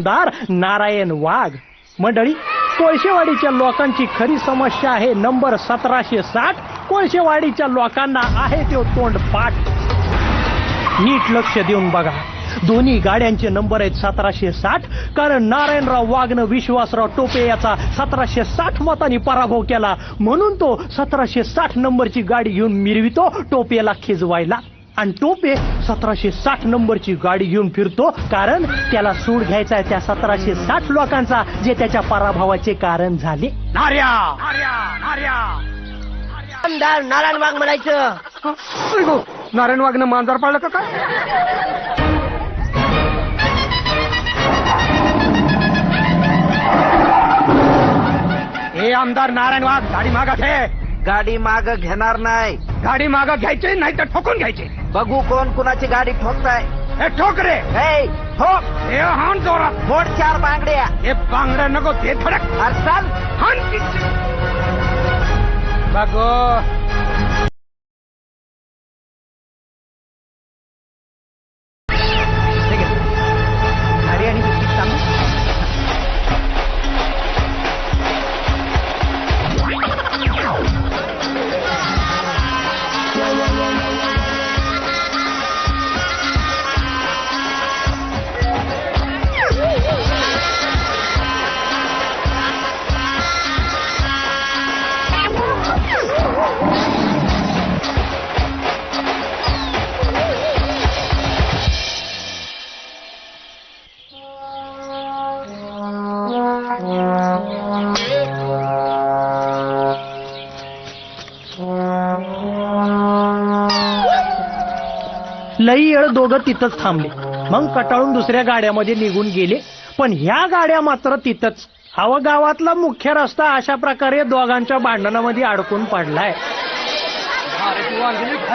आमदार नारायण वाघ. मंडळी, कोळशेवाडीच्या लोकांची खरी समस्या आहे नंबर 1760. कोळशेवाडीच्या लोकांना आहे तो तोंडपाठ. नीट लक्ष देऊन बघा, दोन्ही गाड्यांचे नंबर आहेत 1760. कारण नारायणराव वाघनं विश्वासराव टोपे याचा 1760 मतांनी पराभव केला, म्हणून तो 1760 नंबरची गाडी घेऊन मिरवितो टोपेला खिजवायला. आणि टोपे 1760 नंबरची गाडी घेऊन फिरतो, कारण त्याला सूड घ्यायचा आहे त्या 1760 लोकांचा, जे त्याच्या पराभवाचे कारण झाले. आमदार नारायण वाघ म्हणायचं. नारायण वाघनं मांजर पाळलं का काय? हे आमदार नारायण वाघ, गाडी मागा घे. गाडी माग घेणार नाही. गाडी मागा घ्यायची नाही तर ठोकून घ्यायची. बघू कोण कुणाची गाडी ठोकताय. हे ठोक रे. हे ठोक. हे हाण जोरात. मोड 4 बांगड्या. हे बांगड्या नको, ते धडक. अरे चाल. हाण. बघ लई वेळ दोघं तिथंच थांबले. मग कटाळून दुसऱ्या गाड्यामध्ये निघून गेले. पण ह्या गाड्या मात्र तिथंच. हवा गावातला मुख्य रस्ता अशा प्रकारे दोघांच्या भांडणामध्ये अडकून पडलाय.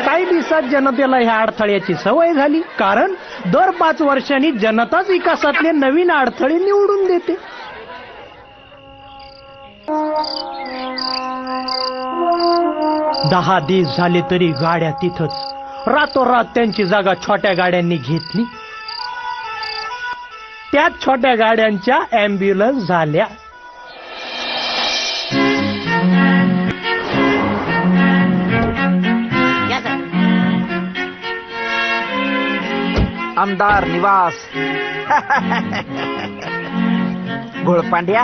काही दिवसात जनतेला ह्या अडथळ्याची सवय झाली, कारण दर 5 वर्षांनी जनताच विकासातले नवीन अडथळे निवडून देते. दहा दिवस झाले तरी गाड्या तिथंच. रातोरात त्यांची जागा छोट्या गाड्यांनी घेतली. त्याच छोट्या गाड्यांच्या अँब्युलन्स झाल्या. आमदार निवास. घोळपांड्या,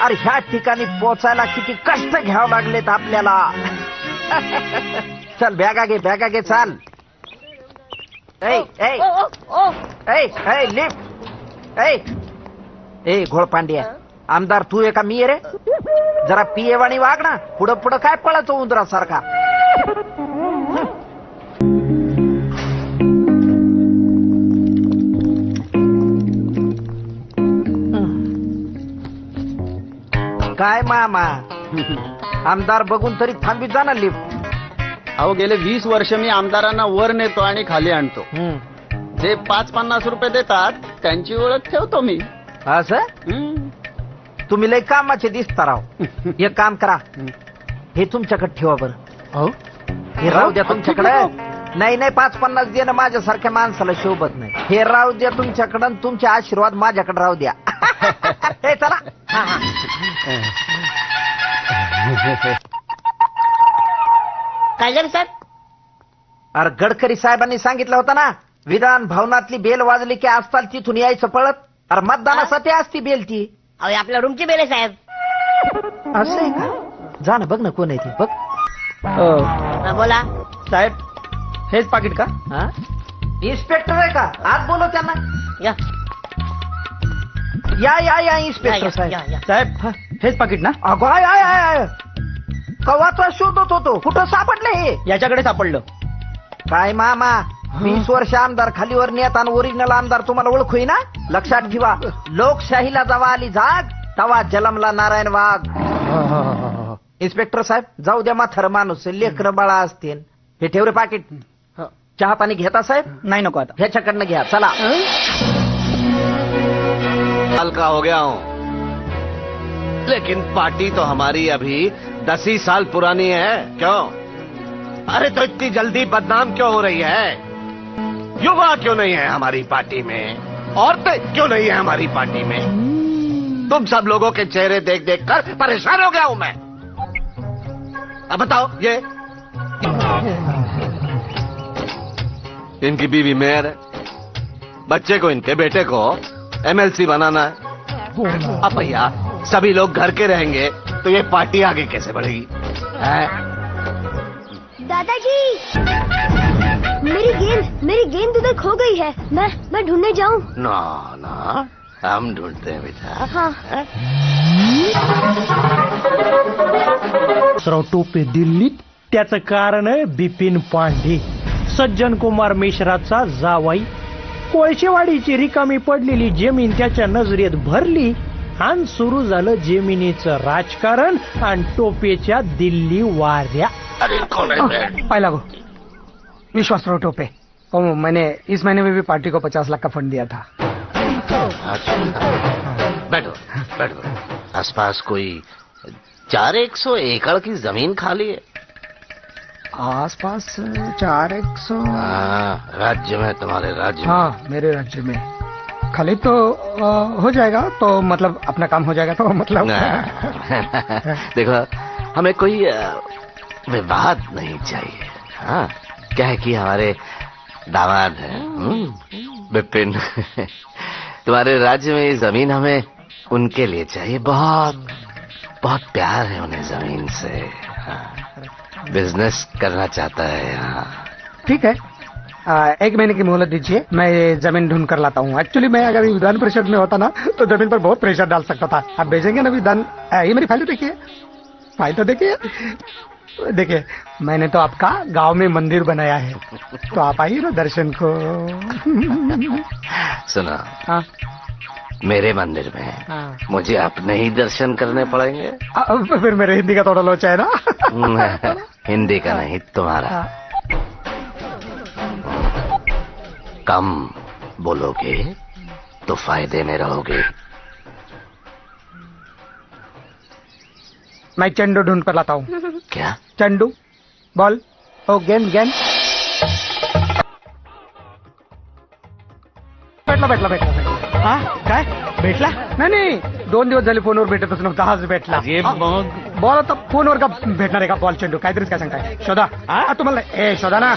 अरे ह्या ठिकाणी पोचायला किती कष्ट घ्यावं लागलेत आपल्याला. चल बॅगा घे चाल. लिफ्ट. ए घोळपांड्या, आमदार तू आहे का मी आहे रे? जरा पियेवाणी वाग ना. पुढं पुढं काय पळायचं उंदरासारखा. काय मामा, आमदार बघून तरी थांबीत जा ना लिफ्ट. अहो, गेले 20 वर्ष मी आमदारांना वर नेतो आणि खाली आणतो. जे 5-50 रुपये देतात त्यांची ओळख ठेवतो मी. असं तुम्ही लय कामाचे दिसता राव. एक काम करा, हे तुमच्याकडे ठेवा बरं. हे राहू द्या तुमच्याकडे. नाही 5-50 देणं माझ्यासारख्या माणसाला शोभत नाही. हे राहू द्या तुमच्याकडं. तुमचे आशीर्वाद माझ्याकडे राहू द्या. हे चला. काय झालं साहेब? अरे गडकरी साहेबांनी सांगितलं होतं ना, विधान भवनातली बेल वाजली की आजकाल तिथून यायचं पळत. अरे मतदानासाठी असती बेल ती. अहो, आपल्या रूमची बेल आहे साहेब. असं आहे का? जा ना, बघ ना कोण आहे ती बघ. हा, बोला साहेब, हेच पाकिट का? इन्स्पेक्टर आहे का? आज बोलव त्यांना. या या इन्स्पेक्टर साहेब. साहेब, हेच पाकिट ना? अगो आय कवाचा शोधत होतो. कुठं सापडले हे? याच्याकडे सापडलं. काय मामा, 20 वर्ष आमदार खालीवर नेत आणि ओरिजिनल आमदार तुम्हाला ओळखू ना. लक्षात ठेवा, लोकशाहीला जेव्हा आली जाग तेव्हा जलमला नारायण वाघ. इन्स्पेक्टर साहेब, जाऊ द्या, म्हातारं माणूस, लेकरं बाळा असतील. हे ठेव रे पाकिट. चहा पाणी घेता साहेब? नाही, नको आता. ह्याच्याकडनं घ्या. चला. साल का हो गया हूँ, लेकिन पार्टी तो हमारी अभी 10 ही साल पुरानी है. क्यों? अरे तो इतनी जल्दी बदनाम क्यों हो रही है? युवा क्यों नहीं है हमारी पार्टी में? औरतें क्यों नहीं है हमारी पार्टी में? तुम सब लोगों के चेहरे देख देख कर परेशान हो गया हूं मैं। अब बताओ, ये इनकी बीवी मेयर है, बच्चे को, इनके बेटे को एमएलसी बनाना है। अब भैया सभी लोग घर के रहेंगे तो ये पार्टी आगे कैसे बढ़ेगी? दादाजी, मेरी गेंद उधर खो गई है। मैं ढूंढने जाऊं? ना ना, हम ढूंढते हैं बेटा। हाँ। टोपे दिल्लीत, त्याचं कारण आहे बिपिन पांडे, सज्जन कुमार मिश्राचा जावाई. कोळशेवाडीची रिकामी पडलेली जमीन त्याच्या नजरेत भरली आणि सुरू झालं जमिनीचं राजकारण आणि टोपेच्या दिल्ली वाऱ्या. अरे कौन है? पाहिला गो, विश्वासराव टोपे. मैंने इस महीने में भी पार्टी को 50 लाख का फंड दिया था. बैठो बैठो. आसपास कोई 400 एकड़ की जमीन खाली है? आसपास 400. राज्य में, तुम्हारे राज्य में? हाँ, मेरे राज्य में खाली तो हो जाएगा, तो मतलब अपना काम हो जाएगा, तो मतलब देखो, हमें कोई विवाद नहीं चाहिए. हाँ, क्या है कि हमारे दामाद है विपिन. तुम्हारे राज्य में ये जमीन हमें उनके लिए चाहिए. बहुत बहुत प्यार है उन्हें जमीन से. बिजनेस करना चाहता है यहाँ. ठीक है, 1 महीने की मोहलत दीजिए, मैं ये जमीन ढूंढ कर लाता हूँ. एक्चुअली मैं अगर विधान परिषद में होता ना तो जमीन पर बहुत प्रेशर डाल सकता था. आप भेजेंगे ना विधान? ये मेरी फाइल तो देखिए, फाइल तो देखिए, मैंने तो आपका गांव में मंदिर बनाया है, तो आप आइए ना दर्शन को. सुनो, हाँ मेरे मंदिर में हाँ. मुझे अपने ही दर्शन करने पड़ेंगे. फिर मेरे हिंदी का थोड़ा लोचा है ना. हिंदी का नहीं, तुम्हारा. हाँ. कम बोलोगे तो फायदे में रहोगे. मैं चंडू ढूंढ कर लाता हूँ. क्या? चंडू, बॉल, ओ गेंद. भेटला. हा काय भेटला? नाही 2 दिवस झाले फोनवर भेटतच नव्हता. आज भेटला. बॉल आता फोनवर का भेटणार आहे का? बॉल, चेंडू, काहीतरीच काय सांगताय. शोधा. तुम्हाला शोधा ना.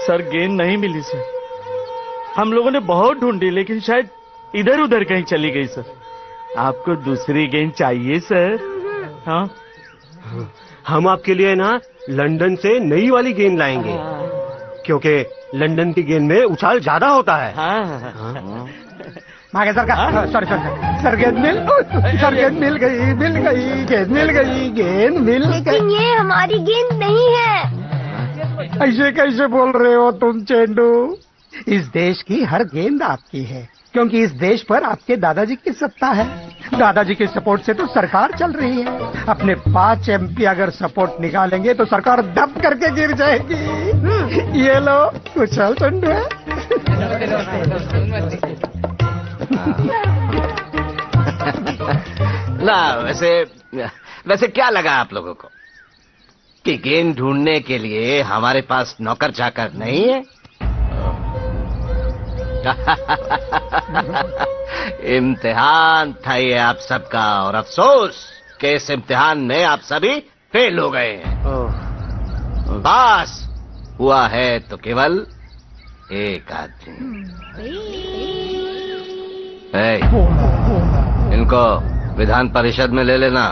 सर, गेंद नहीं मिली सर. हम लोगों ने बहुत ढूंढी, लेकिन शायद इधर उधर कहीं चली गई सर. आपको दूसरी गेंद चाहिए सर? हाँ, हम आपके लिए ना लंदन से नई वाली गेंद लाएंगे, क्योंकि लंदन की गेंद में उछाल ज्यादा होता है. मागे सर का. सॉरी सर, गेंद मिल गई. लेकिन ये हमारी गेंद नहीं है. ऐसे कैसे बोल रहे हो तुम चेंडू? इस देश की हर गेंद आपकी है, क्योंकि इस देश पर आपके दादाजी की सत्ता है. दादाजी के सपोर्ट से तो सरकार चल रही है. अपने 5 MP अगर सपोर्ट निकालेंगे तो सरकार दब करके गिर जाएगी. ये लो, उछाल चंडू है. ना, वैसे क्या लगा आप लोगों को कि गेंद ढूंढने के लिए हमारे पास नौकर चाकर नहीं है? इम्तिहान था ये आप सबका, और अफसोस कि इस इम्तिहान में आप सभी फेल हो गए हैं. पास हुआ है तो केवल एक आदमी. इनको विधान परिषद में ले लेना.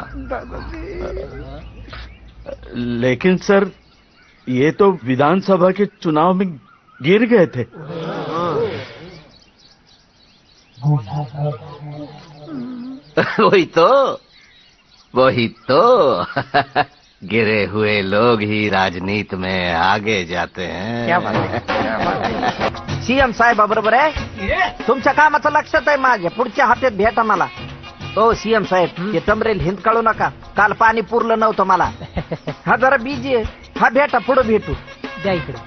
लेकिन सर, ये तो विधानसभा के चुनाव में गिर गए थे. वही तो गिरे हुए लोग ही राजनीति में आगे जाते हैं. क्या बात है. सीएम साहेब बरोबर आहे. तुमच्या कामाचं लक्षात आहे माझ्या. पुढच्या हप्त्यात भेटा मला. ओ सीएम साहेब, ते टमरेल हिंद काढू नका. काल पाणी पुरलं नव्हतं मला. हा जरा बिजी आहे. हा भेटा, पुढे भेटू. द्या इकडे.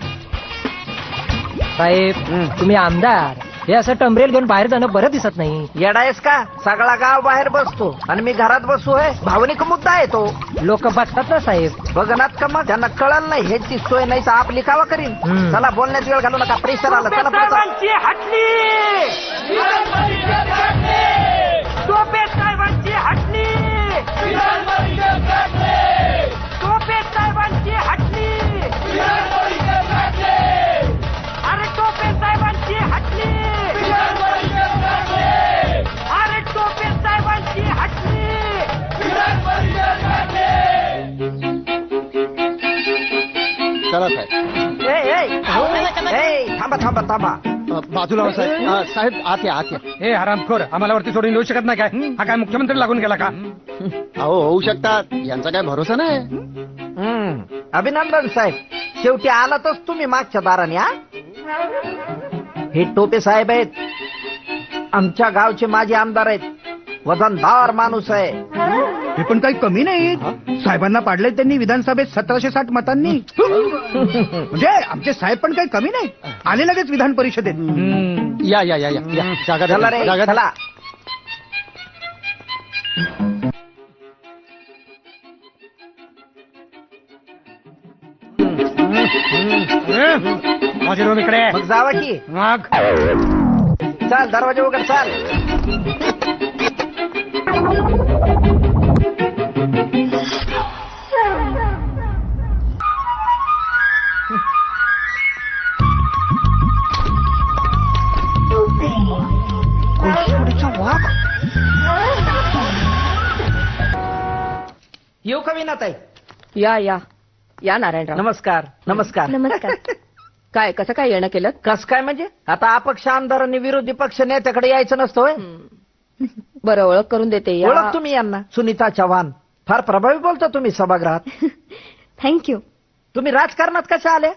साहेब, तुम्ही आमदार हे असं टंबरेल घेऊन बाहेर जाणं बरं दिसत नाही. येडायस का? सगळा गाव बाहेर बसतो आणि मी घरात बसू आहे. भावनिक मुद्दा आहे तो. लोक बसतात ना साहेब. बघनात का मग? त्यांना कळलं नाही ह्याची सोय नाही तर आपली कावा करीन. चला बोलण्यात वेळ घालू नका. प्रेशर आलं. चला पुढे चला. चला साहेब. थांबा थांबा थांबा. बाजूला हो साहेब. साहेब आत या, आत या. हे हरामखोर, आम्हाला वरती सोडून येऊ शकत नाही काय? हा काय मुख्यमंत्री लागून गेला का? अहो होऊ शकतात, यांचा काय भरोसा नाही. अभिनंदन साहेब, शेवटी आलातच तुम्ही मागच्या दाराने. हा हे टोपे साहेब आहेत, आमच्या गावचे माजी आमदार आहेत. वजनदार माणूस आहे. हे पण काही कमी नाही. साहेबांना पाडले त्यांनी विधानसभेत 1760 मतांनी. म्हणजे आमचे साहेब पण काही कमी नाही. आले लगेच विधान परिषदेत. या या या या. जागा चला द्या, रे, जागा द्या. चला. माझे रूम इकडे. मग जावा की. मग चाल, दरवाजा उघड. चाल. येऊ का विनाताई? या या या नारायणराव. नमस्कार. नमस्कार. नमस्कार. काय कसं काय येणं केलं? कस काय म्हणजे? आता अपक्ष आमदारांनी विरोधी पक्ष नेत्याकडे यायचं नसतं होय? बरं, ओळख करून देते. या. ओळख तुम्ही यांना. सुनीता चव्हाण. फार प्रभावी बोलता तुम्ही सभागृहात. थँक्यू. तुम्ही राजकारणात कशा आले?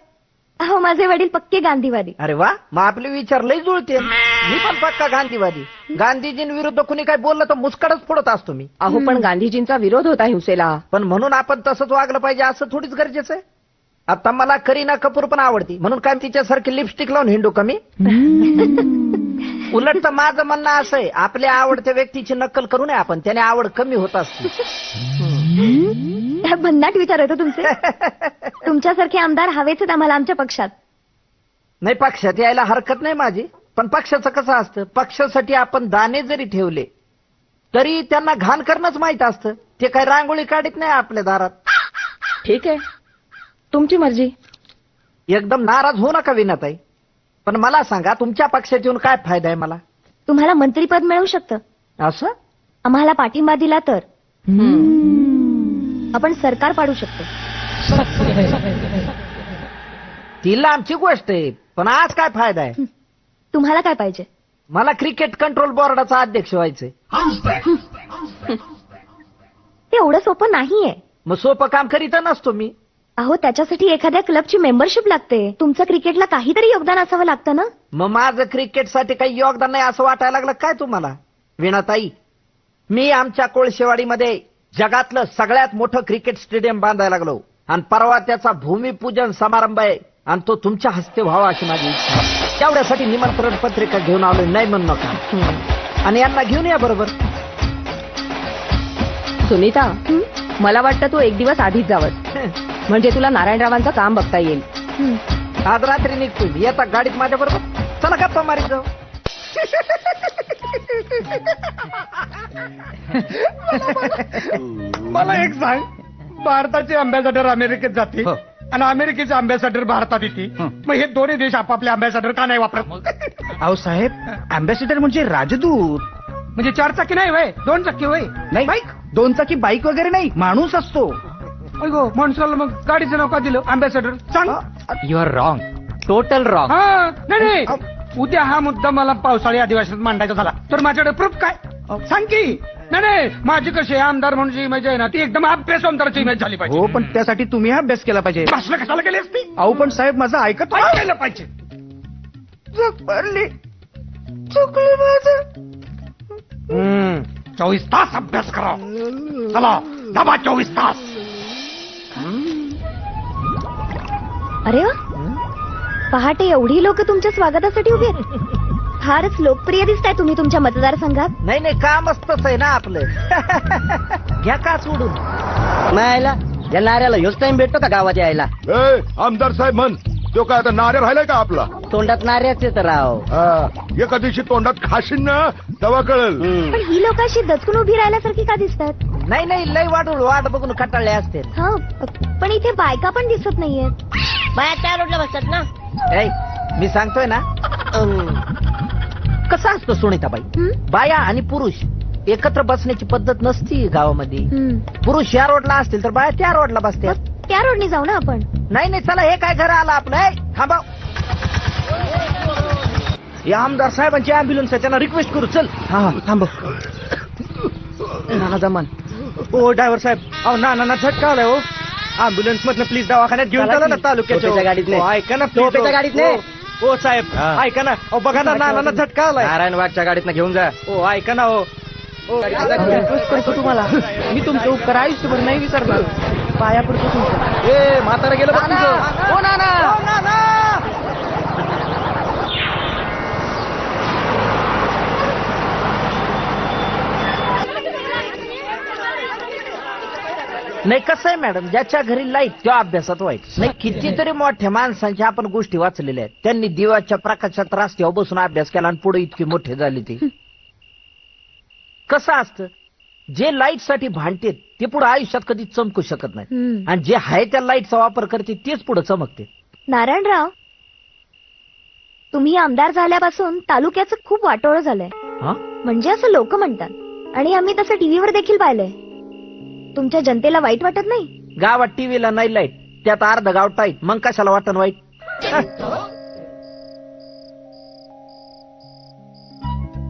अहो माझे वडील पक्के गांधीवादी. अरे वा, मग आपले विचार लई जुळते. मी पण पक्का गांधीवादी. गांधीजींविरुद्ध कुणी काय बोललं तर मुस्कडच फोडत असतो मी. अहो पण गांधीजींचा विरोध होता हिंसेला. पण म्हणून आपण तसंच वागलं पाहिजे असं थोडीच गरजेचं आहे. आता मला करीना कपूर पण आवडती म्हणून काय तिच्यासारखी लिपस्टिक लावून हिंडू कमी? उलट तर माझं म्हणणं असं आहे, आपल्या आवडत्या व्यक्तीची नक्कल करू नये आपण, त्याने आवड कमी होत असते. भन्नाट विचार होतो तुमचे. तुमच्यासारखे आमदार हवेच आम्हाला आमच्या पक्षात. नाही, पक्षात यायला हरकत नाही माझी, पण पक्षाचं कसं असतं, पक्षासाठी आपण दाणे जरी ठेवले तरी त्यांना घाण करणंच माहित असतं. ते काही रांगोळी काढत नाही आपल्या दारात. ठीक आहे, तुमची मर्जी. एकदम नाराज होऊ नका विनाताई, पण मला सांगा तुमच्या पक्षात येऊन काय फायदा आहे मला? तुम्हाला मंत्रीपद मिळू शकतं. असं? आम्हाला पाठिंबा दिला तर आपण सरकार पाडू शकतो. तिला आमची गोष्ट आहे, पण आज काय फायदा आहे? तुम्हाला काय पाहिजे? मला क्रिकेट कंट्रोल बोर्डाचा अध्यक्ष व्हायचंय. ते एवढं सोपं नाहीये. मग सोपं काम करीत नसतो मी. अहो त्याच्यासाठी एखाद्या क्लबची मेंबरशिप लागते. तुमचं क्रिकेटला काहीतरी योगदान असावं लागतं ना. मग माझं क्रिकेटसाठी काही योगदान नाही असं वाटायला लागलं काय तुम्हाला? वीणाताई, मी आमच्या कोळशेवाडीमध्ये जगातलं सगळ्यात मोठं क्रिकेट स्टेडियम बांधायला लागलो आणि परवा त्याचा भूमिपूजन समारंभ आहे आणि तो तुमच्या हस्ते व्हावा अशी माझी इच्छा. तेवढ्यासाठी निमंत्रण पत्रिका घेऊन आलो. नाही म्हणू नका. आणि यांना घेऊन या बरोबर. सुनीता, मला वाटतं तू एक दिवस आधीच जावंस, म्हणजे तुला नारायणरावांचं काम बघता येईल. आज रात्री निघतो. येता गाडीत माझ्या बरोबर. चला गप्पा मारीत जाऊ. मला एक सांग, भारताचे अँबॅसेडर अमेरिकेत जाते आणि अमेरिकेचे अँबॅसेडर भारतात येते. मग हे दोन्ही देश आपापले अँबॅसेडर का नाही वापरत? अहो साहेब, अँबॅसेडर म्हणजे राजदूत. म्हणजे 4 चाकी नाही वय, 2 चाकी वय. नाही, बाईक 2 चाकी बाईक वगैरे नाही, माणूस असतो. गो माणसाला मग गाडीचं नाव का दिलं अँबॅसेडर? सांग. You are wrong, total wrong. नाही, उद्या हा मुद्दा मला पावसाळी अधिवेशनात मांडायचा झाला तर माझ्याकडे प्रूफ काय? सांग की. नाही, माझी कशी आमदार म्हणून इमेज आहे ना, ती एकदम अभ्यास आमदाराची इमेज झाली पाहिजे. हो, पण त्यासाठी तुम्ही अभ्यास केला पाहिजे. भाषण कशाला केली असती? अहो पण साहेब माझं ऐकायला पाहिजे. चुकली माझं. 24 तास अभ्यास करा. चला दबा 24 तास. अरे वा, पहाटे एवढी लोक तुमच्या स्वागतासाठी उभी आहेत. फारच लोकप्रिय दिसताय तुम्ही तुमच्या मतदारसंघात. नाही नाही, काम असतच आहे ना आपलं. घ्या का सोडून. नाही या नाऱ्याला योच टाइम भेटतो का गावात यायला? आमदार साहेब म्हण, तो काय आता नाऱ्या राहिलाय का आपला? तोंडात नाऱ्याच येत राव. एका दिवशी तोंडात खाशीन ना तेव्हा कळल. पण ही लोक अशी दचकून उभी राहिल्यासारखी का दिसतात? नाही नाही, लय वाट बघून कटाळले असते. हा, पण इथे बायका पण दिसत नाहीयेत. बाया त्या रोडला बसतात ना. मी सांगतोय ना, कसं असतं सुनीताबाई, बाया आणि पुरुष एकत्र बसण्याची पद्धत नसती गावामध्ये. पुरुष या रोडला असतील तर बाया त्या रोडला बसतात. त्या रोडने जाऊ ना आपण. नाही नाही, चला हे काय घर आलं आपलं. थांबा, या आमदार साहेबांची अँब्युलन्स आहे, त्यांना रिक्वेस्ट करू. चल. हा थांब. नाना जमान. ओ ड्रायव्हर साहेब, अहो नाना झटका आलाय. हो अँब्युलन्स मधनं प्लीज दवाखान्यात घेऊन चला ना तालुक्याच्या गाडीत नाही. ऐका ना टोपेच्या गाडीत नाही. हो साहेब ऐका ना. अहो बघा ना, नाना झटका आलाय. नारायण वाघच्या गाडीत घेऊन जा. हो ऐका ना. हो करतो तुम्हाला मी तुमचे उपकार आयुष्यभर नाही विसरणार. पाया पडतो तुमचं. ए म्हातारा गेलं बघ तुझं. हो नाना. नाही, कसं आहे मॅडम, ज्याच्या घरी लाईट त्या अभ्यासात वाईट नाही. कितीतरी मोठ्या माणसांच्या आपण गोष्टी वाचलेल्या आहेत. त्यांनी दिवाच्या प्रकाशात रस्त्यावर बसून अभ्यास केला आणि पुढे इतकी मोठे झाले. ते कसं असतं, जे लाईट साठी भांडते ते पुढे आयुष्यात कधी चमकू शकत नाही, आणि जे आहे त्या लाईटचा वापर करते तेच पुढे चमकते. नारायणराव, तुम्ही आमदार झाल्यापासून तालुक्याचं खूप वाटोळं झालंय. म्हणजे असं लोक म्हणतात, आणि आम्ही तसं टीव्हीवर देखील पाहिलंय. तुमच्या जनतेला वाईट वाटत नाही? गावात टीव्हीला नाही लाईट, त्यात अर्ध गाव टाईट, मग कशाला वाटण वाईट?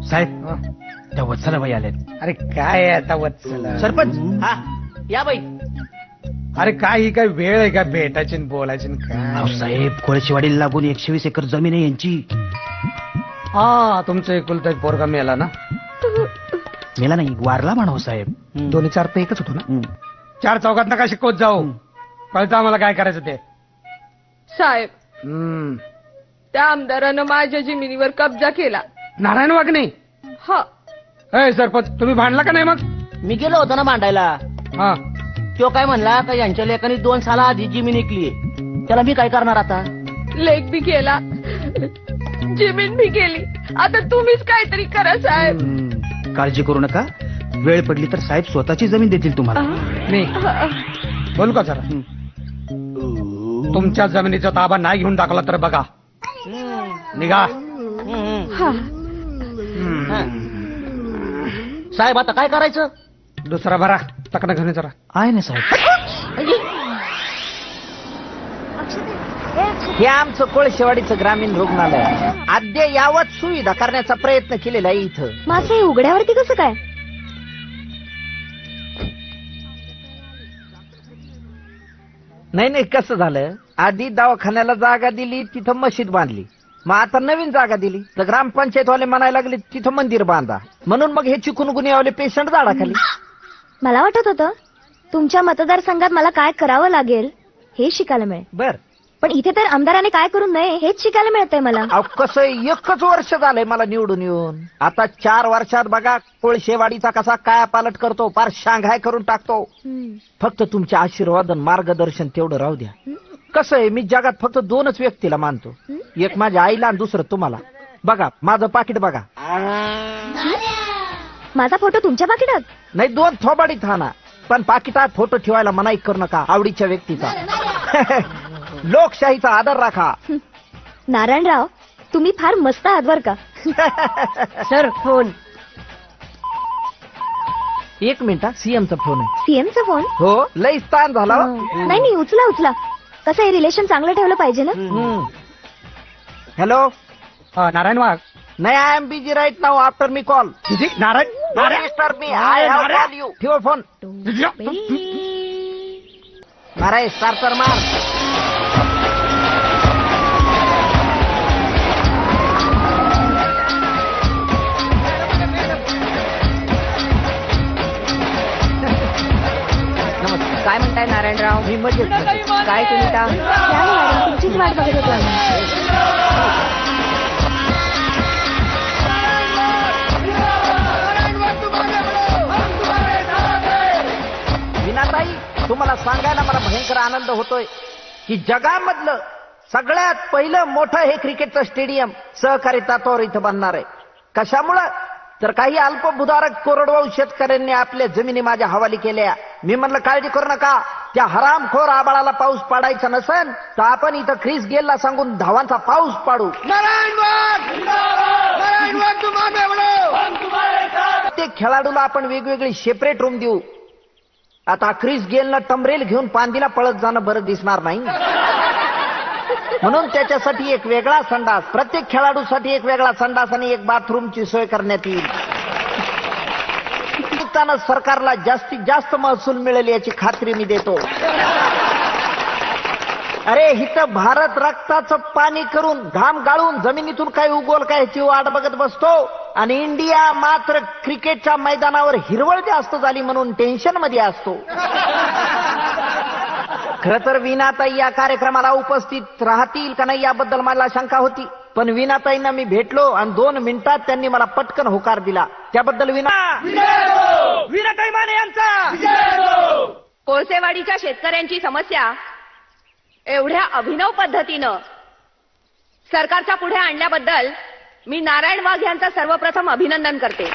साहेब, त्या वत्सलाबाई आल्यात. अरे काय आता वत्सला? सरपंच. या बाई. अरे काय ही काय वेळ आहे का भेटायची न बोलायची न काय? साहेब, कोळशेवाडीला लागून 120 एकर जमीन आहे यांची. हा, तुमचं एकुलता एक पोरगा मेला ना? मेला नाही, वारला म्हणाव साहेब. दोन्ही चार तर एकच होतो ना. चार चौकात नका शिकवत जाऊ. कळतं आम्हाला काय करायचं ते. साहेब, त्या आमदारानं माझ्या जमिनीवर कब्जा केला. नारायण वाघने? हा. सरपंच, तुम्ही भांडला का नाही मग? मी गेलो होतो ना मांडायला. हा. तो काय म्हणला का यांच्या लेखानी 2 साला आधी जमीन विकली. त्याला मी काय करणार आता? लेख बी केला, जमीन बी केली. आता तुम्हीच काहीतरी करा साहेब. काळजी करू नका, वेळ पडली तर साहेब स्वतःची जमीन देतील तुम्हाला. नाही, बोलू का जरा? तुमच्या जमिनीचा ताबा नाही घेऊन टाकला तर बघा, निघा. साहेब आता काय करायचं? दुसरा भरा टकना घेऊन जरा. आहे ना साहेब. हे आमचं कोळशेवाडीचं ग्रामीण रुग्णालय अद्ययावत सुविधा करण्याचा प्रयत्न केलेला आहे इथं. माझं हे उघड्यावरती कसं काय? नाही, कसं झालं, आधी दवाखान्याला जागा दिली, तिथं मशीद बांधली. मग आता नवीन जागा दिली तर ग्रामपंचायतवाले म्हणायला लागले तिथं मंदिर बांधा. म्हणून मग हे चिकूनगुन्यावाले पेशंट झाडाखाली. मला वाटत होतं तुमच्या मतदारसंघात मला काय करावं लागेल हे शिकायला मिळेल. बर, पण इथे तर आमदाराने काय करू नये हेच शिकायला मिळतंय मला. कसं 1 वर्ष झालंय मला निवडून येऊन. आता 4 वर्षात बघा कोळशेवाडीचा कसा काया पालट करतो, पार शांघाय करून टाकतो. फक्त तुमचे आशीर्वाद आणि मार्गदर्शन तेवढं राहू द्या. कसं आहे, मी जगात फक्त 2च व्यक्तीला मानतो, एक माझ्या आईला आणि दुसरं तुम्हाला. बघा माझं पाकिट बघा. माझा फोटो तुमच्या पाकिटात नाही, 2 थोबाडीत हा ना, पण पाकिटात फोटो ठेवायला मनाई करू नका आवडीच्या व्यक्तीचा. लोकशाहीचा आदर राखा. नारायणराव, तुम्ही फार मस्त आहात बर का. Sir, phone. 1 मिनिट, सीएमचा फोन आहे. सीएमचा फोन? हो, लई स्थान झाला. नाही, उचला. कसं हे रिलेशन चांगलं ठेवलं पाहिजे ना. हॅलो, नारायण वाघ. नाही, I am busy right now after मी कॉल. नारायण मिस्टर मी आय हॅव कॉल यू. ठेव फोन. नारायण स्टार मार. काय म्हणताय नारायणराव? मी मजेत. काय सुनीता? तुमचीच वाट बघत होतो आम्ही. तुम्हाला सांगायला मला भयंकर आनंद होतोय की जगामधलं सगळ्यात पहिलं मोठं हे क्रिकेटचं स्टेडियम सहकारी तत्वावर इथं बनणार आहे. कशामुळं तर काही अल्पभूधारक कोरडवाहू शेतकऱ्यांनी आपल्या जमिनी माझ्या हवाली केल्या. मी म्हणलं काळजी करू नका, त्या हरामखोर आबाळाला पाऊस पाडायचा नसेल तर आपण इथं क्रिस गेलला सांगून धावांचा पाऊस पाडू. प्रत्येक खेळाडूला आपण वेगवेगळी सेपरेट रूम देऊ. आता क्रिस गेलनं टमरेल घेऊन पांदीला पळत जाणं बरं दिसणार नाही, म्हणून त्याच्यासाठी एक वेगळा संडास, प्रत्येक खेळाडूसाठी एक वेगळा संडास आणि एक बाथरूमची सोय करण्यात येईल. सरकारला जास्तीत जास्त महसूल मिळेल याची खात्री मी देतो. अरे हिथं भारत रक्ताचं पाणी करून घाम गाळून जमिनीतून काय उगवल काय याची वाट बघत बसतो आणि इंडिया मात्र क्रिकेटच्या मैदानावर हिरवळ जास्त झाली म्हणून टेन्शन मध्ये असतो. खरं तर वीणाताई या कार्यक्रमाला उपस्थित राहतील का नाही याबद्दल मला शंका होती, पण वीणाताईंना मी भेटलो आणि 2 मिनिटात त्यांनी मला पटकन होकार दिला. त्याबद्दल वीणाताई माने यांचा कोळसेवाडीच्या शेतकऱ्यांची समस्या एवढ्या अभिनव पद्धतीनं सरकारच्या पुढे आणल्याबद्दल मी नारायण वाघ यांचं सर्वप्रथम अभिनंदन करते.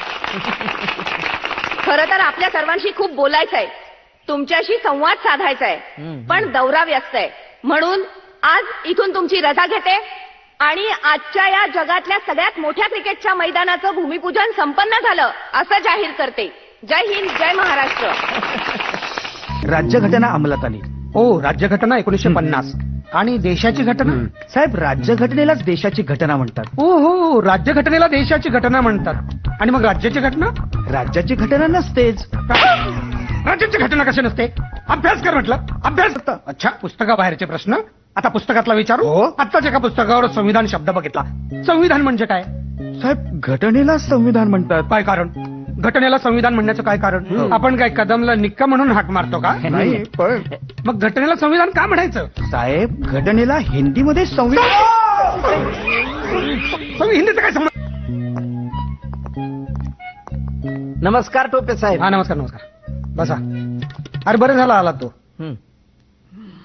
खरं तर आपल्या सर्वांशी खूप बोलायचं आहे, तुमच्याशी संवाद साधायचा आहे, पण दौरा व्यस्त आहे, म्हणून आज इथून तुमची रजा घेते आणि आजच्या या जगातल्या सगळ्यात मोठ्या क्रिकेटच्या मैदानाचं भूमिपूजन संपन्न झालं असं जाहीर करते. जय हिंद, जय महाराष्ट्र. राज्यघटना अंमलात आली. हो, राज्यघटना 1950 आणि देशाची घटना. साहेब राज्यघटनेलाच देशाची घटना म्हणतात. हो हो, राज्यघटनेला देशाची घटना म्हणतात. आणि मग राज्याची घटना? राज्याची घटना नसतेच. राज्याची घटना कशी नसते? अभ्यास कर म्हटलं, अभ्यास. अच्छा, पुस्तकाबाहेरचे प्रश्न आता पुस्तकातला विचारू. आत्ताच एका पुस्तकावर संविधान शब्द बघितला. संविधान म्हणजे काय? साहेब घटनेला संविधान म्हणतात. काय कारण? घटनेला संविधान म्हणण्याचं काय कारण? आपण काय कदमला निक्का म्हणून हाक मारतो का? नाही, पण मग घटनेला संविधान का म्हणायचं? साहेब घटनेला हिंदीमध्ये संविधान. हिंदीचं काय संबंध? नमस्कार टोपे साहेब. हा नमस्कार नमस्कार, बसा. अरे बरं झालं आला तो.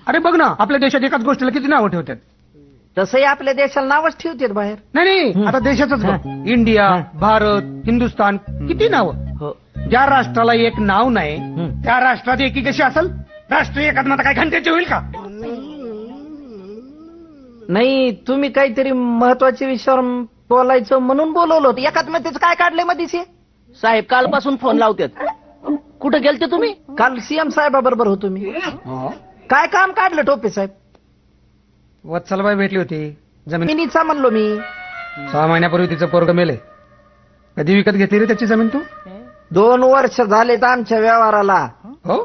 अरे बघ ना, आपल्या देशात एकाच गोष्टीला किती नावं ठेवतात. तसंही आपल्या देशाला नावच ठेवतात बाहेर. नाही, आता देशाच इंडिया, भारत, हिंदुस्थान, किती नावं. ज्या राष्ट्राला एक नाव नाही त्या राष्ट्रात एकी कशी असेल? राष्ट्रीय एकात्मता काय घंट्याची होईल का? नाही, तुम्ही काहीतरी महत्वाच्या विषयावर बोलायचं म्हणून बोलवलं होतं. एकात्मतेचं काय काढलंय मधीच? साहेब कालपासून फोन लावतात. कुठे गेलते तुम्ही? काल सीएम साहेबाबरोबर होतो मी. काय काम काढलं टोपे साहेब? वत्सलबाई भेटली होती. जमिनीचा म्हणलो मी. 6 महिन्यापूर्वी तिचं पोरगं मेले. कधी विकत घेतली रे त्याची जमीन तू? 2 वर्ष झालेत आमच्या व्यवहाराला. हो,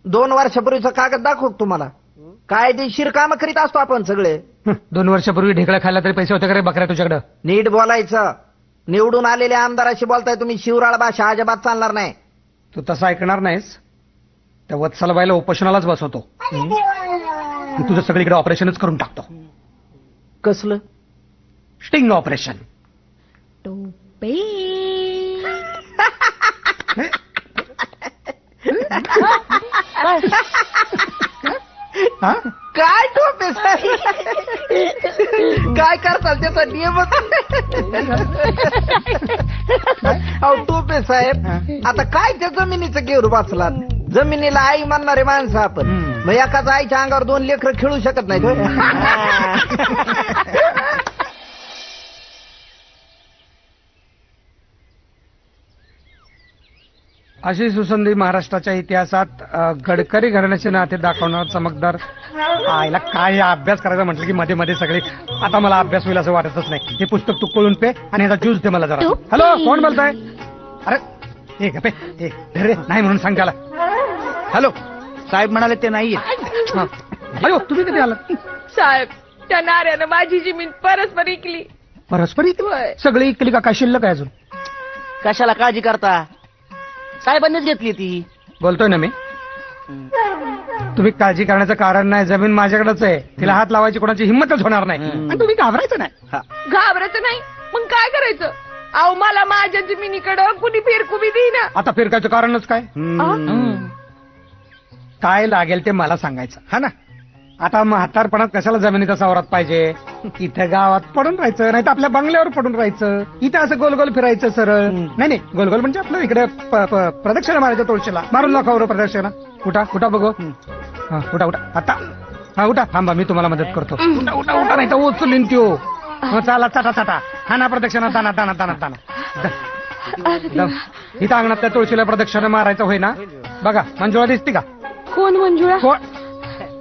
2 वर्षापूर्वीचा कागद दाखवू तुम्हाला. कायदेशीर काम करीत असतो आपण सगळे. 2 वर्षापूर्वी ढेकळा खायला तरी पैसे होते का रे बकऱ्या तुझ्याकडे? नीट बोलायचं. निवडून आलेल्या आमदाराशी बोलताय तुम्ही. शिवराळ भाषा अजिबात चालणार नाही. तू तसं ऐकणार नाहीस. त्या वत्सलबाईला उपोषणालाच बसवतो. तुझं सगळीकडे ऑपरेशनच करून टाकतो. कसलं? Sting operation. टोपे काय टोपे साहेब काय करताल त्याचा नियमच. अहो टोपे साहेब, आता काय त्या जमिनीचं घेऊन वाचलात? जमिनीला आई म्हणणारे माणसं आपण. मग एकाच आईच्या अंगावर 2 लेकरं खेळू शकत नाही. अशी सुसंधी महाराष्ट्राच्या इतिहासात गडकरी घराण्याचे नाते दाखवणार चमकदार. आईला काय अभ्यास करायचा म्हटलं की मध्ये मध्ये सगळे. आता मला अभ्यास होईल असं वाटतच नाही. हे पुस्तक तू कळून पे आणि याचा ज्यूस दे मला जरा. हॅलो, कोण बोलताय? अरे हे गपे, रे नाही म्हणून सांग त्याला. हॅलो, साहेब म्हणाले ते नाहीये. अयो, तुम्ही कधी आलात? साहेब त्या नाऱ्यानं माझी जमीन परस्पर इकली. परस्पर सगळी इकली का? काय शिल्लक आहे अजून? कशाला काळजी करता, साहेबांनीच घेतली ती. बोलतोय ना मी. तुम्ही काळजी करण्याचं कारण नाही. जमीन माझ्याकडेच आहे. तिला हात लावायची कोणाची हिंमतच होणार नाही. आणि तुम्ही घाबरायचं नाही. घाबरायचं नाही मग काय करायचं? अहो मला माझ्या जमिनीकडं कुणी फिरकू बी देईना. आता फिरकायचं कारणच काय? काय लागेल ते मला सांगायचं हा ना. आता म्हातारपणात कशाला जमिनीचा सावरात पाहिजे. इथं गावात पडून राहायचं, नाही तर आपल्या बंगल्यावर पडून राहायचं. इथं असं गोल गोल फिरायचं सरळ. नाही नाही, गोल गोल म्हणजे आपलं इकडे प्रदक्षिणा मारायचं तुळशीला. मारून दाखवा प्रदक्षिणा. उठा उठा बघू. हा उठा उठा आता. हा उठा. थांबा मी तुम्हाला मदत करतो. उठा उठा उठा, नाही तर उचलून त्यो. चला चटा चटा. हा ना प्रदक्षिणा. ताना ताना ताना ताना. इथं अंगणात त्या तुळशीला प्रदक्षिणा मारायचं होय ना. बघा मंजुळा दिसते का? कोण मंजुळा?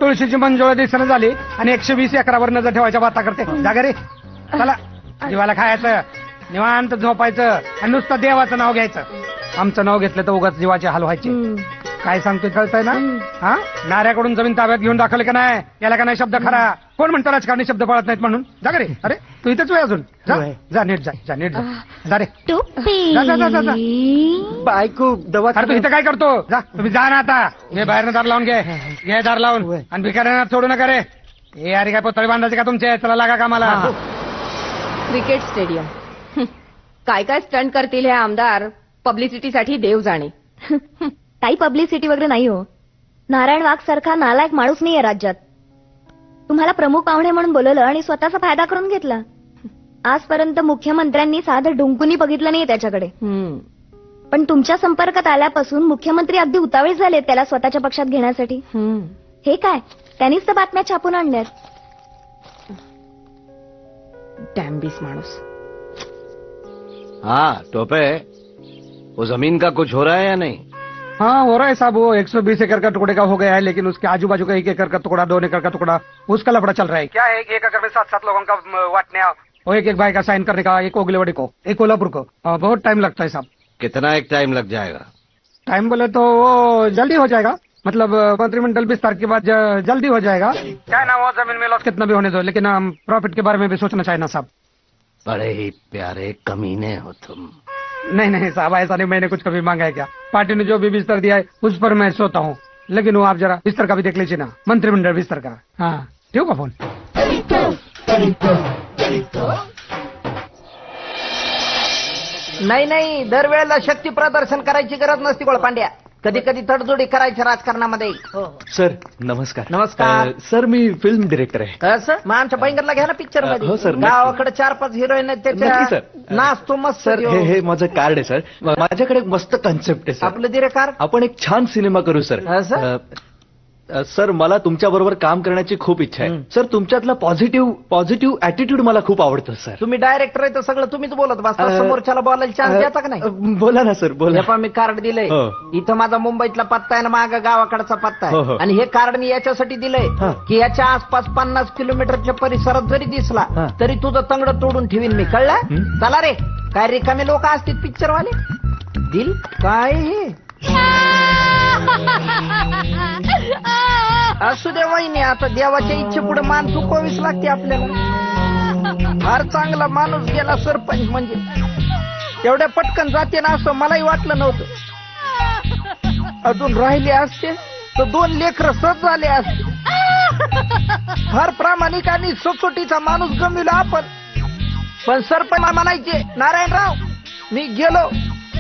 तुळशीची मंजुळा दिसणं झाली आणि 120 एकरावर नजर ठेवायच्या बाता करते. जागा रे. चला जीवाला खायचं, निवांत झोपायचं आणि नुसतं देवाचं नाव घ्यायचं. आमचं नाव घेतलं तर उगाच जीवाचे हाल व्हायचे. काय सांगतोय कळतंय ना. हा नाऱ्याकडून जमीन ताब्यात घेऊन दाखवले का नाही. याला का नाही शब्द खरा. कोण म्हणतं राजकारणी शब्द पळत नाहीत म्हणून. जा रे. अरे तू इथेच वेळ अजून. जा नीट जा. जा नीट जा. जा रे. जा जा जा जा. बायको दवा. अरे तू इथं काय करतो. जा तुम्ही जा ना आता. हे बाहेरनं दार लावून घे दार लावून. आणि भिकाऱ्यांना सोडू नका रे. हे अरे काय पोतळी बांधायचे का तुमचे. चला लागा कामाला. Cricket stadium. काय काय स्टंट करतील हे आमदार. पब्लिसिटीसाठी देव जाणे. काही पब्लिसिटी वगैरे नाही हो. नारायण वाघ सारखा नालायक माणूस नाहीये राज्यात. तुम्हाला प्रमुख पाहुणे म्हणून बोलवलं आणि स्वतःचा फायदा करून घेतला. आजपर्यंत मुख्यमंत्र्यांनी साधं डुंकुनी बघितलं नाही त्याच्याकडे. पण तुमच्या संपर्कात आल्यापासून मुख्यमंत्री अगदी उतावीळ झाले त्याला स्वतःच्या पक्षात घेण्यासाठी. हे काय त्यांनीच तर बातम्या छापून आणल्यात. डॅम्बिस माणूस. हाँ टोपे, वो जमीन का कुछ हो रहा है या नहीं? हाँ हो रहा है साहब. वो 120 एकड़ का टुकड़े का हो गया है, लेकिन उसके आजू बाजू का 1 एकड़ का टुकड़ा, 2 एकड़ का टुकड़ा, उसका लफड़ा चल रहा है. क्या है 1 एकड़ में 7-7 लोगों का बांटने. वो एक भाई का साइन करने का, एक ओगलेवाड़ी को, एक कोल्हापुर को. बहुत टाइम लगता है साहब. कितना एक टाइम लग जाएगा? टाइम बोले तो वो जल्दी हो जाएगा. मतलब मंत्रिमंडल विस्तार के बाद जल्दी हो जाएगा. क्या ना वो जमीन में लॉस कितना भी होने दो, लेकिन हम प्रॉफिट के बारे में भी सोचना चाहिए ना साहब. बड़े ही प्यारे कमीने हो तुम. नहीं नहीं साहब, ऐसा नहीं. मैंने कुछ कभी मांगा है क्या. पार्टी ने जो भी बिस्तर दिया है उस पर मैं सोता हूँ. लेकिन वो आप जरा बिस्तर का भी देख लीजिए ना. मंत्रिमंडल बिस्तर का. हाँ ठीक का फोन. नाही नाही, दरवेळेला शक्ती प्रदर्शन करायची गरज नसती गोळपांड्या. कधी कधी तडजोडी करायच्या राजकारणामध्ये. सर नमस्कार. नमस्कार. सर मी फिल्म डिरेक्टर आहे. असं मग आमच्या बैंगरला घ्या ना पिक्चर मध्ये. हो सर. गावाकडे 4-5 हिरोईन आहेत नक्की त्याच्या. सर. नाचतो मस्त. सर हे माझं कार्ड आहे सर. माझ्याकडे एक मस्त कन्सेप्ट आहे सर. आपलं दिरे कार. आपण एक छान सिनेमा करू सर. सर मला तुमच्या बरोबर काम करण्याची खूप इच्छा आहे सर. तुमच्यातला पॉझिटिव्ह ऍटिट्यूड मला खूप आवडतं सर. तुम्ही डायरेक्टर आहे तर सगळं तुम्हीच बोलत बसता. समोरच्याला बोलायला चान्स द्याचा का नाही. बोला ना सर बोला. पण मी कार्ड दिलंय. इथं माझा मुंबईतला पत्ता आहे ना, माग गावाकडचा पत्ता आहे. आणि हे कार्ड मी याच्यासाठी दिलंय की याच्या आसपास 50 किलोमीटरच्या परिसरात जरी दिसला तरी तुझं तंगड तोडून ठेवीन मी. कळलं. चला रे. काय रिकामे लोक असतील पिक्चरवाले. दिल काय हे. असू दे वहिनी, आता देवाच्या इच्छे पुढे मान चुकवावीच लागते आपल्याला. फार चांगला माणूस गेला सरपंच म्हणजे. एवढ्या पटकन जाते ना असं मलाही वाटलं नव्हतं. अजून राहिले असते तर 2 लेकरं सहज झाले असते. फार प्रामाणिक आणि सचोटीचा माणूस गमविला आपण. पण सरपंच म्हणायचे नारायणराव मी गेलो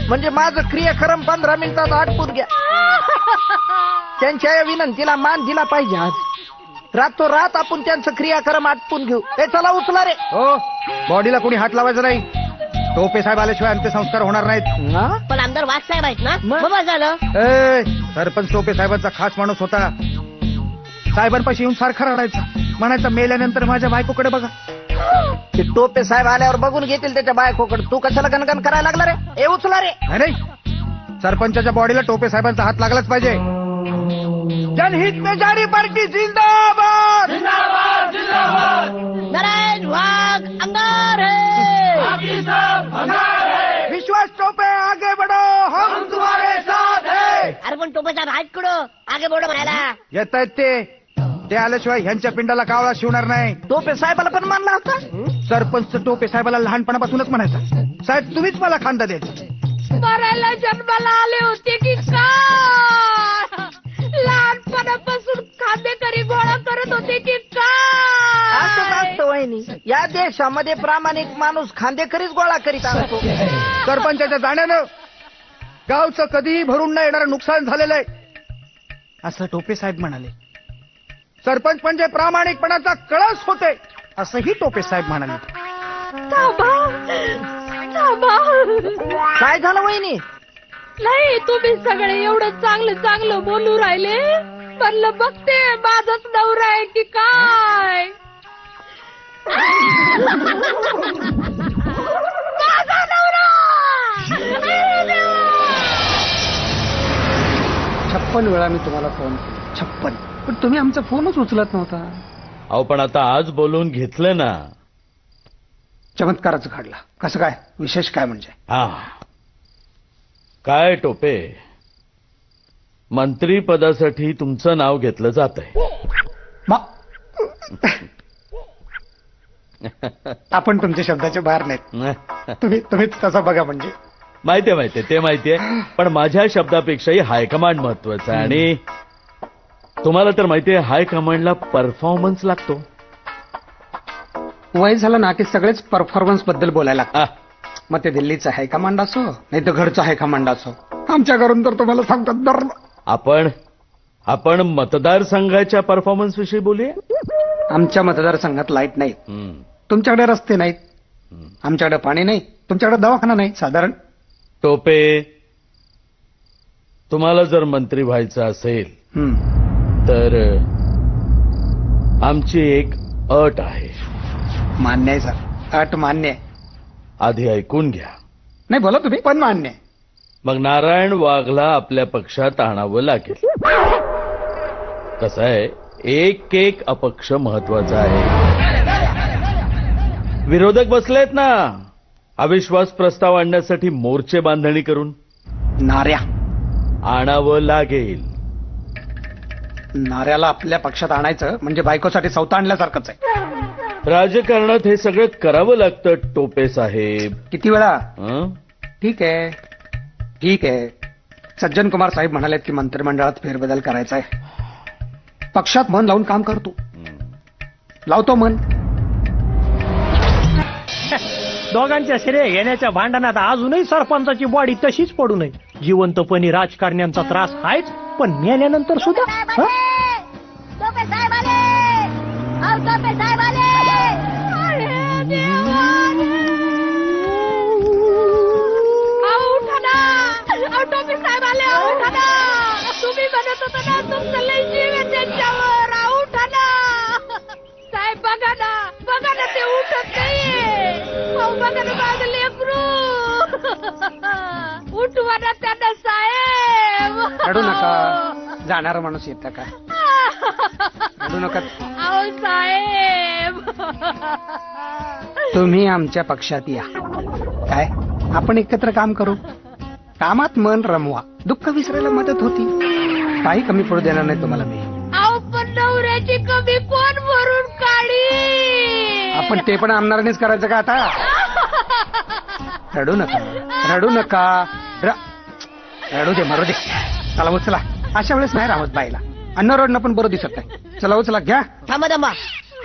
म्हणजे माझं क्रियाक्रम 15 मिनिटात आटपून घ्या. त्यांच्या या विनंतीला मान दिला पाहिजे. आज रातोरात आपण त्यांचं क्रियाक्रम आटपून घेऊ. हे चला उचला रे. हो बॉडीला कोणी हात लावायचा नाही. टोपे साहेब आल्याशिवाय अंत्यसंस्कार होणार नाहीत. पण आमदार वाघ साहेब आहेत ना. मग झालं. सरपंच टोपे साहेबांचा खास माणूस होता. साहेबांपाशी येऊन सारखा रडायचा. म्हणायचा मेल्यानंतर माझ्या बायकोकडे बघा. ते टोपे साहेब आल्यावर बघून घेतील त्याच्या बायकोकडे. तू कशाला गणगण करायला लागला रे. हे उचला रे. नाही सरपंचाच्या बॉडीला टोपे साहेबांचा हात लागलाच पाहिजे. जनहित में जारी पार्टी जिंदाबाद. नारायण वाघ आमदार है. विश्वास टोपे आगे बढ़ो, हम तुम्हारे साथ है. अरे पण टोपे साहेब आहेत कुठं आगे बोर्ड म्हणायला. येत आहेत ते आल्याशिवाय ह्यांच्या पिंडाला कावळा शिवणार नाही. टोपे साहेबाला पण मानला होता. सरपंच टोपे साहेबाला लहानपणापासूनच म्हणायचा साहेब तुम्हीच मला खांदा द्यायचा. मरायला जन्माला आले होते की काय. लहानपणापासून खांदेकरी गोळा करत होते की काय. असं असतं वहिनी. या देशामध्ये प्रामाणिक माणूस खांदेकरीच गोळा करीत असतो. सरपंचाच्या जाण्यानं गावचं कधीही भरून न येणारं नुकसान झालेलं आहे. असं टोपे साहेब म्हणाले. सरपंच म्हणजे प्रामाणिकपणाचा कळस होते असंही टोपे साहेब म्हणाले. काय झालं वहिनी? नाही, तुम्ही सगळे एवढं चांगलं चांगलं बोलू राहिले, म्हणलं बघते माझाच नवरा आहे की काय. माझा नवरा! 56 वेळा मी तुम्हाला फोन केला, 56, पण तुम्ही आमचा फोनच उचलत नव्हता. अहो पण आता आज बोलून घेतलं ना. चमत्काराचं घडला. कसं काय? विशेष काय म्हणजे? हा काय टोपे, मंत्रीपदासाठी तुमचं नाव घेतलं जात आहे. आपण तुमच्या शब्दाच्या बाहेर नाहीत. तुम्हीच तसं बघा म्हणजे. माहितीये ते माहितीये, पण माझ्या शब्दापेक्षाही हायकमांड महत्वाचं आहे. आणि तुम्हाला तर माहितीये हायकमांडला परफॉर्मन्स लागतो. वय झालं ना की सगळेच परफॉर्मन्स बद्दल बोलायला लागतात. मग ते दिल्लीचं हायकमांड असो नाही तर घरचं हायकमांड असो. आमच्या घरून तर तुम्हाला सांगतात दर. आपण मतदारसंघाच्या परफॉर्मन्स विषयी बोलूया. आमच्या मतदारसंघात लाईट नाही, तुमच्याकडे रस्ते नाहीत, आमच्याकडे पाणी नाही, तुमच्याकडे दवाखाना नाही. साधारण टोपे, तुम्हाला जर मंत्री व्हायचं असेल तर आमची एक अट आहे. मान्य आहे सर, अट मान्य आहे. आधी ऐकून घ्या. नाही बोला तुम्ही, पण मान्य आहे. मग नारायण वाघला आपल्या पक्षात आणावं लागेल. कसं आहे, एक अपक्ष महत्वाचा आहे. विरोधक बसलेत ना अविश्वास प्रस्ताव आणण्यासाठी मोर्चे बांधणी करून. नाऱ्या आणावं लागेल. नाऱ्याला आपल्या पक्षात आणायचं म्हणजे बायकोसाठी सौता आणल्यासारखंच आहे. राजकारणात हे सगळं करावं लागतं टोपे साहेब. किती वेळा? ठीक आहे. सज्जन कुमार साहेब म्हणालेत की मंत्रिमंडळात फेरबदल करायचा आहे. पक्षात मन लावून काम करतो, लावतो मन. दोघांच्या श्रेय घेण्याच्या भांडणात अजूनही सरपंचाची बॉडी तशीच पडू नये. जिवंतपणी राजकारण्यांचा त्रास आहेच, पण मेल्यानंतर सुद्धा. टोपे साहेब आले! अहो, टोपे साहेब आले! उठा ना! अहो, टोपे साहेब आले! उठा ना! तुम्ही म्हणत होता ना तुमचं लय जीव आहे त्यांच्यावर. उठा ना साहेब, बघा ना ते उठत नाहीये. अहो, बघा ना माझं लेकरू. उठवा ना त्यांना साहेब. रडू नका, जाणारा माणूस येतं का? रडू नका. अहो साहेब, तुम्ही आमच्या पक्षात या. काय आपण एकत्र काम करू. कामात मन रमवा, दुःख विसरायला मदत होती. काही कमी पडू देणार नाही तुम्हाला मी. अहो पण नवऱ्याची कमी कोण भरून काढी. आपण ते पण आमदारांनीच करायचं का आता? रडू नका. रडू दे, मरू दे. चला उचला. अशा वेळेस नाही राहत बाईला. अन्न रडणं पण बरं दिसत नाही. चला उचला, घ्या. थांबा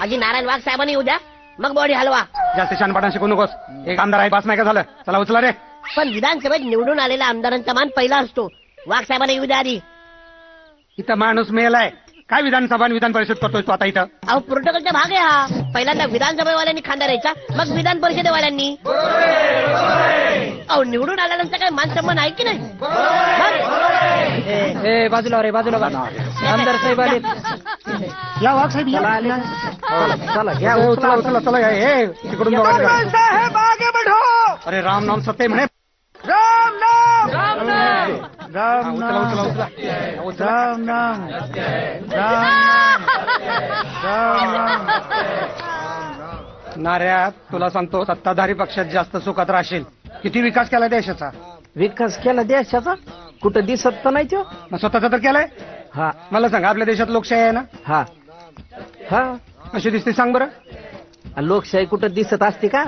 आधी नारायण वाघ साहेबांनी येऊ द्या, मग बॉडी हलवा. जास्त शानपणा शिकू नकोस. एक आमदार आहे, पास नाही का झालं? चला उचला रे. पण विधानसभेत निवडून आलेला आमदारांचा मान पहिला असतो. वाघ साहेबांना येऊ द्या आधी. इथं माणूस मेलाय. काय विधानसभा विधान परिषद करतोय तू आता इथं? अहो, प्रोटोकॉलचा भाग आहे हा. पहिल्यांदा विधानसभेवाल्यांनी खांदा द्यायचा, मग विधान परिषदेवाल्यांनी. अहो, निवडून आल्यानंतर काय मान सन्मान आहे की नाही? बाजूला रे, बाजूला. आमदार साहेब आले. या वाघ साहेब, या. चला घ्या, उचला. हे तिकडून साहेब आगे बढ़ो. अरे राम नाम सत्य म्हणे. राम नाम. नाऱ्या, तुला सांगतो, सत्ताधारी पक्षात जास्त सुखात राहशील. किती विकास केला देशाचा? विकास केला देशाचा? कुठं दिसत तर नाही तो. मग स्वतःचा तर केलाय. हा, मला सांग, आपल्या देशात लोकशाही आहे ना? हा. कशी दिसते सांग बरं? लोकशाही कुठं दिसत असते का?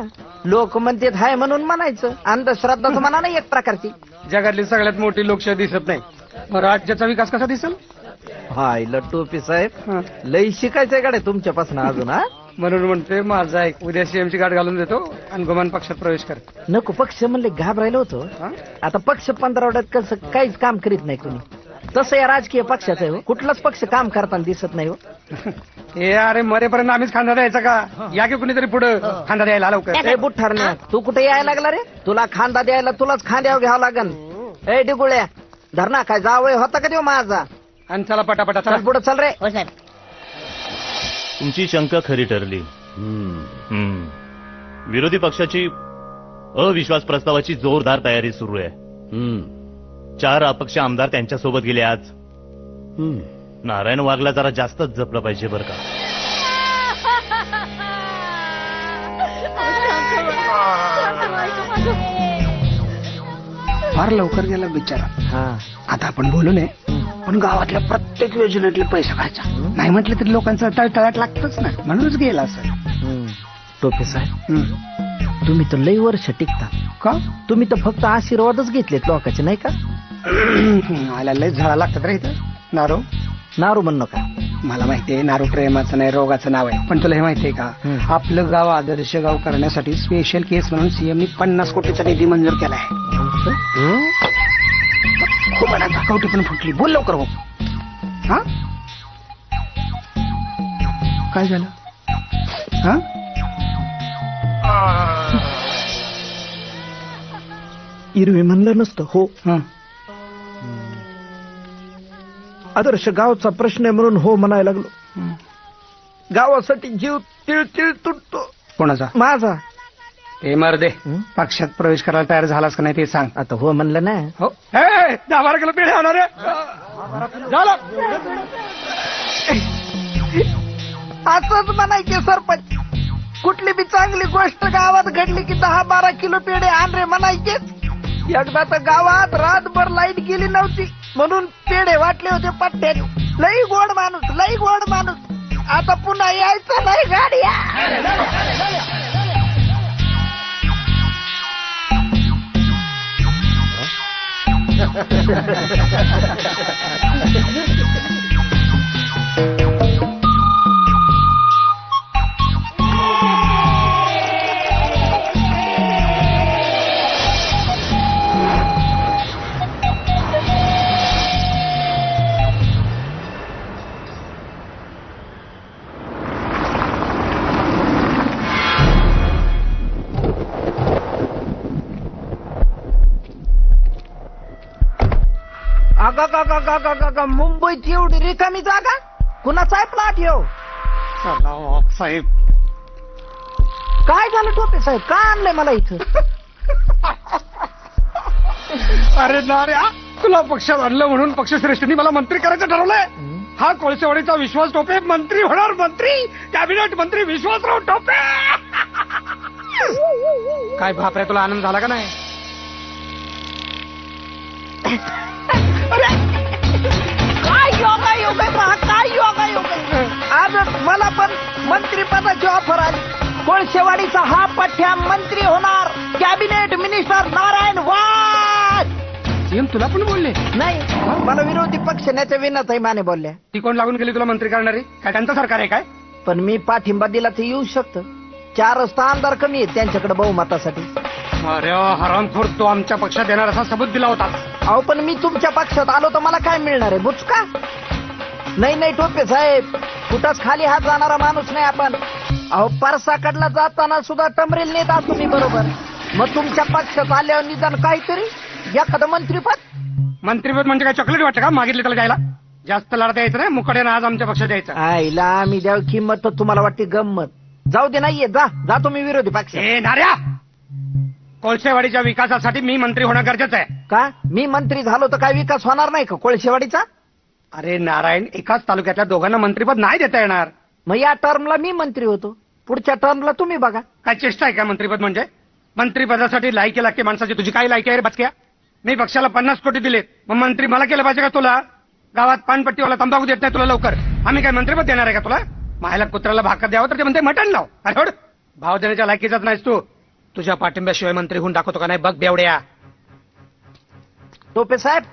लोक म्हणतात हाय म्हणून म्हणायचं. अंधश्रद्धा तुम्हाला नाही एक प्रकारची. जगातली सगळ्यात मोठी लोकशाही दिसत नाही. राज्याचा विकास कसा दिसेल? हाय टोपी साहेब, लई शिकायचंय गाड्या तुमच्यापासून अजून. हा, म्हणून म्हणते माझा एक उद्या सीएमची गाठ घालून देतो आणि गुमान पक्षात प्रवेश कर. नको पक्ष म्हणले घाबरायला होतो. आता पक्ष 15 कसं काहीच काम करीत नाही कोणी. तसं या राजकीय पक्षाचं आहे हो. कुठलाच पक्ष काम करताना दिसत नाही हो. हे अरे मरेपर्यंत आम्हीच खांदा द्यायचा का? या की कुणीतरी पुढे खांदा द्यायला लवकर. ए बुठ्ठारण्या, तू कुठे यायला लागला रे? तुला खांदा द्यायला तुलाच खांद्यावर घ्यावं लागन. ए डिगुळ्या, धरणा काय जावय होता का देऊ माझा? आणि चला पटापटा चल पुढे चल रे. हो साहेब. तुमची शंका खरी ठरली. विरोधी पक्षाची अविश्वास प्रस्तावाची जोरदार तयारी सुरू आहे. 4 अपक्ष आमदार त्यांच्यासोबत गेले आज. नारायण वाघला जरा जास्तच जपलं पाहिजे बरं का. फार लवकर गेला बिचारा. आता आपण बोलू नये, पण गावातल्या प्रत्येक योजनेतले पैसे खायचा. नाही म्हटलं तरी लोकांचं तळतळाट लागतच ना, म्हणूनच गेला असं. टोपे साहेब, तुम्ही तर लई वर्ष टिकता का? तुम्ही तर फक्त आशीर्वादच घेतलेत लोकांचे नाही का? आला लय झाडा लागतात रे इथं. नारू नारू म्हणणं का? मला माहितीये नारू प्रेमाचं नाही रोगाचं नाव आहे. पण तुला हे माहितीये का, आपलं गाव आदर्श गाव करण्यासाठी स्पेशल केस म्हणून सीएमनी 50 कोटीचा निधी मंजूर केला आहे. कवटी पण फुटली. बोल लवकर हो. हा काय झालं? हा इरवी म्हणलं नसतं हो. आदर्श गावचा प्रश्न आहे म्हणून हो म्हणायला लागलो. गावासाठी जीव तिळ तिळ तुटतो. कोणाचा? माझा. ते मर्दे, पक्षात प्रवेश करायला तयार झालास का नाही ते सांग. आता हो म्हणलं ना. हो 10-12 किलो पेढे होणार झालं. असंच म्हणायचे सरपंच. कुठली बी चांगली गोष्ट गावात घडली की 10-12 किलो पेढे आण रे म्हणायचे. एकदा तर गावात रातभर लाईट गेली नव्हती म्हणून पेढे वाटले होते पट्ट्यात. लई गोड माणूस, लई गोड माणूस. आता पुन्हा यायचं नाही गाड्या. मुंबईत एवढी रिकामी जागा कुणाचा प्लॉट येऊ? साहेब काय झालं टोपे साहेब? का आणलंय मला इथं? अरे नाऱ्या, तुला पक्षात आणलं म्हणून पक्षश्रेष्ठींनी मला मंत्री करायचं ठरवलंय. हा कोळसेवाडीचा विश्वास टोपे मंत्री होणार. मंत्री, कॅबिनेट मंत्री विश्वासराव टोपे. काय बापरे, तुला आनंद झाला का नाही? काय योगा योग आहे, काय योगा योग आहे. आज मला पण मंत्रीपदाची ऑफर आली. कोळसेवाडीचा हा पठ्या मंत्री होणार. कॅबिनेट मिनिस्टर नारायण वाघ. सीएम तुला पण बोलले? नाही, मला विरोधी पक्ष नेते विनाताई माने बोलल्या. ती कोण लागून गेली तुला मंत्री करणारी? काय त्यांचं सरकार आहे काय? पण मी पाठिंबा दिला ते येऊ शकतं. 4 आमदार कमी आहेत त्यांच्याकडे बहुमतासाठी. अरे हरामखोर, तो आमच्या पक्षात येणार असा सबूत दिला होता. अहो पण मी तुमच्या पक्षात आलो तर मला काय मिळणार आहे? बुचका? नाही टोपे साहेब, कुठंच खाली हात जाणारा माणूस नाही आपण. अहो परसाकडला जाताना सुद्धा टमरेल नेत असतो मी बरोबर. मग तुमच्या पक्षात आल्यावर निदान काहीतरी एखादं मंत्रीपद. मंत्रीपद म्हणजे काय चॉकलेट वाटतं का मागितले त्याला द्यायला? जास्त लढता यायचं नाही, मुकड्यानं आज आमच्या पक्षात यायचं. आईला आम्ही द्याव किंमत तर तुम्हाला वाटते गंमत. जाऊ दे, नाहीये जा तुम्ही विरोधी पक्ष. नाऱ्या, कोळसेवाडीच्या विकासासाठी मी मंत्री होणं गरजेचं आहे. का? मी मंत्री झालो तर काय विकास होणार नाही का कोळसेवाडीचा? अरे नारायण, एकाच तालुक्यातल्या दोघांना मंत्रीपद नाही देता येणार. मग या टर्मला मी मंत्री होतो, पुढच्या टर्मला तुम्ही बघा. काय चेष्टा आहे का मंत्रीपद म्हणजे? मंत्रीपदासाठी लायकी लागते माणसाची. तुझी काय लायकी आहे रे बचक्या? मी पक्षाला 50 कोटी दिले, मग मंत्री मला केलं पाहिजे का तुला? गावात पानपट्टीवाला तंबाखू देत नाही तुला लवकर, आम्ही काय मंत्रीपद देणार आहे का तुला? मायला कुत्र्याला भाकर द्यावं तर ते म्हणते मटण लाव. अरे भाव देण्याच्या लायकीचाच नाहीस तू. तुझ्या पाठिंब्याशिवाय मंत्री होऊन दाखवतो का नाही बघ बेवड्या. टोपे साहेब,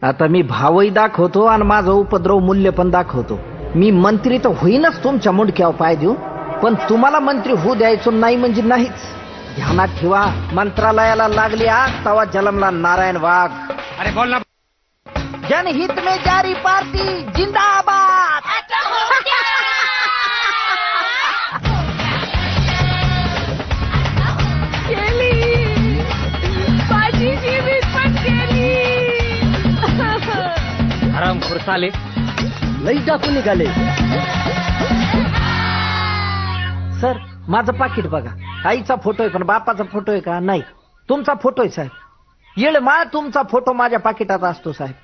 आता मी भावही दाखवतो आणि माझं उपद्रव मूल्य पण दाखवतो. मी मंत्री तर होईनच तुमच्या मुंडक्यावर पाय देऊ, पण तुम्हाला मंत्री होऊ द्यायचं नाही म्हणजे नाहीच. ध्यानात ठेवा, मंत्रालयाला लागली आग तवा जलमला नारायण वाघ. अरे बोल ना. जनहित में जारी पार्टी जिंदाबाद. आराम खुरसाले लई टाकून निघाले. सर माझं पाकिट बघा. आईचा फोटो आहे पण बापाचा फोटो आहे का? नाही. तुमचा फोटो आहे साहेब. येळमाळ तुमचा फोटो माझ्या पाकिटात असतो साहेब.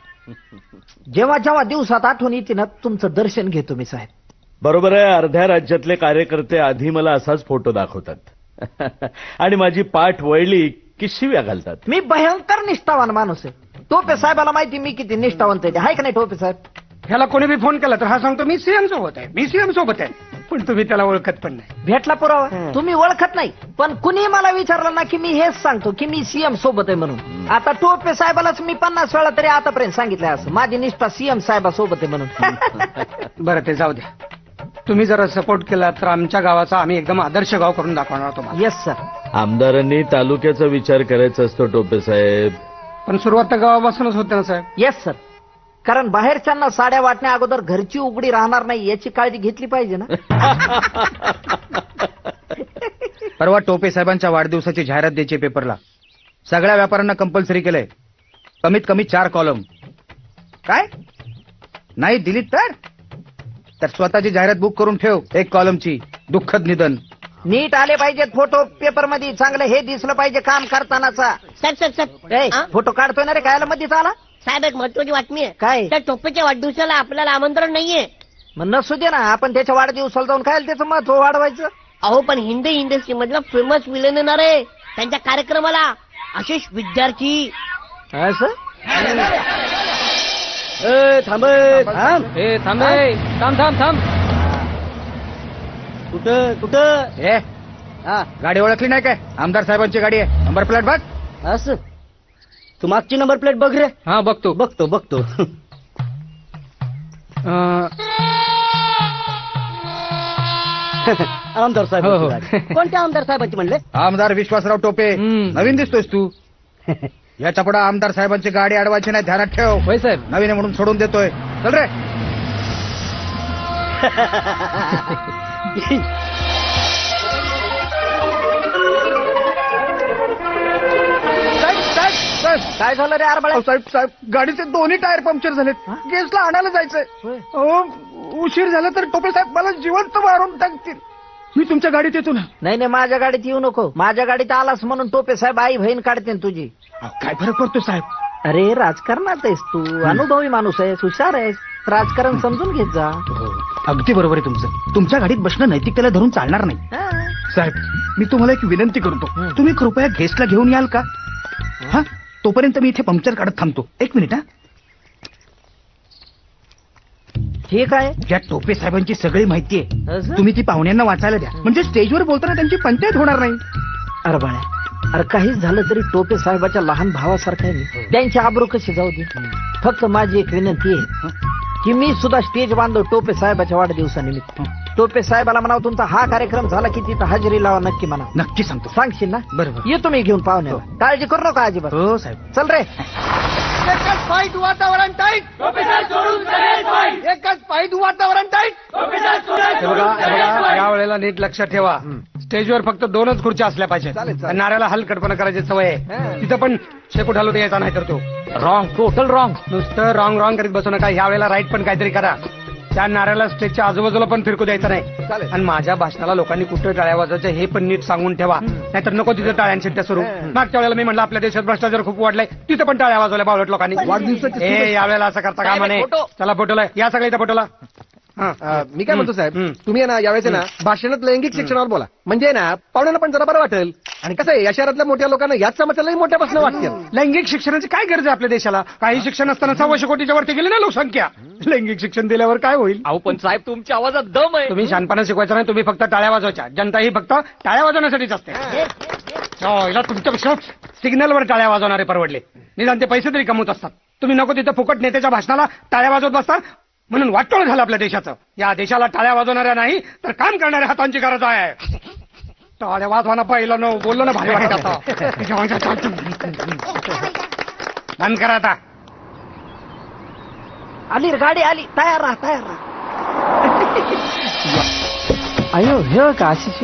जेव्हा जेव्हा दिवसात आठवण येते ना तुमचं दर्शन घेतो मी साहेब. बरोबर आहे. अर्ध्या राज्यातले कार्यकर्ते आधी मला असाच फोटो दाखवतात आणि माझी पाठ वळली की शिव्या घालतात. मी भयंकर निष्ठावान माणूस आहे. टोपे साहेबाला माहिती मी किती निष्ठावंत आहे का नाही टोपे साहेब? ह्याला कोणी बी फोन केला तर हा सांगतो मी सीएम सोबत आहे, मी सीएम सोबत आहे. पण तुम्ही त्याला ओळखत पण नाही. भेटला पुरावा. तुम्ही ओळखत नाही पण कुणी मला विचारलं ना की मी हेच सांगतो की मी सीएम सोबत आहे म्हणून. आता टोपे साहेबालाच मी 50 वेळा तरी आतापर्यंत सांगितलंय असं माझी निष्ठा सीएम साहेबासोबत आहे म्हणून. बरं ते जाऊ द्या. तुम्ही जर सपोर्ट केला तर आमच्या गावाचा आम्ही एकदम आदर्श गाव करून दाखवणार तुम्हाला. Yes sir. आमदारांनी तालुक्याचा विचार करायचा असतो टोपे साहेब. पण सुरुवात तर गावापासूनच होते ना साहेब. Yes sir. कारण बाहेरच्यांना साड्या वाटण्या अगोदर घरची उघडी राहणार नाही याची काळजी घेतली पाहिजे ना. परवा टोपे साहेबांच्या वाढदिवसाची जाहिरात द्यायची पेपरला. सगळ्या व्यापाऱ्यांना कंपल्सरी केलंय. कमीत कमी 4 कॉलम. काय नाही दिली तर स्वतःची जाहिरात बुक करून ठेव. 1 कॉलमची दुःखद निधन. नीट आले पाहिजेत फोटो पेपर मध्ये. चांगलं हे दिसलं पाहिजे काम करतानाचा. सर फोटो काढतोय ना रे कायला मध्येच आला. साहेब एक महत्वाची बातमी आहे. काय? त्या टोपेच्या वाढदिवसाला आपल्याला आमंत्रण नाहीये. मग नसू दे ना. आपण त्याच्या वाढदिवसाला जाऊन काय त्याचं महत्व वाढवायचं. अहो पण हिंदी इंडस्ट्री मधला फेमस विलन येणार आहे त्यांच्या कार्यक्रमाला. आशिष विद्यार्थी. असं थांब. कुठं गाडी ओळखली नाही काय? आमदार साहेबांची गाडी आहे. नंबर प्लेट बघ. असं तू मागची नंबर प्लेट बघ रे. हा बघतो. आमदार साहेब कोणत्या आमदार साहेबांची म्हणले? आमदार विश्वासराव टोपे. नवीन दिसतोयस तू. याच्या पुढे आमदार साहेबांची गाडी अडवायची नाही ध्यानात ठेव. होय साहेब. नवीन आहे म्हणून सोडून देतोय. चल रे. काय झालं रे आरबळा? साहेब गाडीचे दोन्ही टायर पंक्चर झालेत. गेस्टला आणायला जायचंय. उशीर झाला तर टोपे साहेब मला जिवंत मारून टाकतील. मी तुमच्या गाडीत येतो ना. नाही माझ्या गाडीत येऊ नको. माझ्या गाडीत आलास म्हणून टोपे साहेब आई बहीण काढते तुझी. काय फरक पडतो साहेब? अरे राजकारणात आहेस तू. अनुभवी माणूस आहेस. हुशार आहेस. राजकारण समजून घेत जा. अगदी बरोबर आहे तुमचं. तुमच्या गाडीत बसणं नैतिकतेला धरून चालणार नाही. साहेब मी तुम्हाला एक विनंती करतो. तुम्ही कृपया गेस्टला घेऊन याल का? हा तोपर्यंत मी इथे पंक्चर काढत थांबतो. 1 मिनिट. ठीक आहे. या टोपे साहेबांची सगळी माहिती आहे. तुम्ही ती पाहुण्यांना वाचायला द्या. म्हणजे स्टेजवर बोलताना त्यांची पंचायत होणार नाही. अरे बाळा अरे काहीच झालं तरी टोपे साहेबाच्या लहान भावासारखं आहे मी. त्यांची आबरू कशी जाऊ दे. फक्त माझी एक विनंती आहे की मी सुद्धा स्टेज बांधलो टोपे साहेबाच्या वाढदिवसानिमित्त. टोपे साहेबाला म्हणाव तुमचा हा कार्यक्रम झाला की तिथं हजेरी लावा नक्की म्हणा. नक्की सांगतो. सांगशील ना? बरोबर. येतो मी घेऊन पाहुण्याला. काळजी करू नका अजिबात. हो साहेब. चल रे. एकच फाईट वातावरण टाईट. एकच फाईट वातावरण टाईट. बघा या वेळेला नीट लक्षात ठेवा. स्टेजवर फक्त 2च खुर्च्या असल्या पाहिजेत. नाऱ्याला हलकटपणा करायची सवय आहे. तिथं पण शेकूट हलवता यायचा नाही तर तो रॉंग. Total wrong. नुसतं रॉंग करीत बसू नका. ह्या वेळेला राईट पण काहीतरी करा. त्या नाऱ्याला स्टेजच्या आजूबाजूला पण फिरकू द्यायचं नाही. आणि माझ्या भाषणाला लोकांनी कुठं टाळ्या वाजवायचं हे पण नीट सांगून ठेवा. नाहीतर नको तिथं टाळ्यांची शिट्ट्या सुरू. मागच्या वेळेला मी म्हणलं आपल्या देशात भ्रष्टाचार खूप वाढलाय. तिथं पण टाळ्या वाजवल्या बावलट लोकांनी. वाढदिवसाची यावेळेला असं करता कामा नये. चला फोटोला या. सगळ्या इथं फोटोला. मी काय म्हणतो साहेब तुम्ही ना यावेळेस ना भाषणात लैंगिक शिक्षणावर बोला. म्हणजे ना पाहुण्यांना पण जरा बरं वाटेल. आणि कसं आहे या शहरातल्या मोठ्या लोकांना याच समस्यालाही मोठ्यापासून वाटते. लैंगिक शिक्षणाची काय गरज आहे आपल्या देशाला? काही शिक्षण असताना 100 कोटीच्या वरती गेली ना लोकसंख्या. लैंगिक शिक्षण दिल्यावर काय होईल? अहो पण साहेब तुमच्या आवाजात दम आहे. तुम्ही शानपणा शिकवायचं नाही. तुम्ही फक्त टाळ्या वाजवायच्या. जनता ही फक्त टाळ्या वाजवण्यासाठीच असते. याला तुमच्यापेक्षा सिग्नलवर टाळ्या वाजवणारे परवडले. निदान ते पैसे तरी कमवत असतात. तुम्ही नको तिथं फुकट नेत्याच्या भाषणाला टाळ्या वाजवत बसता. म्हणून वाटोळ झालं आपल्या देशाचं. या देशाला टाळ्या वाजवणाऱ्या नाही तर काम करणाऱ्या हातांची गरज आहे. टाळ्या वाजवाना पहिलं न बोललो ना भारी वाटत आता. बंद करा आता. आली रे, गाडी आली. तयार राहा, तयार राहा. अयो हे का आशिष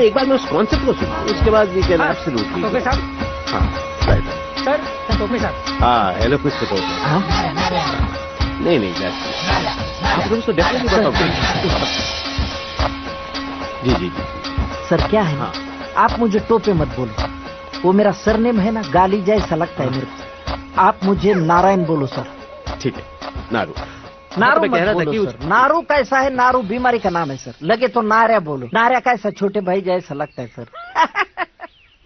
एक बार मैं उस कॉन्सेप्ट को सुना, उसके बाद वी कैन एब्सोल्युटली. टोपे साहब. हाँ राइट सर टोपे साहब. हाँ हेलो कुछ तो नहीं आप लोग तो डेफिनेटली बताओगे. जी जी जी सर क्या है ना, आप मुझे टोपे मत बोलो, वो मेरा सरनेम है ना, गाली जैसा लगता है मेरे को. आप मुझे नारायण बोलो सर. ठीक है. नारू नारू मैं कह रहा मत था बोलो कि सर. नारू कैसा है? नारू बीमारी का नाम है सर. लगे तो नार्या बोलो. नार्या कैसा? छोटे भाई जैसा लगता है सर.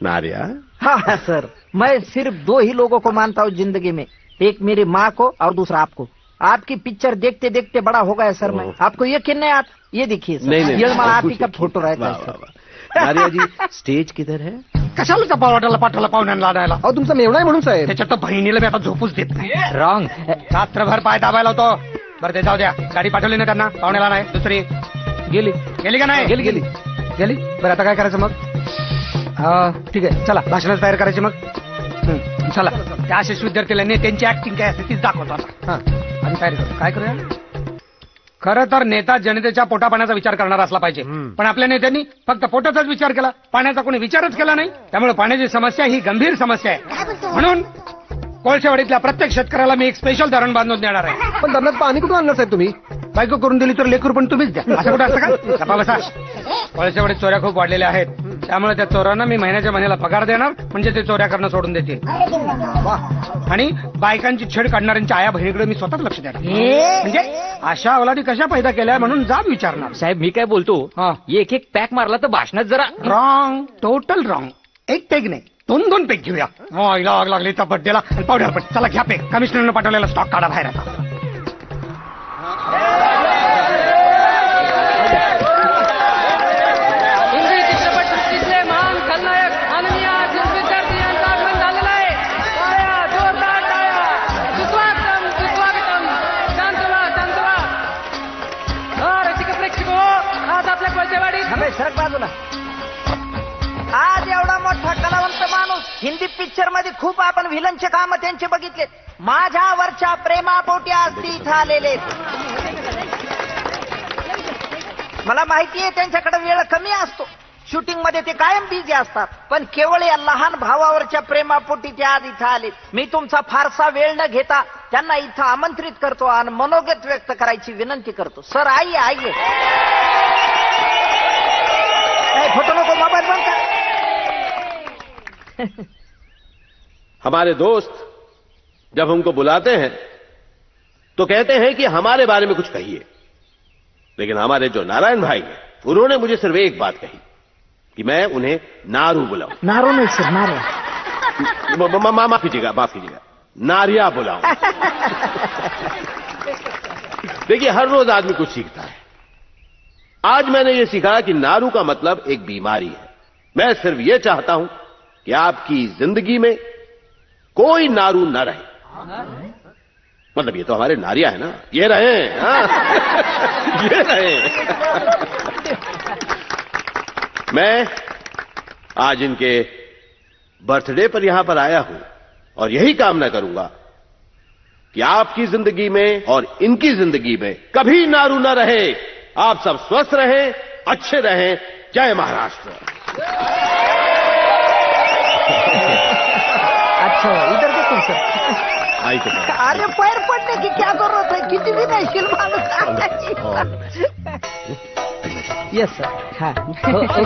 नारिया. हाँ सर, मैं सिर्फ 2 ही लोगों को मानता हूँ जिंदगी में, एक मेरी माँ को और दूसरा आपको. आपकी पिक्चर देखते देखते बड़ा हो गया सर मैं. आपको यकीन नहीं आता? ये देखिए सर, ये आप ही का फोटो रहता है सर. नारिया जी स्टेज किधर है? कशाला चप्पा वाटायला पाठवला पाहुण्यांना लाडायला? अहो तुमचा मेवणा आहे म्हणून साहेब. त्याच्यात तर बहिणीला मी आता झोपूच देत नाही. रॉंग. रात्रभर पाय दाबायला होतो. बरं ते जाऊ द्या, गाडी पाठवली ना त्यांना, पाहुण्याला नाही. दुसरी गेली का नाही? गेली. बरं आता काय करायचं मग? ठीक आहे, चला भाषणाची तयार करायची मग. चला त्या आशिष विद्यार्थीला नेत्यांची ऍक्टिंग काय असते तीच दाखवतो आता. आणि तयारी करू. काय करूया? खरं तर नेता जनतेच्या पोटापाण्याचा विचार करणारा असला पाहिजे, पण आपल्या नेत्यांनी फक्त पोटाचाच विचार केला, पाण्याचा कोणी विचारच केला नाही. त्यामुळे पाण्याची समस्या ही गंभीर समस्या आहे. म्हणून कोळशेवाडीतल्या प्रत्येक शेतकऱ्याला मी एक स्पेशल धरण बांधून देणार आहे. पण धरणात पाणी कुठून आणलं साहेब तुम्ही? बायको करून दिली तर लेकरू पण तुम्हीच द्या, असं कुठं असतं का? गप्पा बसा. कोळशेवाडीत चोऱ्या खूप वाढलेल्या आहेत, त्यामुळे त्या चोरांना मी महिन्याच्या महिन्याला पगार देणार, म्हणजे ते चोऱ्या करणं सोडून देतील. आणि बायकांची छेड काढणाऱ्यांच्या आया बहिणीकडे मी स्वतःच लक्ष देणार. म्हणजे अशा अवलादी कशा पैदा केल्या म्हणून जाब विचारणार. साहेब मी काय बोलतो, एक एक पॅक मारला तर भाषणात जरा रॉंग, टोटल रॉंग. एक पेग नाही, 2 पेग घेऊया. आग लागली तर बड्डेला पावड्याला पट. चला घ्या पेग. कमिशनरनं पाठवलेला स्टॉक काढा बाहेर आता. हिंदी चित्रपटसृष्टीतले महान खलनायक माननीय आशिष विद्यार्थी यांचं आगमन झालेलं आहे. टाळ्या, जोरदार टाळ्या. सुस्वागतम. शांतवा. रसिक प्रेक्षको, आज आपल्या कोळशेवाडीत सरक बाजूला. आज एवढा मोठा कलावंत माणूस, हिंदी पिक्चर मध्ये खूप आपण व्हिलनचे काम त्यांचे बघितले. माझ्यावरच्या प्रेमापोटी आज ते इथं आलेले. मला माहिती आहे त्यांच्याकडे वेळ कमी असतो, शूटिंग मध्ये ते कायम बिझी असतात, पण केवळ या लहान भावावरच्या प्रेमापोटी ते आज इथं आले. मी तुमचा फारसा वेळ न घेता त्यांना इथं आमंत्रित करतो आणि मनोगत व्यक्त करायची विनंती करतो. सर आइए. फोटो नको, मोबाईल बंद कर. हमारे दोस्त जब हमको बुलाते हैं तो कहते हैं कि हमारे बारे में कुछ कहिए, लेकिन हमारे जो नारायण भाई हैं उन्होंने मुझे सिर्फ एक बात कही कि मैं उन्हें नारू बुलाऊं. नारू नहीं सर, नारिया. माफ कीजिएगा, नारिया बुलाऊं. देखिए हर रोज आदमी कुछ सीखता है. आज मैंने ये सीखा कि नारू का मतलब एक बीमारी है. मैं सिर्फ ये चाहता हूं कि आपकी जिंदगी में कोई नारू न रहे. मतलब ये तो हमारे नारिया है ना, ये रहे. ये रहे. मैं आज इनके बर्थडे पर यहां पर आया हूं और यही कामना करूंगा कि आपकी जिंदगी में और इनकी जिंदगी में कभी नारू न रहे. आप सब स्वस्थ रहें, अच्छे रहें. जय महाराष्ट्र. अच्छा इधर देखो सर. आई तो अरे पैर पडने की क्या जरूरत है, किती भी नाही माणूस. Yes sir. हा ओके.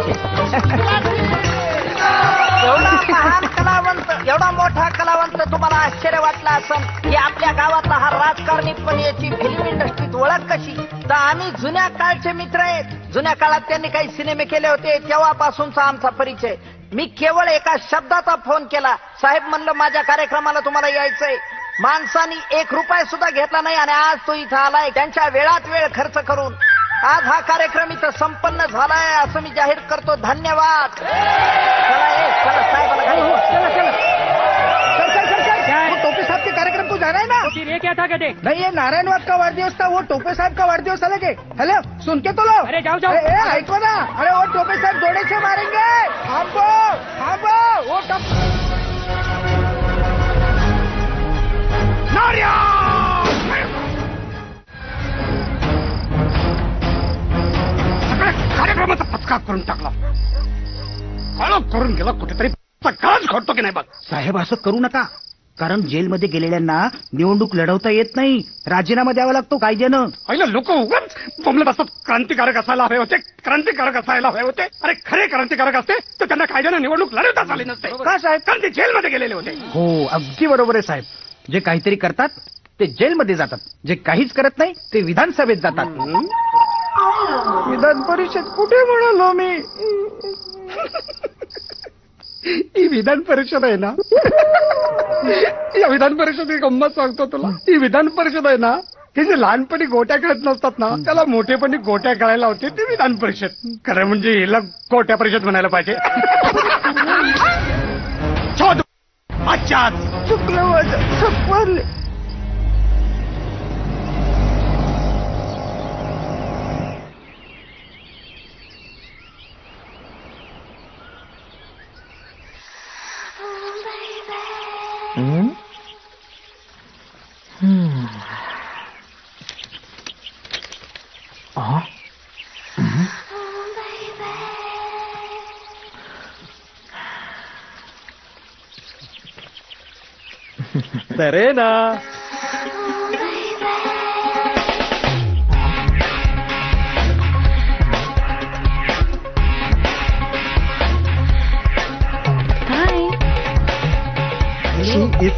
एवढा महान कलावंत, एवढा मोठा कलावंत तुम्हाला आश्चर्य वाटलं असं की आपल्या गावातला हा राजकारणी, पण याची फिल्म इंडस्ट्रीत ओळख कशी? तर आम्ही जुन्या काळचे मित्र आहेत. जुन्या काळात त्यांनी काही सिनेमे केले होते, तेव्हापासूनचा आमचा परिचय. मी केवळ एका शब्दाचा फोन केला, साहेब म्हणलं माझ्या कार्यक्रमाला तुम्हाला यायचंय. माणसानी ₹1 सुद्धा घेतला नाही आणि आज तो इथं आलाय त्यांच्या वेळात वेळ खर्च करून. आज हा कार्यक्रम इथं संपन्न झालाय असं मी जाहीर करतो. धन्यवाद. चला साहेबाला टोपे साहब के कार्यक्रम को जाना है ना? फिर ये क्या था कहते? नहीं, ये नारायण वाग का वारदिवस था, वो टोपे साहब का वारदिवस अलग है. हेलो सुन के तो लो. अरे जाओ. आइको ना. अरे वो टोपे साहब जोड़े से मारेंगे हमको. वो काप करून टाकला. काळोख करून गेला कुठेतरी. सगळाच घडतो की नाही बघ. साहेब असं करू नका, कारण जेलमध्ये गेलेल्यांना निवडणूक लढवता येत नाही, राजीनामा द्यावा लागतो कायद्यानं. पहिलं लोक उगाच बोंबलत असतात क्रांतिकारक असायला हवे होते, क्रांतिकारक असायला हवे होते. अरे खरे क्रांतिकारक असते तर त्यांना कायद्यानं निवडणूक लढवताच आली नसते. का साहेब? कारण ते जेलमध्ये गेलेले होते. हो अगदी बरोबर आहे साहेब. जे काहीतरी करतात ते जेलमध्ये जातात, जे काहीच करत नाही ते विधानसभेत जातात. विधान परिषद कुठे म्हणालो मी? ही विधान परिषद आहे ना, या विधान परिषद गंमत सांगतो तुला. ही विधान परिषद आहे ना, हे जे लहानपणी गोट्या खेळत नसतात ना, त्याला मोठेपणी गोट्या खेळायला होते ते विधान परिषद. खरं म्हणजे हिला गोट्या परिषद म्हणायला पाहिजे. अच्छा चुकलं माझं. सरेना,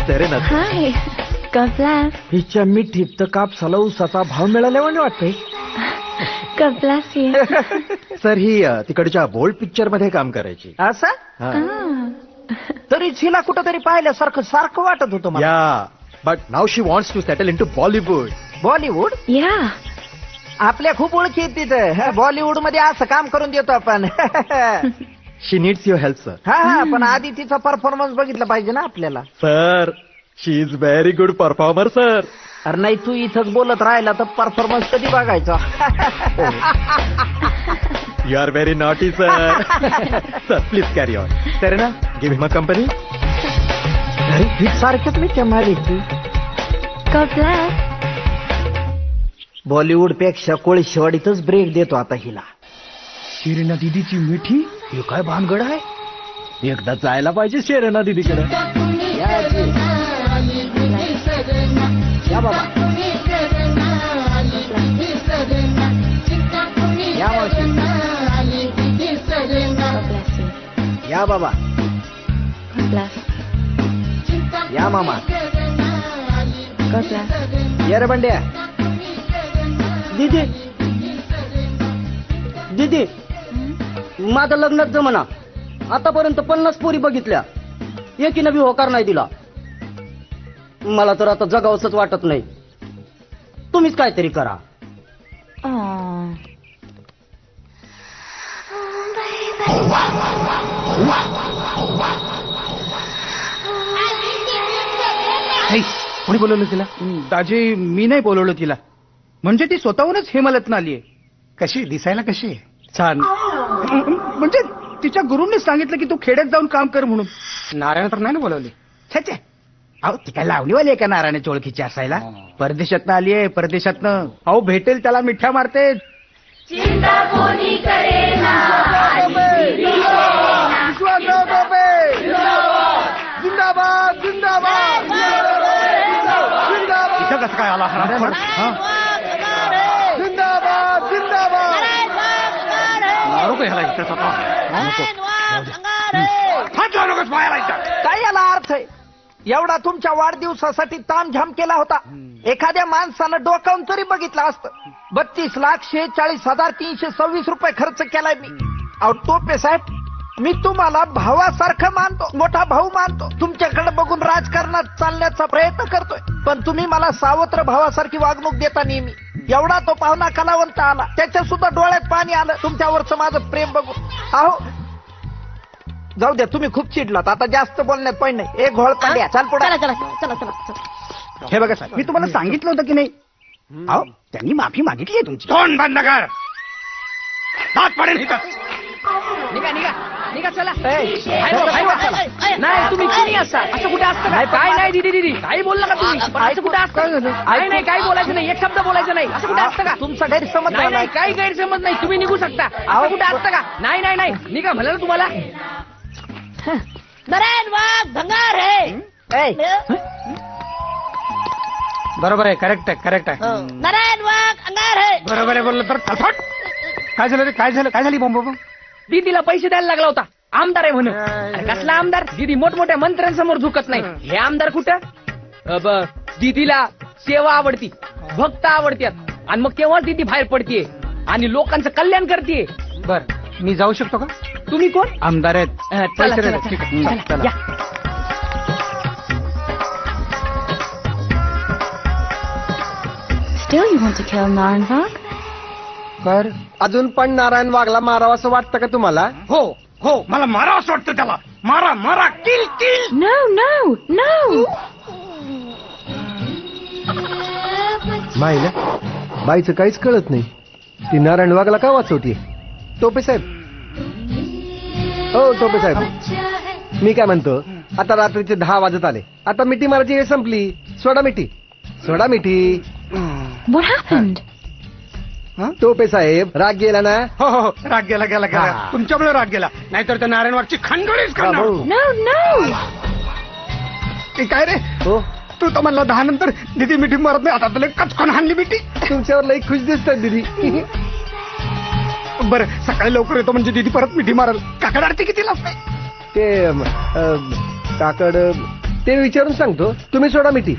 सरेना हाय कपलास. हिच्या मिठीत तर कापसाला उसाचा भाव मिळाल्यावाने वाटतंय. कपलास सर ही तिकडच्या बोल्ड पिक्चर मध्ये काम करायची. असं तरीच हिला कुठंतरी पाहिल्यासारखं सारखं वाटत होतं मला. Yeah but now she wants to settle in to Bollywood. Bollywood? या आपल्या खूप ओळखी आहेत तिथं. बॉलिवूड मध्ये असं काम करून देतो आपण. शी नीड्स युअर हेल्प सर. हा पण आधी तिचा परफॉर्मन्स बघितला पाहिजे ना आपल्याला. Sir she is very good performer sir. अरे नाही तू इथंच बोलत राहिला तर परफॉर्मन्स कधी बघायचा? You are very naughty sir. Sir please carry on. Serena give him a company. अरे फिट सारखंच मी कमाल तू. कपलास. बॉलिवूड पेक्षा कोळीशवाडीतच ब्रेक देतो आता हिला. शेरेना दीदीची मिठी हे काय भानगड आहे? एकदा जायला पाहिजे शेरेना दीदीकडे. या बाबा, या मावशी, या बाबा, या मामा, या रे बंड्या. दीदी दीदी माझं लग्नात जमना. आतापर्यंत 50 पोरी बघितल्या, एकीनं बी होकार नाही दिला. मला तर आता जगावंच वाटत नाही. तुम्हीच काहीतरी करा. कोणी बोलवलं तिला? दाजी मी नाही बोलवलं तिला. म्हणजे ती स्वतःहूनच हिमालयातून आलीये. कशी दिसायला कशी आहे? छान. म्हणजे तिच्या गुरूंनी सांगितलं की तू खेड्यात जाऊन काम कर म्हणून. नारायण तर नाही ना बोलवली? छे अहो ती काय लावणीवाली आहे का नारायणाच्या ओळखीची असायला? परदेशातनं आली आहे, परदेशातनं. अहो भेटेल त्याला मिठ्या मारते. जिंदाबाद जिंदाबाद. इथं कसं काय आला? जिंदाबाद जिंदाबाद. मारू का ह्याला इथं आता? हात लावू नकोस पायाला इथं. काय याला अर्थ आहे? एवढा तुमच्या वाढदिवसासाठी तामझाम केला होता. एखाद्या माणसानं डोकावून तरी बघितलं असतं. 32,46,326 रुपये खर्च केलाय मी. अहो टोपे साहेब, मी तुम्हाला भावासारखं मानतो, मोठा भाऊ मानतो. तुमच्याकडे बघून राजकारणात चालण्याचा प्रयत्न करतोय, पण तुम्ही मला सावत्र भावासारखी वागणूक देता नेहमी. एवढा तो पाहुणा कलावंत आला, त्याच्या सुद्धा डोळ्यात पाणी आलं तुमच्यावरचं माझं प्रेम बघून. अहो जाऊ द्या, तुम्ही खूप चिडलात. आता जास्त बोलण्यात पण नाही. एक घोळ पाड्या, चाल पुढे. हे बघा साहेब, मी तुम्हाला सांगितलं होतं की नाही? अहो त्यांनी माफी मागितली आहे तुमची. तोंड बंद कर. हात पडेल इथं. निघा निघा निघा चला. नाही तुम्ही कुणी असा? असं कुठे असतं का? काय नाही दीदी काही बोलला का तुम्ही? पण असं कुठं असतं? नाही काही बोलायचं नाही, एक शब्द बोलायचं नाही, असं कुठं असतं का? तुमचा गैरसमज नाही झालाय. काही गैरसमज नाही, तुम्ही निघू शकता. असं कुठं असतं का? नाही मी काय म्हणलं ना तुम्हाला. नारायण वाघ भंगार है. बरोबर आहे, करेक्ट आहे. नारायण वाघ अंगार है. बरोबर आहे बोललं तर चलफट. काय झालं रे? काय झाली बॉम्ब? दीदीला पैसे द्यायला लागला होता, आमदार आहे म्हणून. अरे कसला आमदार? दीदी मोठमोठ्या मंत्र्यांसमोर झुकत नाही. हे आमदार कुठं? दीदीला सेवा आवडती, भक्त आवडतात, आणि मग तेव्हाच दीदी बाहेर पडतीये आणि लोकांचं कल्याण करते. बर, मी जाऊ शकतो का? तुम्ही कोण? आमदार आहेत. चला, पैसे चला, देतो. ठीक आहे. चला, चला. या. Still you want to kill Naran Vagh? बर, अजून पण नारायण वाघला मारावं असं वाटतं का तुम्हाला? हो, मला मारा असं वाटतं त्याला. मारा, किल. No. माहिला बाईचं काहीच कळत नाही. ती नारायण वाघला का वाचवते? टोपे साहेब, हो टोपे साहेब, मी काय म्हणतो, आता रात्रीचे 10 वाजत आले. आता मिठी मारायची वेळ संपली. सोडा मिठी. What happened? टोपे साहेब, राग गेला ना? हो, राग गेला. तुमच्यामुळे राग गेला, नाहीतर त्या नारायण वाघची खंडोळीच करणार. No. काय रे? हो, तू तर म्हणला 10 नंतर दीदी मिठी मारत नाही, आता तुला कचकन हाणली मिठी. तुमच्यावर लई खुश दिसतात दीदी. बरं, सकाळी लवकर येतो म्हणजे दीदी परत मिठी मारल. काकड आरती किती लागते? ते काकड ते विचारून सांगतो. तुम्ही सोडा मिठी.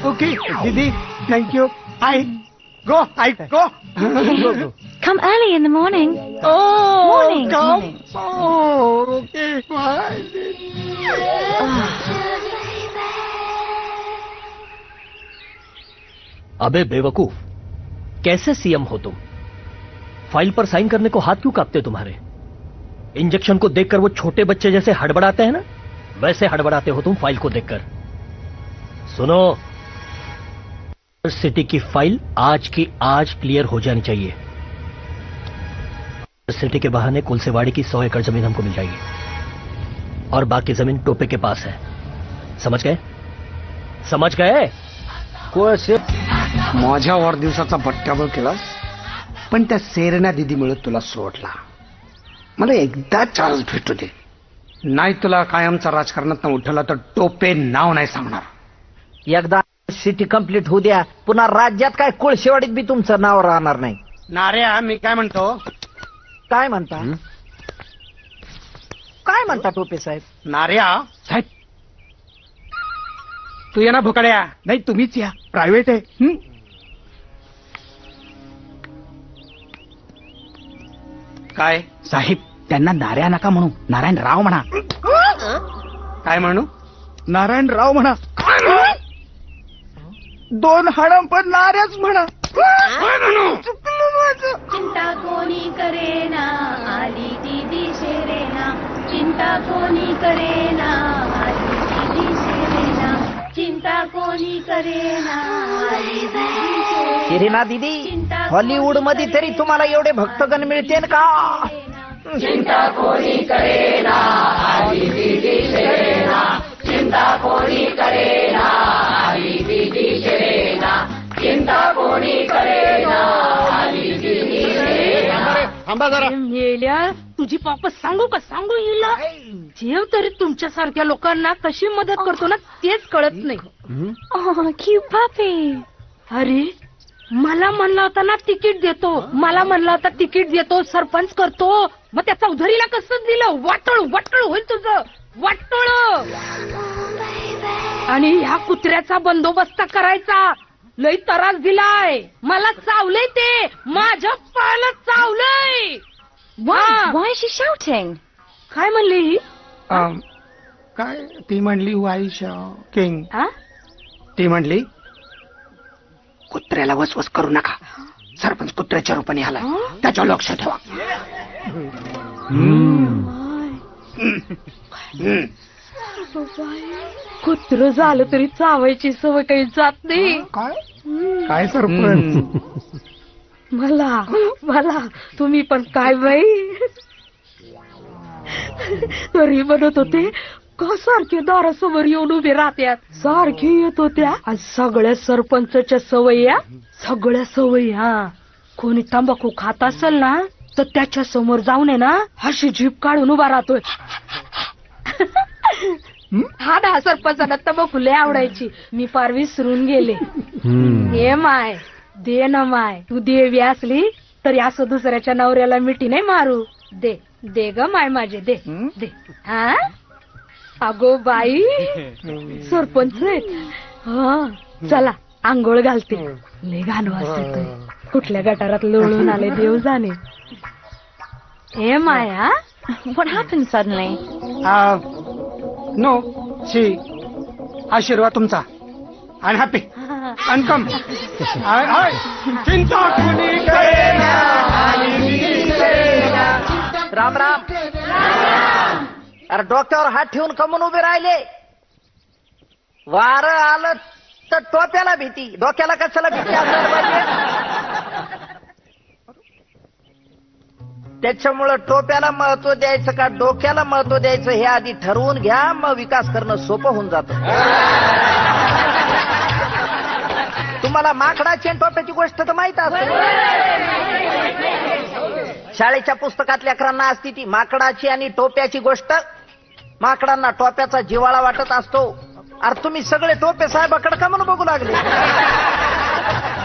ओके दीदी, thank you. I go. Come early in the morning. Morning. Morning. Okay, bye. अबे बेवकूफ, कैसे सीएम हो तुम? फाइल पर साइन करने को हाथ क्यों कांपते तुम्हारे? इंजेक्शन को देखकर वो छोटे बच्चे जैसे हड़बड़ाते हैं ना, वैसे हड़बड़ाते हो तुम फाइल को देखकर. सुनो, सिटी की फाइल आज की आज क्लियर हो जानी चाहिए. सिटी के बहाने कुलसेवाड़ी की 100 एकड़ जमीन हमको मिल जाएगी और बाकी जमीन टोपे के पास है. समझ गए? कोळसे, माझ्या वाढदिवसाचा बट्ट्याबळ केलास, पण त्या सेरेना दीदीमुळे तुला सोडला. मला एकदा चान्स भेटू दे, नाही तुला कायमचा राजकारणात उठवला तर टोपे नाव नाही सांगणार. एकदा सिटी कंप्लीट होऊ द्या, पुन्हा राज्यात काय कोळशेवाडीत बी तुमचं नाव राहणार नाही. नाऱ्या, मी काय म्हणतो? काय म्हणता टोपे साहेब? नाऱ्या साहेब, तू ये ना भुकड्या. नाही तुम्हीच या, प्रायव्हेट आहे. काय साहेब, त्यांना नाऱ्या नका म्हणू, नारायणराव म्हणा. काय म्हणू? नारायणराव म्हणा. 2 हाडं पण नाऱ्याच म्हणा. चुकलं माझं. चिंता कोणी करेना, आली दीदी शेरेना. चिंता कोणी करेना, आली दीदी शेरेना. चिंता कोणी करेना, आली दीदी शेरेना. शेरेना दीदी, हॉलिवूड मध्ये तरी तुम्हाला एवढे भक्तगण मिळतील का? चिंता कोणी करेना, आली दीदी शेरेना. चिंता कोणी करेना, आली दीदी शेरेना. चिंता कोणी करेना, आली दीदी शेरेना. मेल्या तुझी पाप सांगू हिला. जेव तरी तुमच्यासारख्या लोकांना कशी मदत करतो ना तेच कळत नाही. Oh, cute puppy. अरे, मला म्हणला होता ना तिकीट देतो, सरपंच करतो. मग त्या चौधरीला कसं दिलं? वाटोळ होईल तुझं, वाटोळ. आणि ह्या कुत्र्याचा बंदोबस्त करायचा. लई त्रास दिलाय मला, चावलंय ते, माझ्या पायाला चावलंय. Why is she shouting? काय म्हणली ही? काय ती म्हणली? वाईशा किंग. ती म्हणली कुत्र्याला वसवस करू नका, सरपंच कुत्र्याच्या रूपाने आला, त्याच्यावर लक्ष ठेवा. कुत्र झालं तरी चावायची सवय काही जात नाही. काय सरपंच? मला तुम्ही पण काय बाई. तरी म्हणत होते का सारखे दारासमोर येऊन उभे राहत्यात? सारखे येत होत्या आणि सगळ्या सरपंचच्या सवयी, सगळ्या सवयी. हा, कोणी तंबाखू खात असेल ना तर त्याच्या समोर जाऊन आहे ना अशी जीभ काढून उभा राहतोय. हा ना, सरपंचाला तंबाखू लय आवडायची. मी फार विसरून गेले. हे माय, दे ना माय, तू देवी असली तरी असं दुसऱ्याच्या नवऱ्याला मिठी नाही मारू. दे दे ग माय माझे, दे दे. हा, अगो बाई, सरपंच आहेत. हा, चला आंघोळ घालते. लय घाण वास येतोय. कुठल्या गटारात लोळून आले देव जाणे. हे माया, What happened suddenly? नो शी आशीर्वाद तुमचा. आणि हॅपी अनकम. चिंता कोणी करेना. राम राम. अरे डोक्यावर हात ठेवून कमून उभे राहिले? वारं आलं तर टोप्याला भीती, डोक्याला कशाला भीती असायला पाहिजे? त्याच्यामुळं टोप्याला महत्व द्यायचं का डोक्याला महत्व द्यायचं हे आधी ठरवून घ्या, मग विकास करणं सोपं होऊन जातं. तुम्हाला माकडाची आणि टोप्याची गोष्ट तर माहित असेल. शाळेच्या पुस्तकातल्या लेकरांना असती ती माकडाची आणि टोप्याची गोष्ट. माकडांना टोप्याचा जिव्हाळा वाटत असतो. अरे तुम्ही सगळे टोपे साहेबाकडे का म्हणून बघू लागले?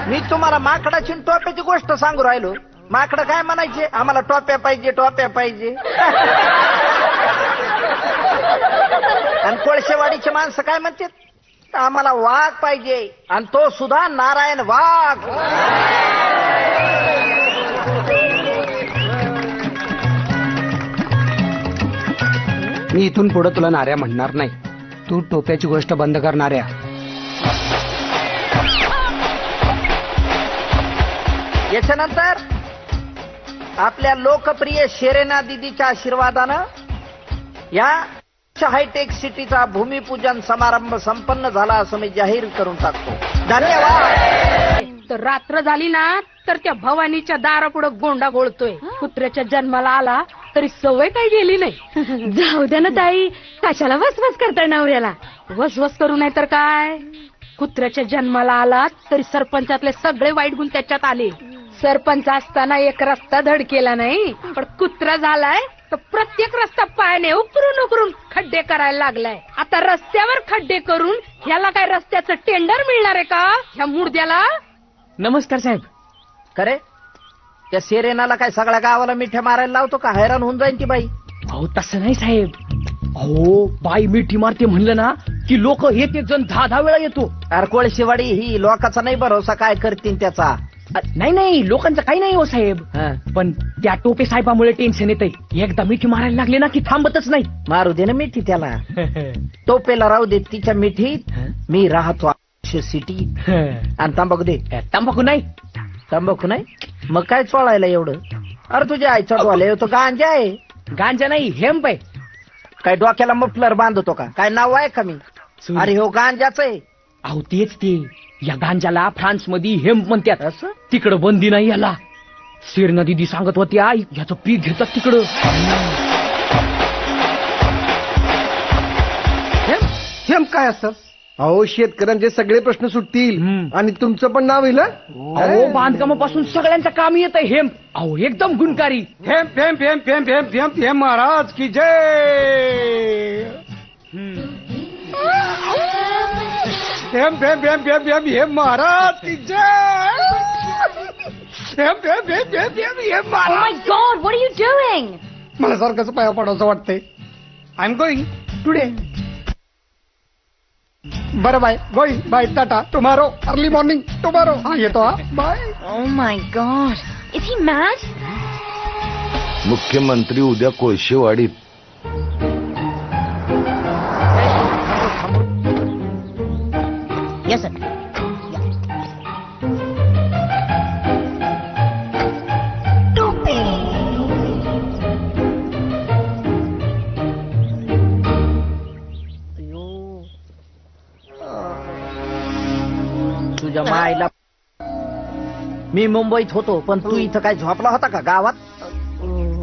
मी तुम्हाला माकडाची आणि टोप्याची गोष्ट सांगू राहिलो. माकडं काय म्हणायचे? आम्हाला टोप्या पाहिजे, टोप्या पाहिजे. आणि कोळशेवाडीचे माणसं काय म्हणतात? आम्हाला वाघ पाहिजे, आणि तो सुद्धा नारायण वाघ. मी इथून पुढे तुला नाऱ्या म्हणणार नाही. तू टोप्याची गोष्ट बंद करणाऱ्या. याच्यानंतर आपल्या लोकप्रिय शेरेना दीदीच्या आशीर्वादानं या हायटेक सिटीचा भूमिपूजन समारंभ संपन्न झाला असं मी जाहीर करून टाकतो. धन्यवाद. तर रात्र झाली ना तर त्या भवानीच्या दारापुढे गोंडा गोळतोय. कुत्र्याच्या जन्माला आला तरी सवय काही गेली नाही. जाऊ द्या ना ताई, कशाला वसवस करताय नवऱ्याला? वसवस करू नाही तर काय. कुत्र्याच्या जन्माला आला तरी सरपंचातले सगळे वाईट गुण त्याच्यात आले. सरपंच असताना एक रस्ता धड केला नाही, पण कुत्रा झालाय तर प्रत्येक रस्ता पायाने उकरून उकरून खड्डे करायला लागलाय. आता रस्त्यावर खड्डे करून ह्याला काय रस्त्याचं टेंडर मिळणार आहे का ह्या मुर्द्याला? नमस्कार साहेब. खरे त्या सेरेनाला काय सगळ्या गावाला मिठ्या मारायला लावतो का? हैराण होऊन जाईन ती बाई. अहो तसं नाही साहेब. अहो बाई मिठी मारते म्हणलं ना की लोक एक एक जण 10 वेळा येतो. अरे कोळशेवाडी ही लोकांचा नाही भरोसा काय करतील त्याचा. नाही नाही, लोकांचं काही नाही हो साहेब. पण त्या टोपे साहेबामुळे टेन्शन येतंय. एकदा मिठी मारायला लागले ना की थांबतच नाही. मारू दे ना मिठी त्याला. टोपेला राहू दे तिच्या मिठीत. मी राहतो सिटी. आणि तंबाखू दे. तंबाखू नाही. तंबाखू नाही मग काय चोळायला एवढं? अरे तुझ्या आईचा डोले तो गांजा आहे. गांजा नाही, हेम्प आहे. काय डोक्याला मफलर बांधतो का? काय नाव आहे का मी? अरे हो गांजाच आहे. अहो तेच ते. या गांजाला फ्रान्स मध्ये हेम्प म्हणतात. असं तिकडं बंदी नाही याला. सेरेना दीदी सांगत होती आई ह्याचं पीक घेतात तिकडं. हेम्प काय असतं? अहो शेतकऱ्यांचे सगळे प्रश्न सुटतील आणि तुमचं पण नाव येईल. अहो बांधकामापासून सगळ्यांचं काम येतं हेम्प. अहो एकदम गुणकारी. Hemp hemp hemp hemp hemp hemp hemp Maharaj की जय. Hemp hemp hemp hemp hemp hemp Maharaj की जय. Hemp hemp hemp hemp hemp hemp Oh Maharaj. my God, what are you doing? मला सारखंच पाया पडावं वाटतंय. I am going today. बरं bye. Going bye. Tata. Tomorrow early morning. Tomorrow. हा येतो. हा bye. Oh my God, is he mad? मुख्यमंत्री उद्या कोळशेवाडीत. Yes, sir. तुझ्या मायला. मी मुंबईत होतो पण तू इथं काय झोपला होता का गावात?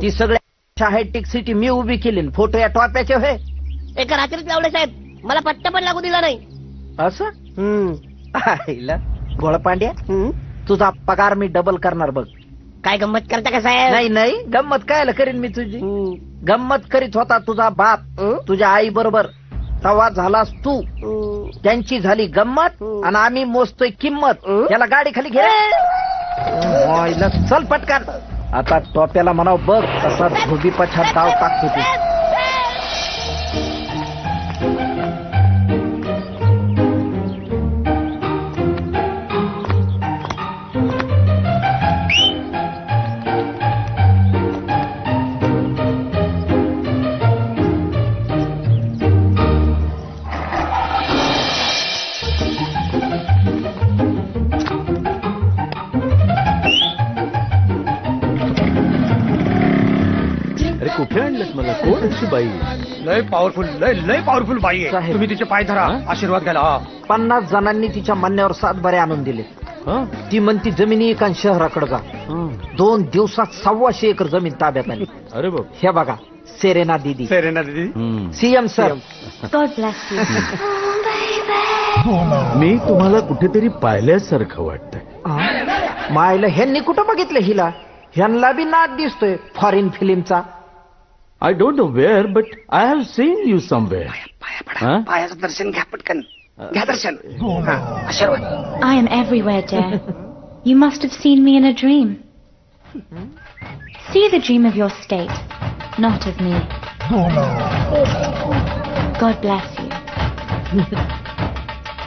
ती सगळ्या हायटेक सिटी मी उभी केली. फोटो या टॉप्याचे होय. एका रात्रीत लावले साहेब, मला पट्टा पण लागू दिला नाही. असं आईला गोळपांड्या, तुझा पगार मी डबल करणार बघ. काय गंमत करता का साहेब? नाही नाही, गंमत कायला करीन मी तुझी. गंमत करीत होता तुझा बाप तुझ्या आई बरोबर, तवा झालास तू. त्यांची झाली गंमत आणि आम्ही मोजतोय किंमत. याला गाडी खाली घे. आईला चल पटकन. आता टोप्याला म्हणाव बघ कसा धोबी पछात डाव टाकतो तू. कुठे आणलंस मला? कोण अशी बाई? लय पॉवरफुल, लय पॉवरफुल बाई आहे. तुम्ही तिचे पाय धरा, आशीर्वाद घ्यायला. 50 जणांनी तिच्या म्हणण्यावर 7 बरे आणून दिले. ती म्हणती जमिनी एका शहराकडे जा. 2 दिवसात 125 एकर जमीन ताब्यात आली. अरे बाप. हे बघा सेरेना दीदी. सेरेना दीदी. CM sir. God bless you. मी तुम्हाला कुठेतरी पाहिल्यासारखं वाटतंय. मायला ह्यांनी कुठं बघितलं हिला? ह्यांना बी नाद दिसतोय foreign फिल्मचा. I don't know where, but I have seen you somewhere. पायाचं दर्शन घ्या पटकन. घ्या दर्शन. आशीर्वाद. I am everywhere, dear. You must have seen me in a dream. See the dream of your state, not of me. God bless you.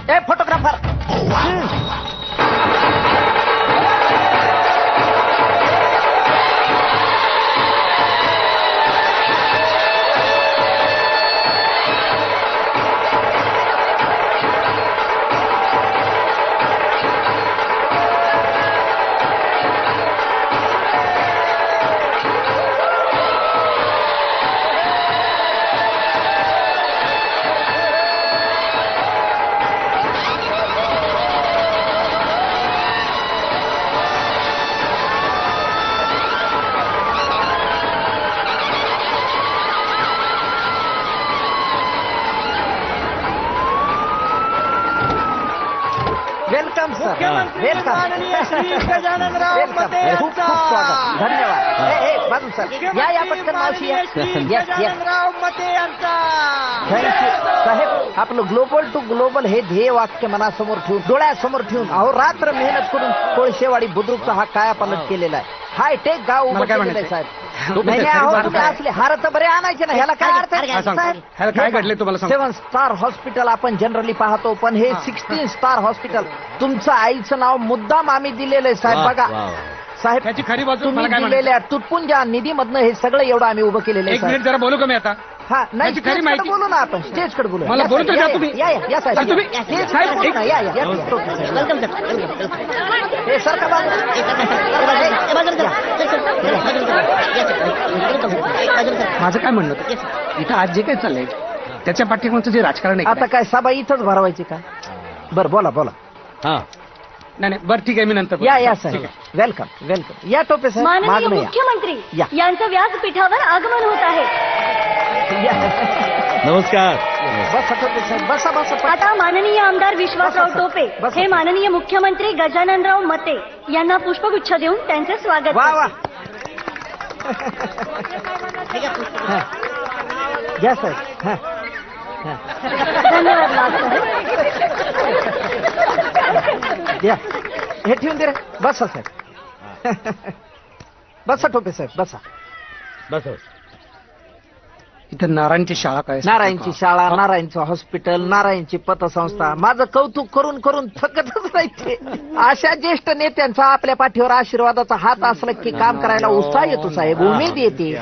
A photographer. Welcome sir. Welcome. खूप खूप स्वागत. धन्यवाद. बाजू sir या पटकन मावशी या. थँक्यू साहेब. आपलं ग्लोबल टू ग्लोबल हे ध्येय वाक्य मनासमोर ठेवून, डोळ्यासमोर ठेवून अहो रात्र मेहनत करून कोळशेवाडी बुद्रुकचा हा कायापालट केलेला आहे. हायटेक गाव उभं केलेलं आहे साहेब. नाही अहो तुम्ही असले हार तर बरे आणायचे ना. ह्याला काय अर्थ आहे? काय घडले तुम्हाला? 7 स्टार हॉस्पिटल आपण जनरली पाहतो, पण हे 16 स्टार हॉस्पिटल. तुमचं आईचं नाव मुद्दाम आम्ही दिलेलं आहे साहेब. बघा साहेब त्याची खरी बाजू तुम्ही मला काय दिलेल्या तुटपुंजा निधीमधनं हे सगळं एवढं आम्ही उभं केलेलं आहे. 1 मिनिट जरा बोलू का मी आता? हा नाही त्याची खरी माहिती बोलू ना आपण. स्टेजकडे बोलू. मला बोलतो का तुम्ही? या साहेब. तुम्ही स्टेजकडे बोलू ना. या वेलकम सर. हे सर का माझं काय म्हणणं होतं, इथं आज जे काही चाललंय त्याच्या पाठीमागचं जे राजकारण आहे, आता काय सभा इथंच भरवायची का? बरं बोला बोला. हा नाही बरं ठीक आहे, मी नंतर या साहेब. Welcome welcome. या टोपे साहेब. माननीय मागणं या. मुख्यमंत्री यांचं व्यासपीठावर आगमन होत आहे. नमस्कार. बसा टोपे साहेब. बसा बसा. आता माननीय आमदार विश्वासराव टोपे हे माननीय मुख्यमंत्री गजाननराव मते यांना पुष्पगुच्छ देऊन त्यांचे स्वागत. वा वा. या साहेब. धन्यवाद लाल या हे ठेवून दे रे. बसा साहेब. बसा टोपे साहेब. बसा बस. इथं नारायणची शाळा काय? नारायणची शाळा, नारायणचं हॉस्पिटल, नारायणची पतसंस्था. माझं कौतुक करून करून थकतच राहायचे. अशा ज्येष्ठ नेत्यांचा आपल्या पाठीवर आशीर्वादाचा हात असला की काम करायला उत्साह येतो साहेब, उमेद येते.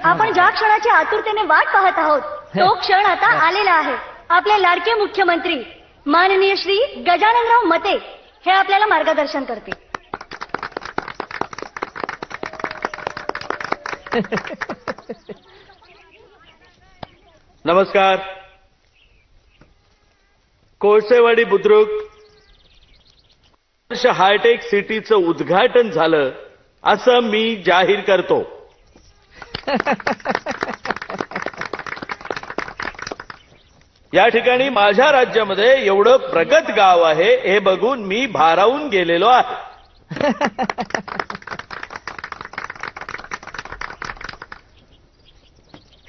आपण ज्या क्षणाची आतुरतेने वाट पाहत आहोत तो क्षण आता आलेला आहे. आपले लाडके मुख्यमंत्री माननीय श्री गजाननराव मते हे आपल्याला मार्गदर्शन करतील. नमस्कार. कोळसेवाडी बुद्रुक हायटेक सिटीचं उद्घाटन झालं असं मी जाहीर करतो. या ठिकाणी माझ्या राज्यामध्ये एवढं प्रगत गाव आहे हे बघून मी भारावून गेलेलो आहे.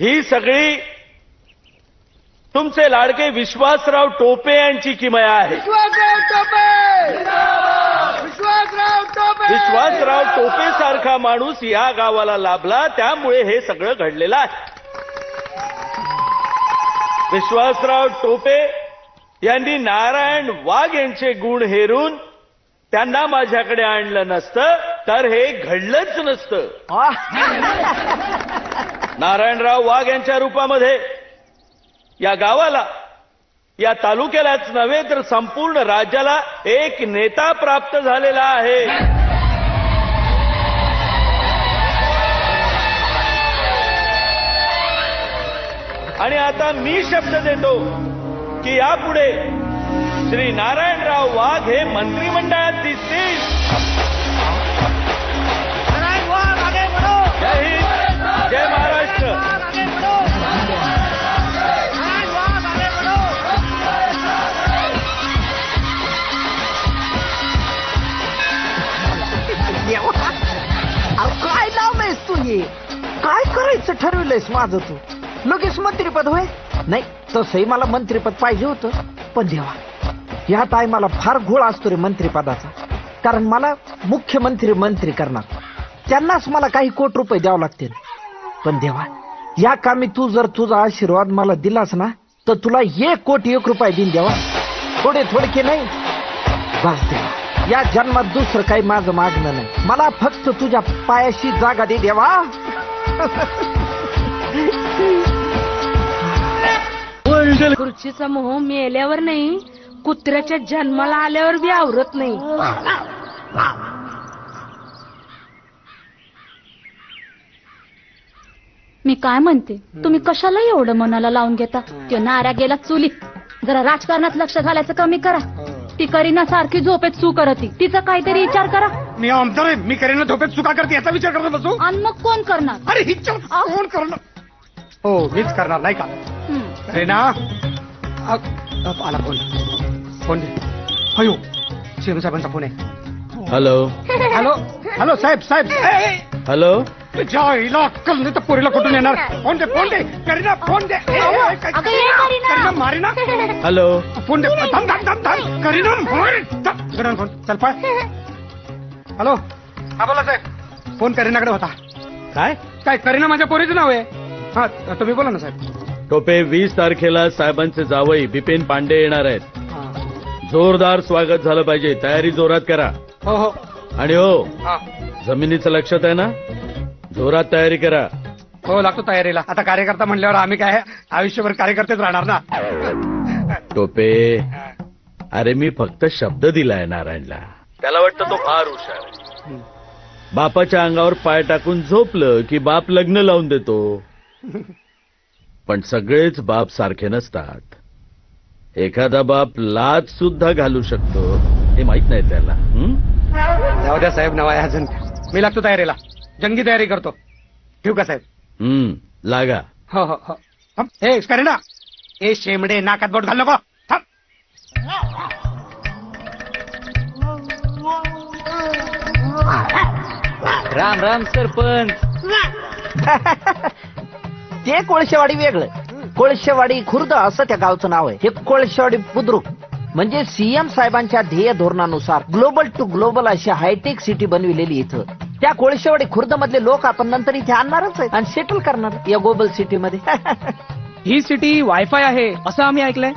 ही सगळी तुमचे लाडके विश्वासराव टोपे यांची किमया आहे. विश्वासराव टोपे सारखा माणूस या गावाला लाभला, त्यामुळे हे सगळं घडलेलं आहे. विश्वासराव टोपे यांनी नारायण वाघ यांचे गुण हेरून त्यांना माझ्याकडे आणलं नसतं तर हे घडलंच नसतं. नारायणराव वाघ यांच्या रूपामध्ये या गावाला, या तालुक्यालाच नव्हे तर संपूर्ण राज्याला एक नेता प्राप्त झालेला आहे. आणि आता मी शब्द देतो की यापुढे श्री नारायणराव वाघ हे मंत्रिमंडळात दिसतील. जय हिंद, जय महाराष्ट्र. काय लावलंयस तू हे? काय करायचं ठरवलंयस माझं तू? लगेच मंत्रीपद होय? नाही तसंही मला मंत्रीपद पाहिजे होतं, पण देवा या टायमाला फार घोळ असतो रे मंत्रीपदाचा. कारण मला मुख्यमंत्री करणार, त्यांनाच मला काही कोटी रुपये द्यावं लागतील. पण देवा या कामी तू जर तुझा आशीर्वाद मला दिलास ना तर तुला 1 कोटी 1 रुपये देईन देवा. थोडके नाही बस देवा. या जन्मात दुसरं काही माझं मागणं नाही. मला फक्त तुझ्या पायाशी जागा दे देवा. खुर्चीचा मोह मेल्यावर नाही, कुत्र्याच्या जन्माला आल्यावर बी आवरत नाही. मी काय म्हणते, तुम्ही कशाला एवढं मनाला लावून घेता? तो नाऱ्या गेला चुलीत. जरा राजकारणात लक्ष घालायचं कमी करा. ती करीना सारखी झोपेत सू करती, तिचा काहीतरी विचार करा. मी आमदार आहे, मी करीना झोपेत चुका करते याचा विचार करत बसू? आणि मग कोण करणार? अरे हिच्या कोण करणार? हो मीच करणार नाही का? करीना आला फोन दे. अयो सीएम साहेबांचा फोन आहे. हॅलो साहेब. हॅलो हिला अक्कल नाही तर पोरीला कुठून येणार? फोन दे करीना फोन दे. करीना मारी ना. हॅलो फोन दे. थांब करीना फोन चल पाय. हॅलो हा बोला साहेब. फोन करीनाकडे होता. काय करीना माझ्या पोरीचं नाव आहे. हा तुम्ही बोला ना साहेब. टोपे 20 तारखेला साहेबांचे जावई बिपिन पांडे येणार आहेत. जोरदार स्वागत झालं पाहिजे. तयारी जोरात करा. हो आणि हो जमिनीचं लक्षात आहे ना, जोरात तयारी करा. हो लागतो तयारीला. आता कार्यकर्ता म्हणल्यावर आम्ही काय आयुष्यभर कार्यकर्तेच राहणार ना. टोपे अरे मी फक्त शब्द दिलाय नारायणला. त्याला वाटतं तो फार हुशार आहे. बापाच्या अंगावर पाय टाकून झोपलं की बाप लग्न लावून देतो. पण सगळेच बाप सारखे नसतात. एखादा बाप लाच सुद्धा घालू शकतो हे माहित नाही त्याला. जाऊ द्या साहेब नवा अजून. मी लागतो तयारीला. जंगी तयारी करतो. ठेवू का साहेब? लागा. हो हे करीना हे शेमडे नाकात बोट घाल नको. राम राम सरपंच. ते कोळशेवाडी वेगळं. कोळशेवाडी खुर्द असं त्या गावचं नाव आहे. हे कोळशेवाडी बुद्रुक म्हणजे सीएम साहेबांच्या ध्येय धोरणानुसार ग्लोबल टू ग्लोबल अशी हायटेक सिटी बनविलेली इथं. त्या कोळशेवाडी खुर्द मधले लोक आपण नंतर इथे आणणारच आहेत आणि सेटल करणार या ग्लोबल सिटी मध्ये. ही सिटी वायफाय आहे असं आम्ही ऐकलंय.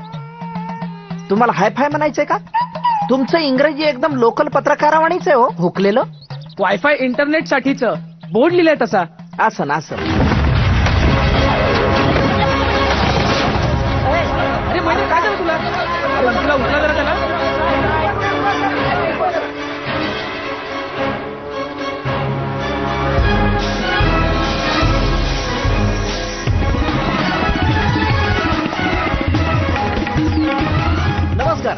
तुम्हाला हायफाय म्हणायचंय का? तुमचं इंग्रजी एकदम लोकल पत्रकारावाणीच आहे हो. हुकलेलं. वायफाय इंटरनेट साठीच बोर्ड लिहिलंय तसा. असं अरे म्हणजे काय झालं तुला? तुला उठला जरा त्याला. नमस्कार.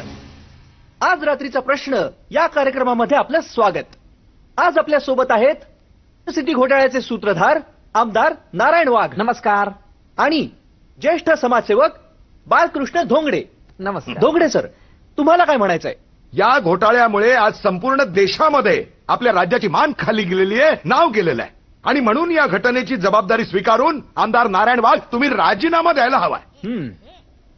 आज रात्रीचा प्रश्न या कार्यक्रमामध्ये आपलं स्वागत. आज आपल्या सोबत आहेत सिटी घोटाळ्याचे सूत्रधार आमदार नारायण वाघ. नमस्कार. आणि ज्येष्ठ समाजसेवक बाळकृष्ण धोंगडे. नमस्कार. धोंगडे सर, तुम्हाला काय म्हणायचंय? या घोटाळ्यामुळे आज संपूर्ण देशामध्ये आपल्या राज्याची मान खाली गेलेली आहे, नाव गेलेलं आहे. आणि म्हणून या घटनेची जबाबदारी स्वीकारून आमदार नारायण वाघ तुम्ही राजीनामा द्यायला हवाय.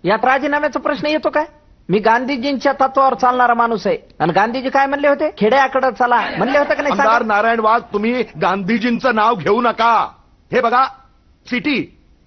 यात राजीनाम्याचा प्रश्न येतो काय? मी गांधीजींच्या तत्वावर चालणारा माणूस आहे. आणि गांधीजी काय म्हणले होते? खेड्याकडे चला म्हणले होते का नाही? आमदार सांगा. नारायण वाघ, तुम्ही गांधीजींचं नाव घेऊ नका. हे बघा, सिटी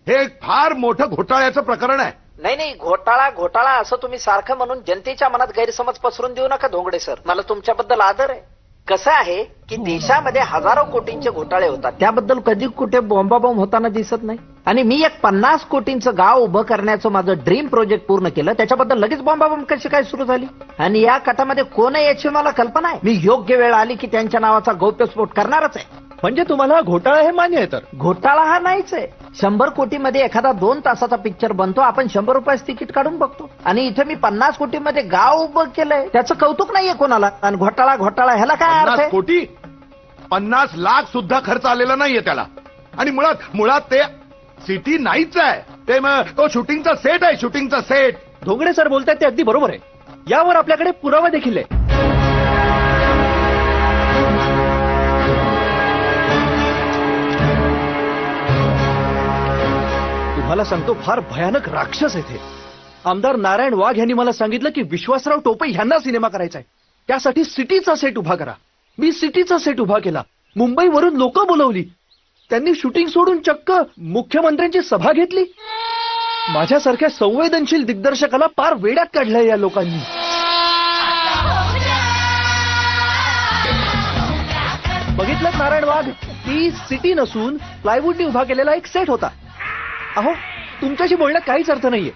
हे एक फार मोठं घोटाळ्याचं प्रकरण आहे. नाही घोटाळा असं तुम्ही सारखं म्हणून जनतेच्या मनात गैरसमज पसरून देऊ नका धोंगडे सर. मला तुमच्याबद्दल आदर आहे. कसं आहे की देशामध्ये हजारो कोटींचे घोटाळे होतात, त्याबद्दल कधी कुठे बॉम्बाबॉम्ब होताना दिसत नाही. आणि मी एक 50 कोटींचं गाव उभं करण्याचं माझं ड्रीम प्रोजेक्ट पूर्ण केलं, त्याच्याबद्दल लगेच बॉम्बाबॉम्ब कशी काय सुरू झाली? आणि या कटामध्ये कोण आहे याची मला कल्पना आहे. मी योग्य वेळ आली की त्यांच्या नावाचा गौप्यस्फोट करणारच आहे. म्हणजे तुम्हाला घोटाळा हे मान्य आहे? तर घोटाळा हा नाहीच आहे. 100 कोटीमध्ये एखादा 2 तासाचा पिक्चर बनतो, आपण 100 रुपयाचं तिकीट काढून बघतो. आणि इथे मी 50 कोटीमध्ये गाव उभं केलंय, त्याचं कौतुक नाहीये कोणाला. आणि घोटाळा ह्याला काय अर्थ 50 आहे? कोटी 50 लाख सुद्धा खर्च आलेला नाहीये त्याला. आणि मुळात ते सिटी नाहीच आहे, ते तो शूटिंगचा सेट आहे, शूटिंगचा सेट. धोंगडे सर बोलतायत ते अगदी बरोबर आहे. यावर आपल्याकडे पुरावा देखील आहे. तुम्हाला सांगतो, फार भयानक राक्षस आहे ते. आमदार नारायण वाघ यांनी मला सांगितलं की विश्वासराव टोपे यांना सिनेमा करायचा आहे, त्यासाठी सिटीचा सेट उभा करा. मी सिटीचा सेट उभा केला, मुंबईवरून लोक बोलवली, त्यांनी शूटिंग सोडून चक्क मुख्यमंत्र्यांची सभा घेतली. माझ्यासारख्या संवेदनशील दिग्दर्शकाला पार वेड्यात काढलंय या लोकांनी. बघितलं नारायण वाघ, ती सिटी नसून प्लायवूडनी उभा केलेला एक सेट होता. अहो, तुमच्याशी बोलण्यात काहीच अर्थ नाहीये.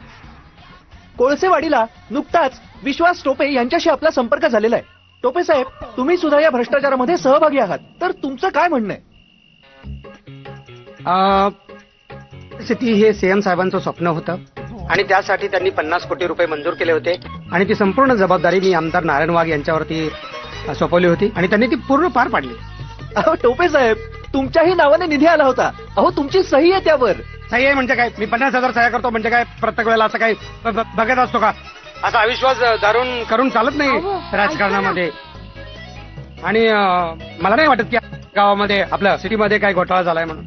कोळसेवाडीला नुकताच विश्वास टोपे यांच्याशी आपला संपर्क झालेला आहे. टोपे साहेब, तुम्ही सुद्धा या भ्रष्टाचारामध्ये सहभागी आहात, तर तुमचं काय म्हणणं आहे? सिटी हे सीएम साहेबांचं स्वप्न होतं आणि त्यासाठी त्यांनी 50 कोटी रुपये मंजूर केले होते. आणि ती संपूर्ण जबाबदारी मी आमदार नारायण वाघ यांच्यावरती सोपवली होती आणि त्यांनी ती पूर्ण पार पाडली. अहो टोपे साहेब, तुमच्याही नावाने निधी आला होता. अहो, तुमची सही आहे त्यावर. सही आहे म्हणजे काय? मी 50,000 सह्या करतो म्हणजे काय प्रत्येक वेळेला असं काही बघत असतो का? असा अविश्वास धरून करून चालत नाही राजकारणामध्ये. आणि मला नाही वाटत की गावामध्ये आपल्या सिटीमध्ये काय घोटाळा झालाय म्हणून.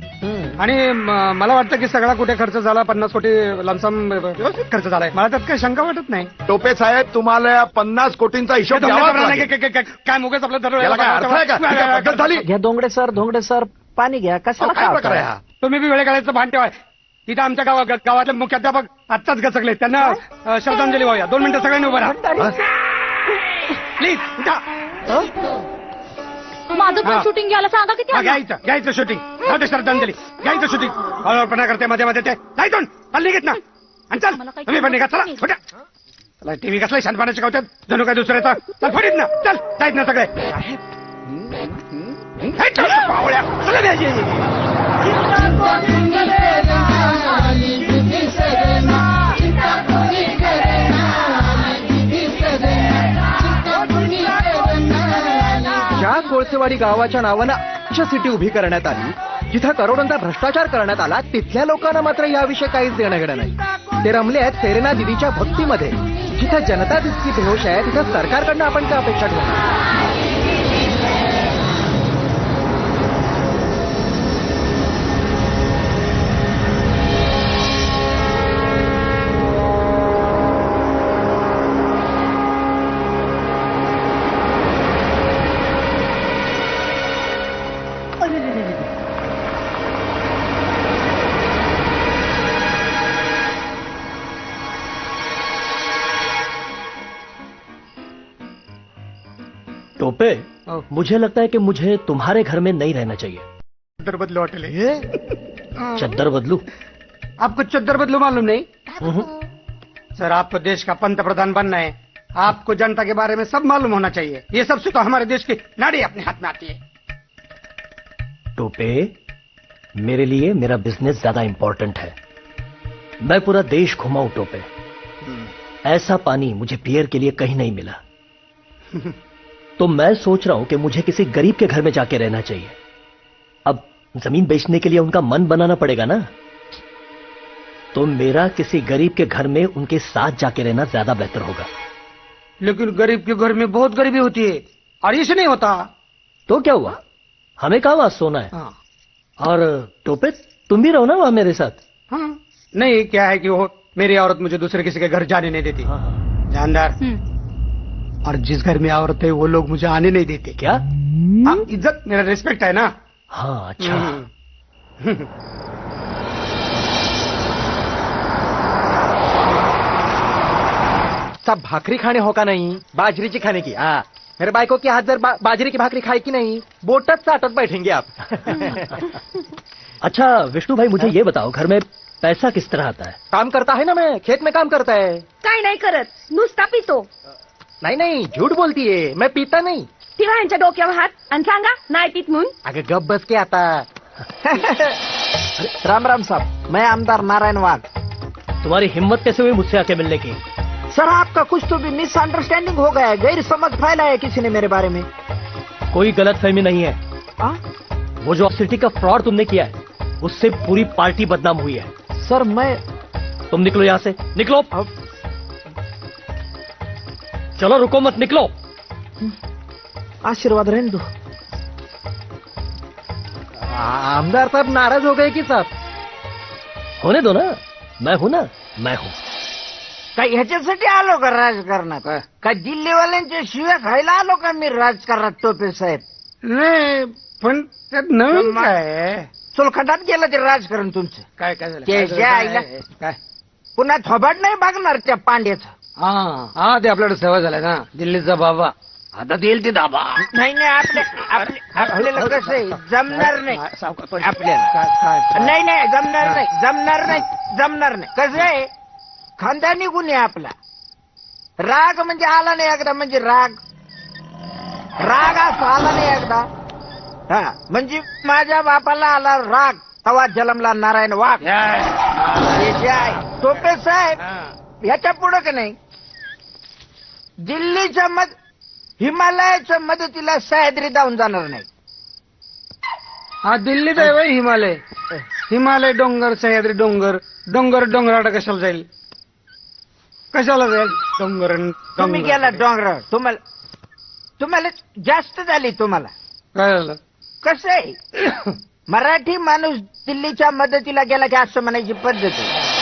आणि मला वाटतं की सगळा कुठे खर्च झाला, 50 कोटी लमसम व्यवस्थित खर्च झालाय. मला त्यात काही शंका वाटत नाही. टोपे साहेब, तुम्हाला 50 कोटींचा हिशोब द्यावाच लागेल. काय मुगेच आपलं याला काय अर्थ आहे का? ही काय पद्धत झाली? घ्या धोंगडे सर पाणी घ्या. कशाला काय प्रकार आहे हा? तुम्ही बी वेळेकाळाचं भान ठेवा. तिथं आमच्या गावातले मुख्याध्यापक आत्ताच गचकले, त्यांना श्रद्धांजली वाहूया. 2 मिनिटं सगळ्यांनी उभं राहा प्लीज. माझं पण शूटिंग घ्यायला सांगा की त्यांना. घ्यायचं शूटिंग. श्रद्धांजली घ्यायचं शूटिंग. हळूहळूपणा करते मध्ये ते जायतून हल्ली घेत ना. आणि चल तुम्ही पण निघा. चला टीव्ही कसला शांतपणा शिकवतात जणू काय दुसऱ्याचा. चल फडीत ना, चल जायत ना सगळे. ज्या कोळसेवाडी गावाच्या नावानं सिटी उभी करण्यात आली, जिथं करोडोंचा भ्रष्टाचार करण्यात आला, तिथल्या लोकांना मात्र याविषयी काहीच देणं घेणं नाही. ते रमले आहेत सेरेना दिदीच्या भक्तीमध्ये. जिथं जनता तितकी बेहोश आहे, तिथं सरकारकडनं आपण काय अपेक्षा ठेवणार? टोपे, मुझे लगता है कि मुझे तुम्हारे घर में नहीं रहना चाहिए. चद्दर बदलो अटले. चद्दर बदलू? आपको चद्दर बदलू मालूम नहीं? सर, आपको देश का पंतप्रधान बनना है. आपको जनता के बारे में सब मालूम होना चाहिए. ये सबसे तो हमारे देश की नाड़ी अपने हाथ में आती है. टोपे, मेरे लिए मेरा बिजनेस ज्यादा इंपॉर्टेंट है. मैं पूरा देश घुमाऊं टोपे. ऐसा पानी मुझे बियर के लिए कहीं नहीं मिला. तो मैं सोच रहा हूं कि मुझे किसी गरीब के घर में जाके रहना चाहिए. अब जमीन बेचने के लिए उनका मन बनाना पड़ेगा ना. तो मेरा किसी गरीब के घर में उनके साथ जाके रहना ज्यादा बेहतर होगा। लेकिन गरीब के घर में बहुत गरीबी होती है और इसे नहीं होता। तो क्या हुआ, हमें कहाँ वहां सोना है। हाँ। और टोपे तुम भी रहो ना वहां मेरे साथ। हाँ। नहीं, क्या है कि वो मेरी औरत मुझे दूसरे किसी के घर जाने नहीं देती। जानदार। और जिस घर में औरत है वो लोग मुझे आने नहीं देते। क्या? इज्जत मेरा रिस्पेक्ट है ना। हाँ अच्छा। सब भाकरी खाने हो का नहीं, बाजरी खाने की। हाँ, मेरे बाइको की हाथ जर बाजरी की भाकरी खाई की नहीं, बोटत चाटत बैठेंगे आप। अच्छा विष्णु भाई, मुझे ये बताओ, घर में पैसा किस तरह आता है? काम करता है ना, मैं खेत में काम करता है। काय नाही करत, नुसता पितो. नहीं नहीं, झूठ बोलती है, मैं पीता नहीं. ठेवा यांच्या डोक्यावर हात आणि सांगा नाही पित म्हणून. अगे गप बस के आता. राम राम साहब, मैं आमदार नारायण वाघ। तुम्हारी हिम्मत कैसे हुई मुझसे आके मिलने की? सर आपका कुछ तो भी मिसअंडरस्टैंडिंग हो गया है, गैर समझ फैला है किसी ने मेरे बारे में। कोई गलतफहमी नहीं है। वो जो सिटी का फ्रॉड तुमने किया है उससे पूरी पार्टी बदनाम हुई है। सर मैं तुम निकलो यहाँ से, निकलो। चलो रुको मत, निकलो। आशीर्वाद रहने दो। आमदार साहब नाराज हो गए कि साहब? होने दो ना, मैं हूं ना, मैं हूं। का ह्याच्यासाठी आलो का राजकारणात? का दिल्लीवाल्यांच्या शिव्या खायला आलो का मी राजकारणात टोपे साहेब? नाही, पण त्यात नवीन काय? चोलखंडात गेलं ते राजकारण तुमचं. काय काय झालं? त्याच्या आईला काय पुन्हा थोबाड नाही बघणार त्या पांड्याचं. हा ते आपल्याला सवय झालाय ना, दिल्लीचा बाबा. आता देईल ते दाबा. नाही नाही, आपल्याला कसं आहे, जमणार नाही आपल्याला. नाही नाही, जमणार नाही. कसं आहे, खानदानी गुन्हे आहे आपला. राग म्हणजे आला नाही एकदा, म्हणजे राग असा आला नाही एकदा. हा म्हणजे माझ्या बापाला आला राग, तवा जलमला नारायण वाघ. टोपे साहेब ह्याच्या पुढं का नाही, दिल्लीच्या हिमालयाच्या मदतीला सह्याद्री धावून जाणार नाही. हा दिल्लीत आहे वय हिमालय. हिमालय डोंगर, सह्याद्री डोंगर. डोंगराटा कशाला जाईल? कशाला जाईल डोंगर? तुम्ही गेला डोंगरावर, तुम्हाला जास्त झाली. तुम्हाला काय झालं? कसं आहे, मराठी माणूस दिल्लीच्या मदतीला गेला की असं म्हणायची पद्धत आहे.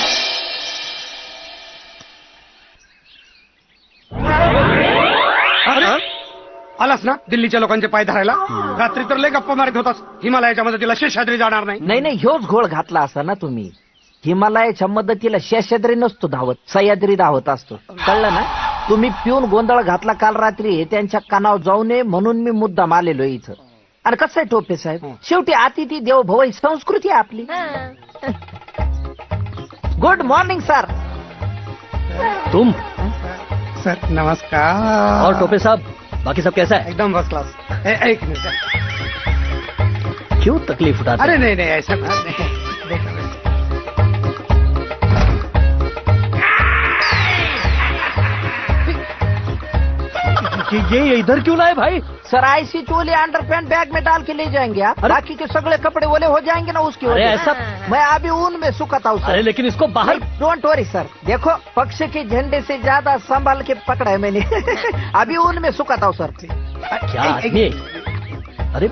आलास ना दिल्लीच्या लोकांचे पाय धरायला? रात्री तर लय गप्पा मारत होतास, हिमालयाच्या मदतीला शेषाद्री जाणार नाही. नाही, ह्योच घोळ घातला असा ना तुम्ही. हिमालयाच्या मदतीला शेषाद्री नसतो धावत, सह्याद्री धावत असतो. कळलं ना? तुम्ही पिऊन गोंधळ घातला काल रात्री, त्यांच्या कानावर जाऊ नये म्हणून मी मुद्दाम आलेलो इथं. आणि कसं आहे टोपे साहेब, शेवटी अतिथी देव भव ही संस्कृती आहे आपली. Good morning sir. तुम सर नमस्कार. और टोपे साहब, बाकी सब कैसा है? एकदम फर्स्ट क्लास. एक मिनट. क्यों तकलीफ उठाते? अरे नहीं ऐसा नहीं. ये इधर क्यों लाए भाई? सर आईसी चोली अंडर पैंट बैग में डाल के ले जाएंगे आप. बाकी के सगळे कपड़े ओले हो जाएंगे ना उसकी अरे वजह. ऐसा, मैं अभी ऊन में सुखाता हूँ सर. अरे लेकिन इसको बाहर. डोंट वरी सर, देखो पक्ष के झंडे से ज्यादा संभाल के पकड़ा है मैंने. अभी ऊन में सुखाता हूँ सर. क्या आदमी? अरे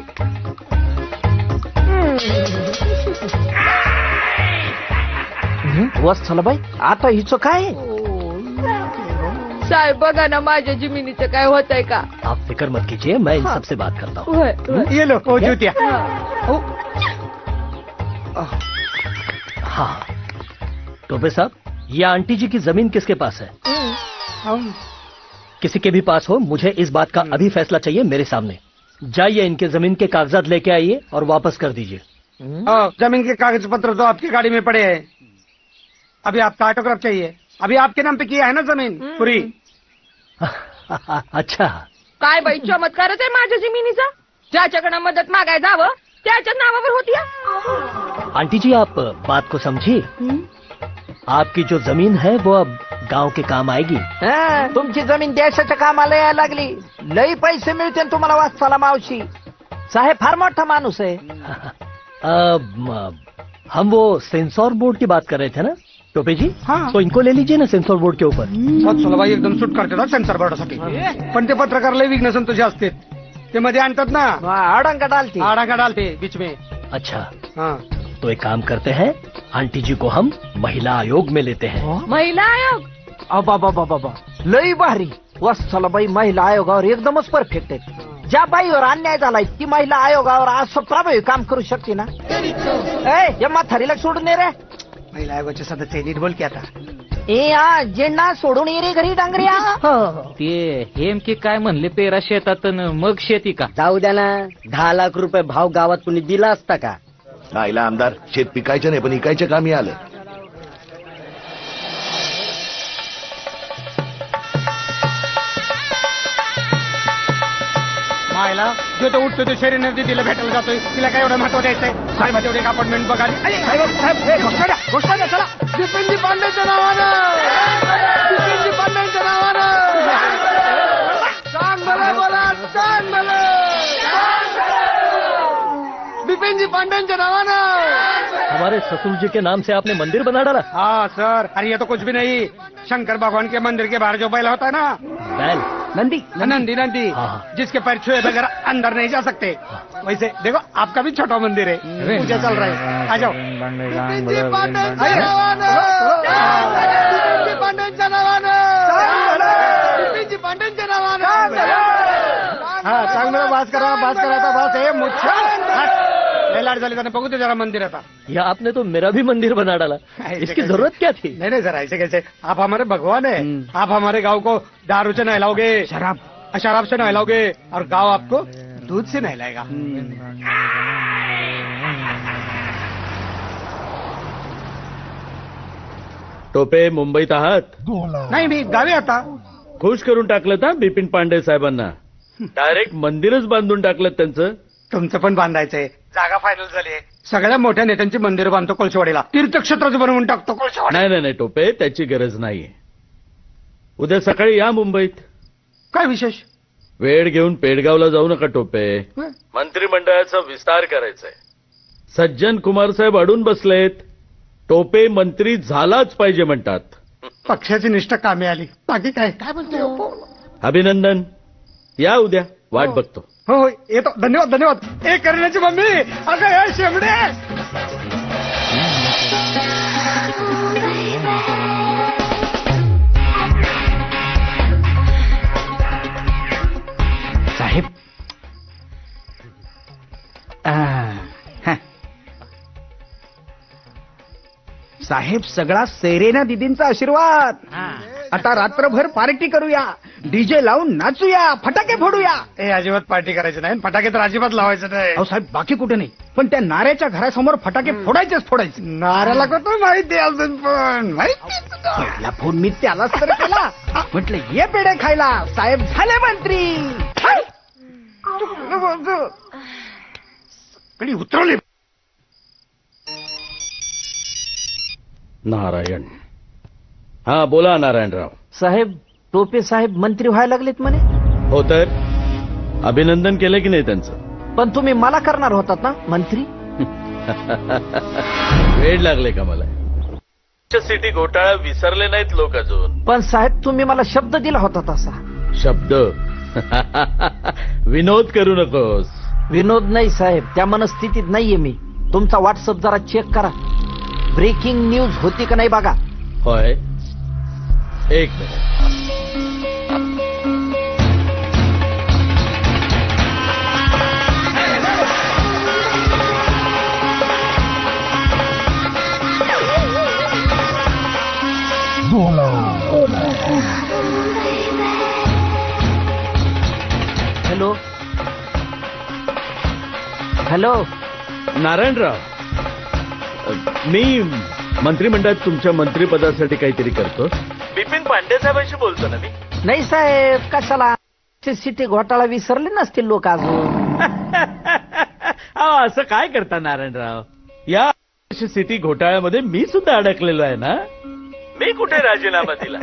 वत्सल बाई, आता हिचं काय? साहेब बघा ना माझ्या जमिनीचं काय होत आहे का? आप फिक्र मत कीजिए, मैं इन सबसे बात करता हूँ. ये लो वो जूतिया. हाँ टोपे साहब, ये आंटी जी की जमीन किसके पास है? किसी के भी पास हो, मुझे इस बात का अभी फैसला चाहिए मेरे सामने. जाइए इनके जमीन के कागजात लेके आइए और वापस कर दीजिए. जमीन के कागज पत्र तो आपकी गाड़ी में पड़े हैं. अभी आपका ऑटोग्राफ चाहिए. अभी आपके नाम पे किया है ना जमीन पूरी? अच्छा. काय बाई चमत्कारच आहे माझ्या जमिनीचा. ज्याच्याकडे मदत मागाय जावं त्याच्याच नावावर होती. आंटी जी आप बात को समझिए. आपकी जो जमीन है वो अब गांव के काम आएगी. तुमची जमीन देशाच्या कामाला यायला लागली. लई पैसे मिळते तुम्हाला वाचताला मावशी. साहेब फार मोठा माणूस आहे. हम वो सेंसर बोर्ड की बात कर रहे थे ना? टोपे जी हाँ। तो इनको ले लीजिए ना सेंसर बोर्ड के ऊपर. चला बाई एकदम सूट करते सेन्सर बोर्डासाठी. पण ते पत्रकार लय विघ्न तुझे असते ते मध्ये आणतात ना. आडंगा डालते. आडंगा डालते बीच में. अच्छा हाँ. तो एक काम करते हैं, आंटी जी को हम महिला आयोग में लेते हैं. महिला आयोग बाबा लई भारी. वत्सला बाई महिला आयोगावर एकदमच परफेक्ट आहे. ज्या बाईवर अन्याय झालाय ती महिला आयोगावर असं प्रभावी काम करू शकते ना. या म्हातारीला सोडून ये रे. महिला आयोगाचे सदस्य नीट बोल की आता. जेंडा सोडून ये रे घरी डांगऱ्या. ते हेमके काय म्हणले पेरा शेतात मग शेती का. जाऊ द्या ना. 10 लाख रुपये भाव गावात कुणी दिला असता का. आईला आमदार शेत पिकायचं नाही पण इकायचं कामी आलं. मायला जो तो उठतो तो शरीर नदी तिला भेटायला जातोय. तिला काय एवढं महत्व द्यायचंय. साहेब तेवढे एक अपार्टमेंट बघा. घोषणा द्या चला. बिपिनजी पांडेच्या नावानं. बिपिनजी पांडेच्या नावानं. सांग मला बोला. सांग मला. बिपिनजी पांडेच्या नावानं. हमारे ससुर जी के नाम से आपने मंदिर बना डाला. हाँ सर. अरे ये तो कुछ भी नहीं. शंकर भगवान के मंदिर के बाहर जो बैल होता है ना. बैल नंदी नंदी जिसके पैर छुए बगैर अंदर नहीं जा सकते. वैसे देखो आपका भी छोटा मंदिर है. पूजा चल रहा है. आ जाओ. हाँ चांगलं बास करायचा बास आहे. मुच्छा लाड झाली त्याने बघू दे जरा मंदिर आता. या आपने तो मेरा भी मंदिर बना डाला. इसकी जरूरत क्या थी. नहीं सर ऐसे कैसे. आप हमारे भगवान है. आप हमारे गांव को दारू से नहलाओगे. शराब से नहलाओगे और गांव आपको दूध से नहलाएगा. टोपे मुंबईत आहात. नाही मी गावी आता. खुश करून टाकलं ना बिपिन पांडे साहेबांना. डायरेक्ट मंदिरच बांधून टाकलं त्यांचं. तुमचं पण बांधायचंय. जागा फायनल झाली. सगळ्या मोठ्या नेत्यांची मंदिर बांधतो कोळशेवाडीला. तीर्थक्षेत्रच बनवून टाकतो कोळशेवाडी. नाही टोपे त्याची गरज नाही. उद्या सकाळी या मुंबईत. काय विशेष. वेळ घेऊन पेडगावला जाऊ नका टोपे. मंत्रिमंडळाचा विस्तार करायचाय. सज्जन कुमार साहेब अडून बसलेत. टोपे मंत्री झालाच पाहिजे म्हणतात. पक्षाची निष्ठा कामी आली. बाकी काय म्हणतो. अभिनंदन. या उद्या वाट बघतो. हो येतो. धन्यवाद. ए करण्याची मम्मी. अगं या शेमडे. साहेब साहेब सगळा सेरेना दिदींचा आशीर्वाद. आता रात्रभर पार्टी करूया. डीजे लावून नाचूया. फटाके फोडूया. अजिबात पार्टी करायची नाही. फटाके तर अजिबात लावायचं नाही. अहो साहेब बाकी कुठे नाही पण त्या नाऱ्याच्या घरासमोर फटाके फोडायचे. नाऱ्याला कसं माहिती अजून पण पहिला फोन मी त्यालाच तर केला. म्हटलं ये पेढे खायला. साहेब झाले मंत्री. उतरवली. नारायण. हा बोला नारायणराव. साहेब टोपे साहेब मंत्री व्हायला लागलेत म्हणे. हो तर अभिनंदन केलं की नाही त्यांचं. पण तुम्ही मला करणार होतात ना मंत्री. वेळ लागले का मला. सिटी घोटाळा विसरले नाहीत लोक अजून. पण साहेब तुम्ही मला शब्द दिला होता तसा. शब्द. विनोद करू नकोस. विनोद नाही साहेब. त्या मनस्थितीत नाहीये मी. तुमचा व्हॉट्सअप जरा चेक करा. ब्रेकिंग न्यूज होती का नाही बघा. होय. एक मिनिट. हॅलो नारायणराव. मी मंत्रिमंडळात तुमच्या मंत्रिपदासाठी काहीतरी करतो. बिपिन पांडे साहेबांशी बोलतो ना मी. नाही साहेब कशाला. सिटी घोटाळा विसरले नसतील लोक अजून. असं काय करता नारायणराव. या सिटी घोटाळ्यामध्ये मी सुद्धा अडकलेलो आहे ना. मी कुठे राजीनामा दिला.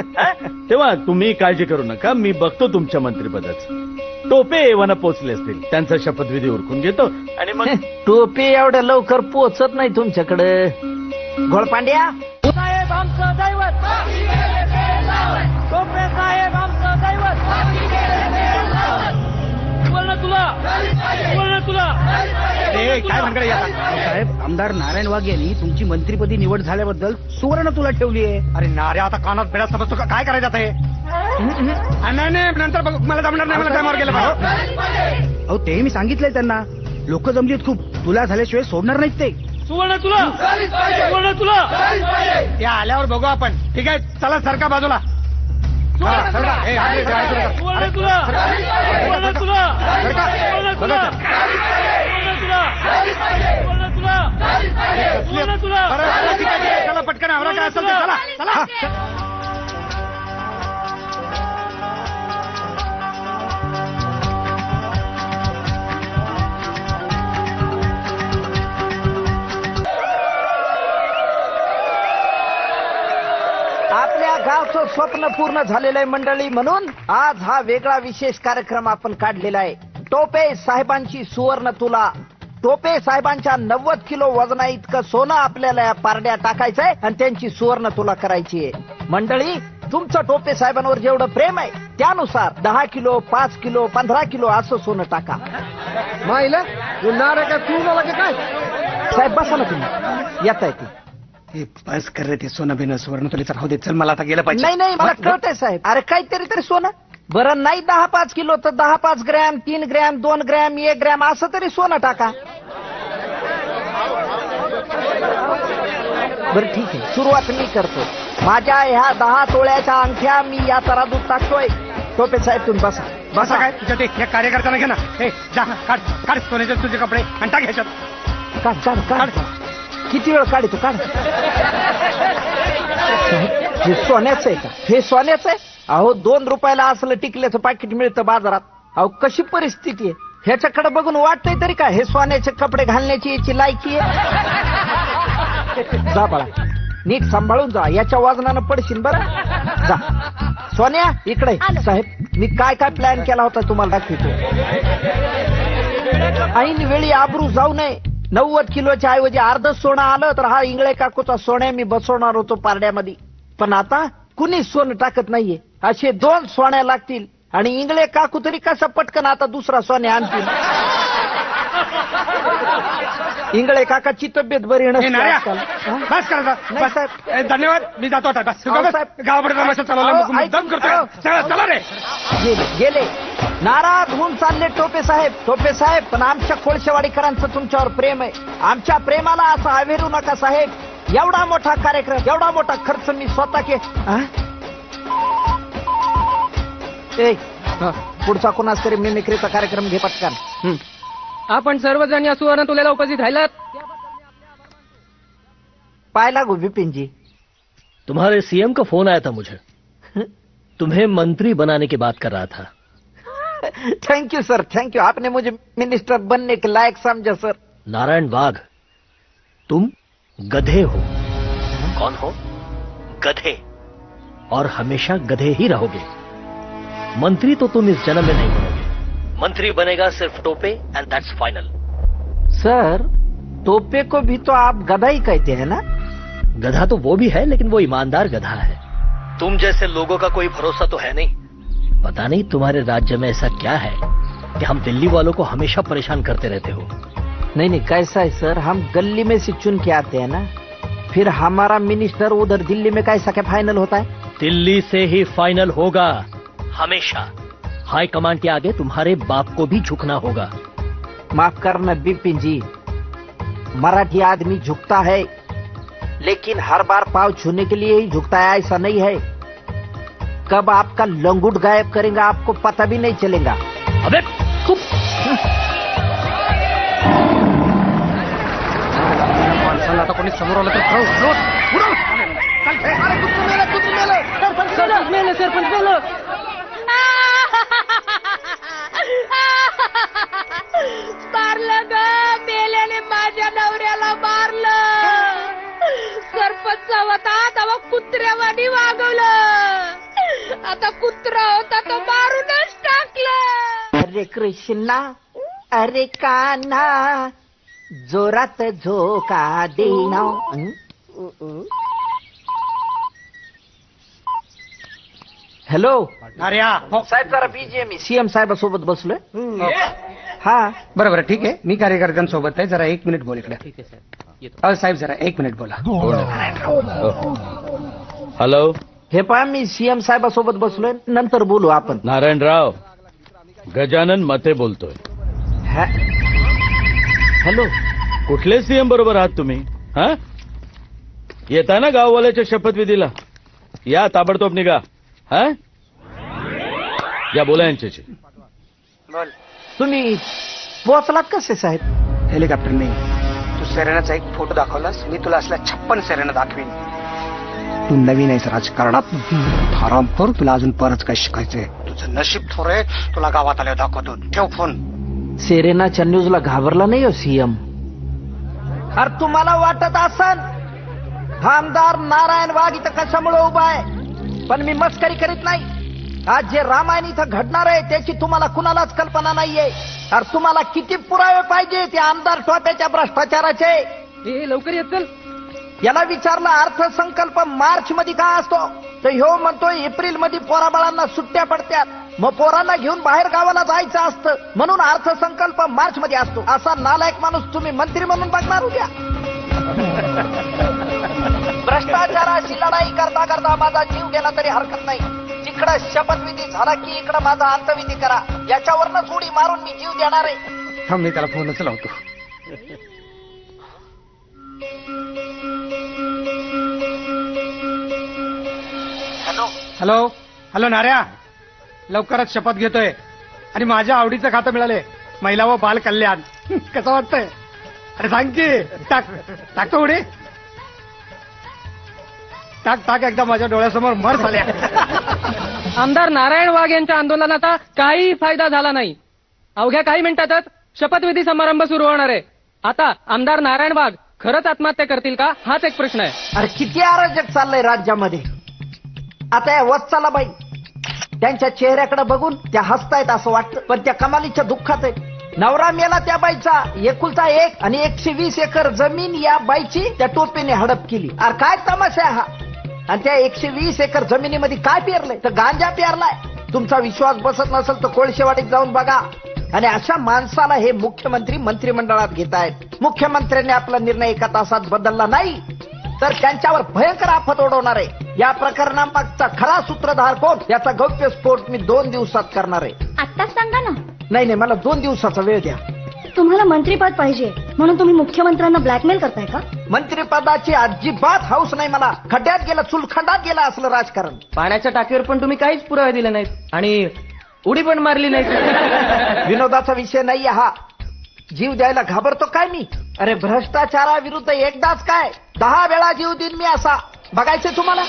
तेव्हा तुम्ही काळजी करू नका. मी बघतो तुमच्या मंत्रिपदाचं. टोपे एव्हाना पोचले असतील. त्यांचा शपथविधी उरकून घेतो आणि मग. टोपे एवढ्या लवकर पोचत नाही तुमच्याकडे. घोळपांड्या. साहेब आमचं दैवत, टोपे साहेब आमचं दैवत. बोल ना तुला काय म्हणकडे साहेब, आमदार नारायण वाघ यांनी तुमची मंत्रीपदी निवड झाल्याबद्दल सुवर्ण तुला ठेवली आहे. अरे नारे, आता कानात बेडा समजतो का? काय करायचं आता हे? नाही, नंतर बघू. मला जमणार नाही, मला टायमावर गेलं पाहिजे. अहो ते मी सांगितलंय त्यांना. लोक जमलीत खूप, तुला झाल्याशिवाय सोडणार नाहीत ते. सुवर्ण तुला या आल्यावर बघू आपण. ठीक आहे, चला सरका बाजूला. चला पटकन आवरा, काय असेल ते चला चला. आपल्या गावचं स्वप्न पूर्ण झालेलं आहे मंडळी, म्हणून आज हा वेगळा विशेष कार्यक्रम आपण काढलेला आहे. टोपे साहेबांची सुवर्ण तुला. टोपे साहेबांच्या 90 किलो वजना इतकं सोनं आपल्याला या पारड्या टाकायचंय आणि त्यांची सुवर्ण तुला करायची आहे. मंडळी, तुमचं टोपे साहेबांवर जेवढं प्रेम आहे त्यानुसार 10 किलो, 5 किलो, 15 किलो असं सोनं टाका. माहिला नारे का तू मला काय साहेब बसा ना तुम्ही, येता येते. बस कर रे, ते सोनं बिनं सुवर्ण तुला राहू दे. चल, मला आता गेलं पाहिजे. नाही मला कळतंय साहेब. अरे काहीतरी तरी सोनं. बरं नाही 10-5 किलो तर 10-5 ग्रॅम, 3 ग्रॅम, 2 ग्रॅम, 1 ग्रॅम असं तरी सोनं टाका. बरं ठीक आहे, सुरुवात मी करतो. माझ्या ह्या 10 तोळ्याच्या अंगठ्या मी या तराजूत टाकतोय. टोपे साहेब तुम्ही बसा. बसा काय तुझ्या ते या कार्यकर्त्यांना घे ना. हे जा, काढ सोन्याचे तुझे कपडे आणि टाक ह्याच्यात. काढ. किती वेळ काढतो? काढ. हे सोन्याचं आहे का? हे सोन्याचं आहे? अहो 2 रुपयाला असलं टिकल्याचं पाकिट मिळतं बाजारात. अहो कशी परिस्थिती आहे. ह्याच्याकडे बघून वाटतंय तरी का हे सोन्याचे कपडे घालण्याची याची लायकी आहे? जा बाळा, नीट सांभाळून जा, याच्या वजनानं पडशील बरं. जा सोन्या, इकडे. साहेब, मी काय प्लॅन केला होता तुम्हाला दाखवतो. ऐन वेळी आबरू जाऊ नये. 90 किलोच्या ऐवजी अर्ध सोनं आलं तर हा इंगळे काकूचा सोन्या मी बसवणार होतो पारड्यामध्ये. पण आता कुणी सोनं टाकत नाहीये. असे 2 सोन्या लागतील आणि इंगळे काकू तरी कसा पटकन आता दुसरा सोन्या आणतील. इंगळे काकाची तब्येत बरी नसते. बस करा साहेब. धन्यवाद, मी जातो आता. बस गावाकडे तमाशा चालवला रे. गेले नाराज होऊन चालले टोपे साहेब. पण आमच्या कोळशेवाडीकरांचं तुमच्यावर प्रेम आहे. आमच्या प्रेमाला असं अवेरू नका साहेब. एवढा मोठा कार्यक्रम, एवढा मोठा खर्च मी स्वतः पुढचा कोणाच तरी मिमिक्रीचा कार्यक्रम घे पटकन. आपण सर्वजण या सुवर्ण तुला उपस्थित राहिलात. पाय लागू विपिन जी. तुम्हारे सीएम का फोन आया था मुझे. तुम्हें मंत्री बनाने की बात कर रहा था. Thank you sir, thank you. आपने मुझे मिनिस्टर बनने के लायक समझा सर. नारायण वाघ, तुम गधे हो. कौन हो? गधे. और हमेशा गधे ही रहोगे. मंत्री तो तुम इस जन्म में नहीं बनोगे. मंत्री बनेगा सिर्फ Tope end that's final. Sir, Tope को भी तो आप गधा ही कहते हैं ना? गधा तो वो भी है, लेकिन वो ईमानदार गधा है. तुम जैसे लोगों का कोई भरोसा तो है नहीं. पता नहीं तुम्हारे राज्य में ऐसा क्या है कि हम दिल्ली वालों को हमेशा परेशान करते रहते हो. नहीं, कैसा है सर, हम गली में से चुन के आते हैं ना. फिर हमारा मिनिस्टर उधर दिल्ली में कैसा क्या फाइनल होता है? दिल्ली से ही फाइनल होगा हमेशा. हाई कमांड के आगे तुम्हारे बाप को भी झुकना होगा. माफ करना बिपिन जी, मराठी आदमी झुकता है लेकिन हर बार पाँव छूने के लिए ही झुकता है ऐसा नहीं है. कब आपका लंगूट गायब करेंगे आपको पता भी नहीं चलेगा. अबे चुप. माणसाला आता कोणी समोर आलं तर सरपंच. मारलं ग, मेल्याने माझ्या नवऱ्याला मारलं. सरपंच होता तेव्हा कुत्र्यावानी वागवलं. आता कुत्रा होता तो मारूनच टाकलं. अरे कृष्णा, अरे कान्हा, जोरात झोका देना. हॅलो अरे साहेब जरा बीजी आहे मी सीएम साहेबासोबत बसलोय हा बरोबर ठीक आहे मी कार्यकर्त्यांसोबत आहे जरा 1 मिनिट बोल इकडे ठीक आहे साहेब जरा 1 मिनिट बोला हॅलो हे पहा मी सीएम साहेबासोबत बसलोय नंतर बोलू आपण नारायणराव गजानन मते बोलतोय हॅलो कुठले सीएम बरोबर आहात तुम्ही हा येता ना गाववाल्याच्या शपथविधीला या ताबडतोब निघा हा या बोला यांच्याशी तुम्ही पोहोचलात कसे साहेब हेलिकॉप्टरने तू सेरेनाचा एक फोटो दाखवलास मी तुला असल्या 56 सेरेना दाखवीन तू नवीन आहेस राजकारणात आराम कर तुला अजून परत काय शिकायचंय तुझं नशीब थोरे तुला गावात आल्यावर दाखवतो ठेव फोन सेरेनाच्या न्यूजला घाबरला नाही हो सीएम अरे तुम्हाला वाटत असन आमदार नारायण वाघ इथं कशामुळे उभा आहे पण मी मस्करी करीत नाही आज जे रामायण इथं घडणार आहे त्याची तुम्हाला कुणालाच कल्पना नाहीये अरे तुम्हाला किती पुरावे पाहिजे ते आमदार टोप्याच्या भ्रष्टाचाराचे लवकर येत चल याला विचारला अर्थसंकल्प मार्च मध्ये का असतो तर ह्यो म्हणतोय एप्रिल मध्ये पोराबाळांना सुट्ट्या पडत्यात मग पोरांना घेऊन बाहेर गावाला जायचं असतं म्हणून अर्थसंकल्प मार्च मध्ये असतो असा नालायक माणूस तुम्ही मंत्री म्हणून बघणार उद्या भ्रष्टाचाराशी लढाई करता करता माझा जीव गेला तरी हरकत नाही तिकडं शपथविधी झाला की इकडं माझा अंतविधी करा याच्यावरनच उडी मारून मी जीव देणार आहे थांब मी त्याला फोनच लावतो हॅलो हॅलो नाऱ्या लवकरच शपथ घेतोय आणि माझ्या आवडीचं खातं मिळाले महिला व बाल कल्याण कसं वाटतंय अरे सांग की टाकतो उडी टाक एकदा माझ्या डोळ्यासमोर मर झाल्या आमदार नारायण वाघ यांच्या आंदोलनाचा काही फायदा झाला नाही अवघ्या काही मिनिटातच शपथविधी समारंभ सुरू होणार आहे आता आमदार नारायण वाघ खरंच आत्महत्या करतील का हाच एक प्रश्न आहे अरे किती अराजक चाललंय राज्यामध्ये आता या वत्साला बाई त्यांच्या चेहऱ्याकडे बघून त्या हसतायत असं वाटतं पण त्या कमालीच्या दुःखात आहेत नवरा मेला त्या बाईचा एकुलता एक आणि 120 एकर जमीन या बाईची त्या टोपीने हडप केली अरे काय तमाशा आहे हा आणि त्या 120 एकर जमिनीमध्ये काय पेरलंय तर गांजा पेरलाय तुमचा विश्वास बसत नसेल तर कोळशेवाडीत जाऊन बघा आणि अशा माणसाला हे मुख्यमंत्री मंत्रिमंडळात घेत आहेत मुख्यमंत्र्यांनी आपला निर्णय 1 तासात बदलला नाही तर त्यांच्यावर भयंकर आफत ओढवणार आहे या प्रकरणामागचा खरा सूत्रधार कोण याचा गौप्यस्फोट मी 2 दिवसात करणार आहे आत्ताच सांगा ना नाही मला 2 दिवसाचा वेळ द्या तुम्हाला मंत्रीपद पाहिजे म्हणून तुम्ही मुख्यमंत्र्यांना ब्लॅकमेल करताय का मंत्रिपदाची अजिबात हौस नाही मला खड्ड्यात गेलं चुलखंडात गेलं असलं राजकारण पाण्याच्या टाकीवर पण तुम्ही काहीच पुरावे दिले नाहीत आणि उडी पण मारली नाही विनोदाचा विषय नाहीये हा जीव द्यायला घाबरतो काय मी अरे भ्रष्टाचाराविरुद्ध एकदाच काय 10 वेळा जीव देईन मी असा बघायचं तुम्हाला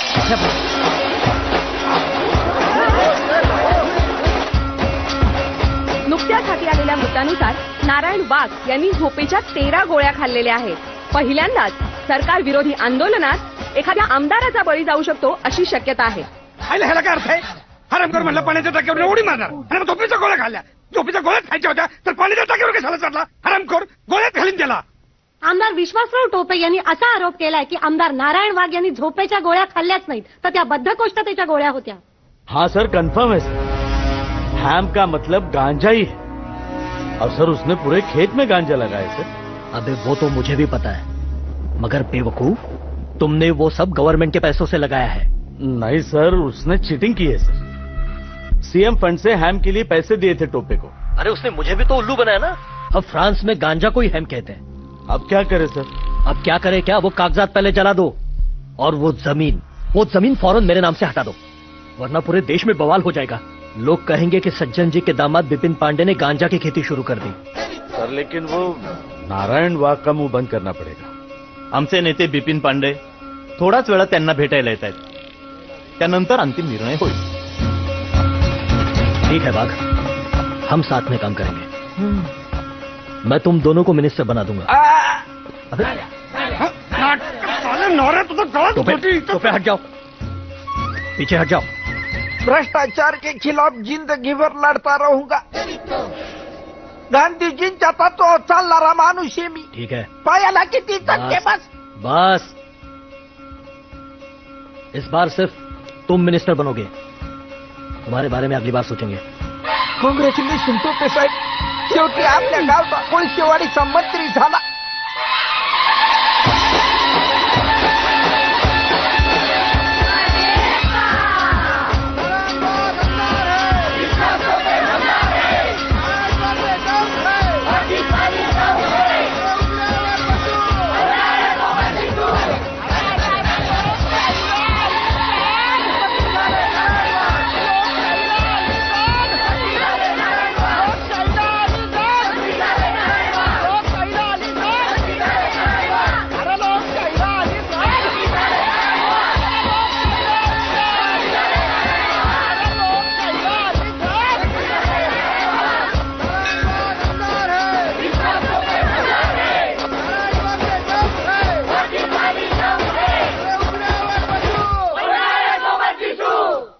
नुकत्याच हाती आलेल्या मृतानुसार नारायण वाघ यांनी झोपेच्या 13 गोळ्या खाल्लेल्या आहेत पहिल्यांदाच सरकार विरोधी आंदोलनात एखाद्या आमदाराचा बळी जाऊ शकतो अशी शक्यता आहे ह्याला काय अर्थ आहे हरामखोर म्हणलं पाण्याच्या टाकीवर उडी मारणार आणि मग झोपेच्या गोळ्या खाल्ल्या झोपेच्या गोळ्यात खायच्या होत्या तर पाण्याच्या टाकीवर कशाला चढला हरामखोर गोळ्यात घालून गेला आमदार विश्वासराव टोपे यांनी असा आरोप केलाय की आमदार नारायण वाघ यांनी झोपेच्या गोळ्या खाल्ल्याच नाहीत तर त्या बद्धकोष्ठतेच्या गोळ्या होत्या हाँ सर कंफर्म है सर हैम का मतलब गांजा ही है और सर उसने पूरे खेत में गांजा लगाया सर अबे वो तो मुझे भी पता है मगर बेवकूफ तुमने वो सब गवर्नमेंट के पैसों से लगाया है नहीं सर उसने चीटिंग की है सर सीएम फंड से हैम के लिए पैसे दिए थे टोपे को अरे उसने मुझे भी तो उल्लू बनाया ना अब फ्रांस में गांजा को ही हैम कहते हैं अब क्या करे सर अब क्या करे क्या वो कागजात पहले जला दो और वो जमीन फौरन मेरे नाम से हटा दो वरना पूरे देश में बवाल हो जाएगा लोग कहेंगे कि सज्जन जी के दामाद विपिन पांडे ने गांजा की खेती शुरू कर दी सर लेकिन वो नारायण वाघ का मुंह बंद करना पड़ेगा आमचे नेते बिपिन पांडे थोडाच वेळात त्यांना भेटायला येत आहेत त्यानंतर अंतिम निर्णय होईल ठीक है बाघ हम साथ में काम करेंगे मैं तुम दोनों को मिनिस्टर बना दूंगा टोपे हट जाओ पीछे हट जाओ भ्रष्टाचार के खिलाफ जिंदगी भर लड़ता रहूंगा गांधीजींच्या तत्वावर चालणारा माणूस आहे मी ठीक है पायाला किती चटके बस बस इस बार सिर्फ तुम मिनिस्टर बनोगे तुम्हारे बारे में अगली बार सोचेंगे. कॉंग्रॅच्युलेशन टोपे साहेब, शेवटी आपल्या गावचा कोळशेवाडीचा मंत्री झाला.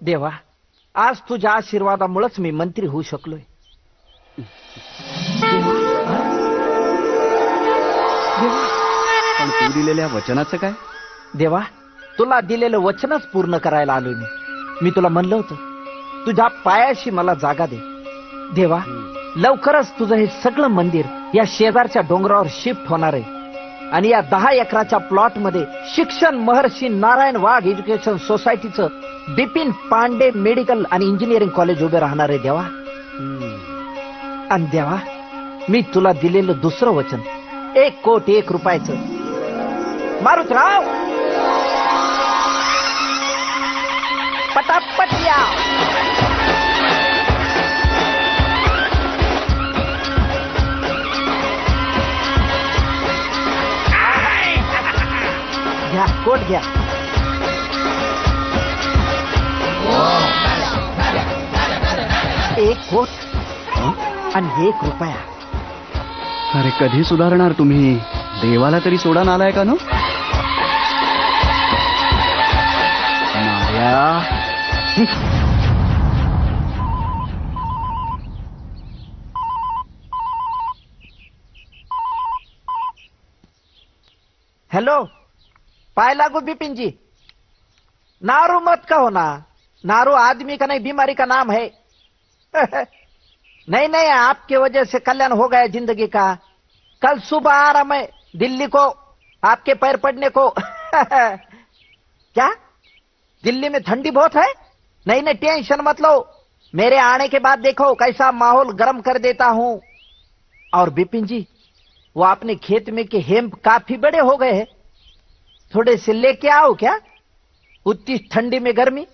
देवा, आज तुझ्या आशीर्वादामुळेच मी मंत्री होऊ शकलोय. पण तू दिलेल्या वचनाचं काय? देवा, तुला दिलेलं वचनच पूर्ण करायला आलोय मी तुला म्हणलं होतं, तुझ्या पायाशी मला जागा दे. देवा, लवकरच तुझं हे सगळं मंदिर या शेजारच्या डोंगरावर शिफ्ट होणार आहे आणि या 10 एकराच्या प्लॉट मध्ये शिक्षण महर्षी नारायण वाघ एज्युकेशन सोसायटीचं बिपिन पांडे मेडिकल आणि इंजिनिअरिंग कॉलेज उभे राहणार आहे. देवा, आणि देवा, मी तुला दिलेलं दुसरं वचन 1 कोटी 1 रुपयाचं. मारुतराव, पटापट या. घ्या, कोट घ्या. एक कोट आणि 1 रुपया. अरे कधी सुधारणार तुम्ही? देवाला तरी सोडा नालाय का नो? माया. हेलो, पाय लागू बिपिन जी. नारू मत कहो ना, नारू आदमी का नहीं बीमारी का नाम है. नहीं नहीं, आपके वजह से कल्याण हो गया जिंदगी का. कल सुबह आ रहा मैं दिल्ली को आपके पैर पड़ने को. क्या दिल्ली में ठंडी बहुत है? नहीं नहीं, टेंशन मत लो, मेरे आने के बाद देखो कैसा माहौल गर्म कर देता हूं. और बिपिन जी, वो अपने खेत में के हेम्प काफी बड़े हो गए हैं, थोड़े से लेके आओ क्या? उतनी ठंडी में गर्मी.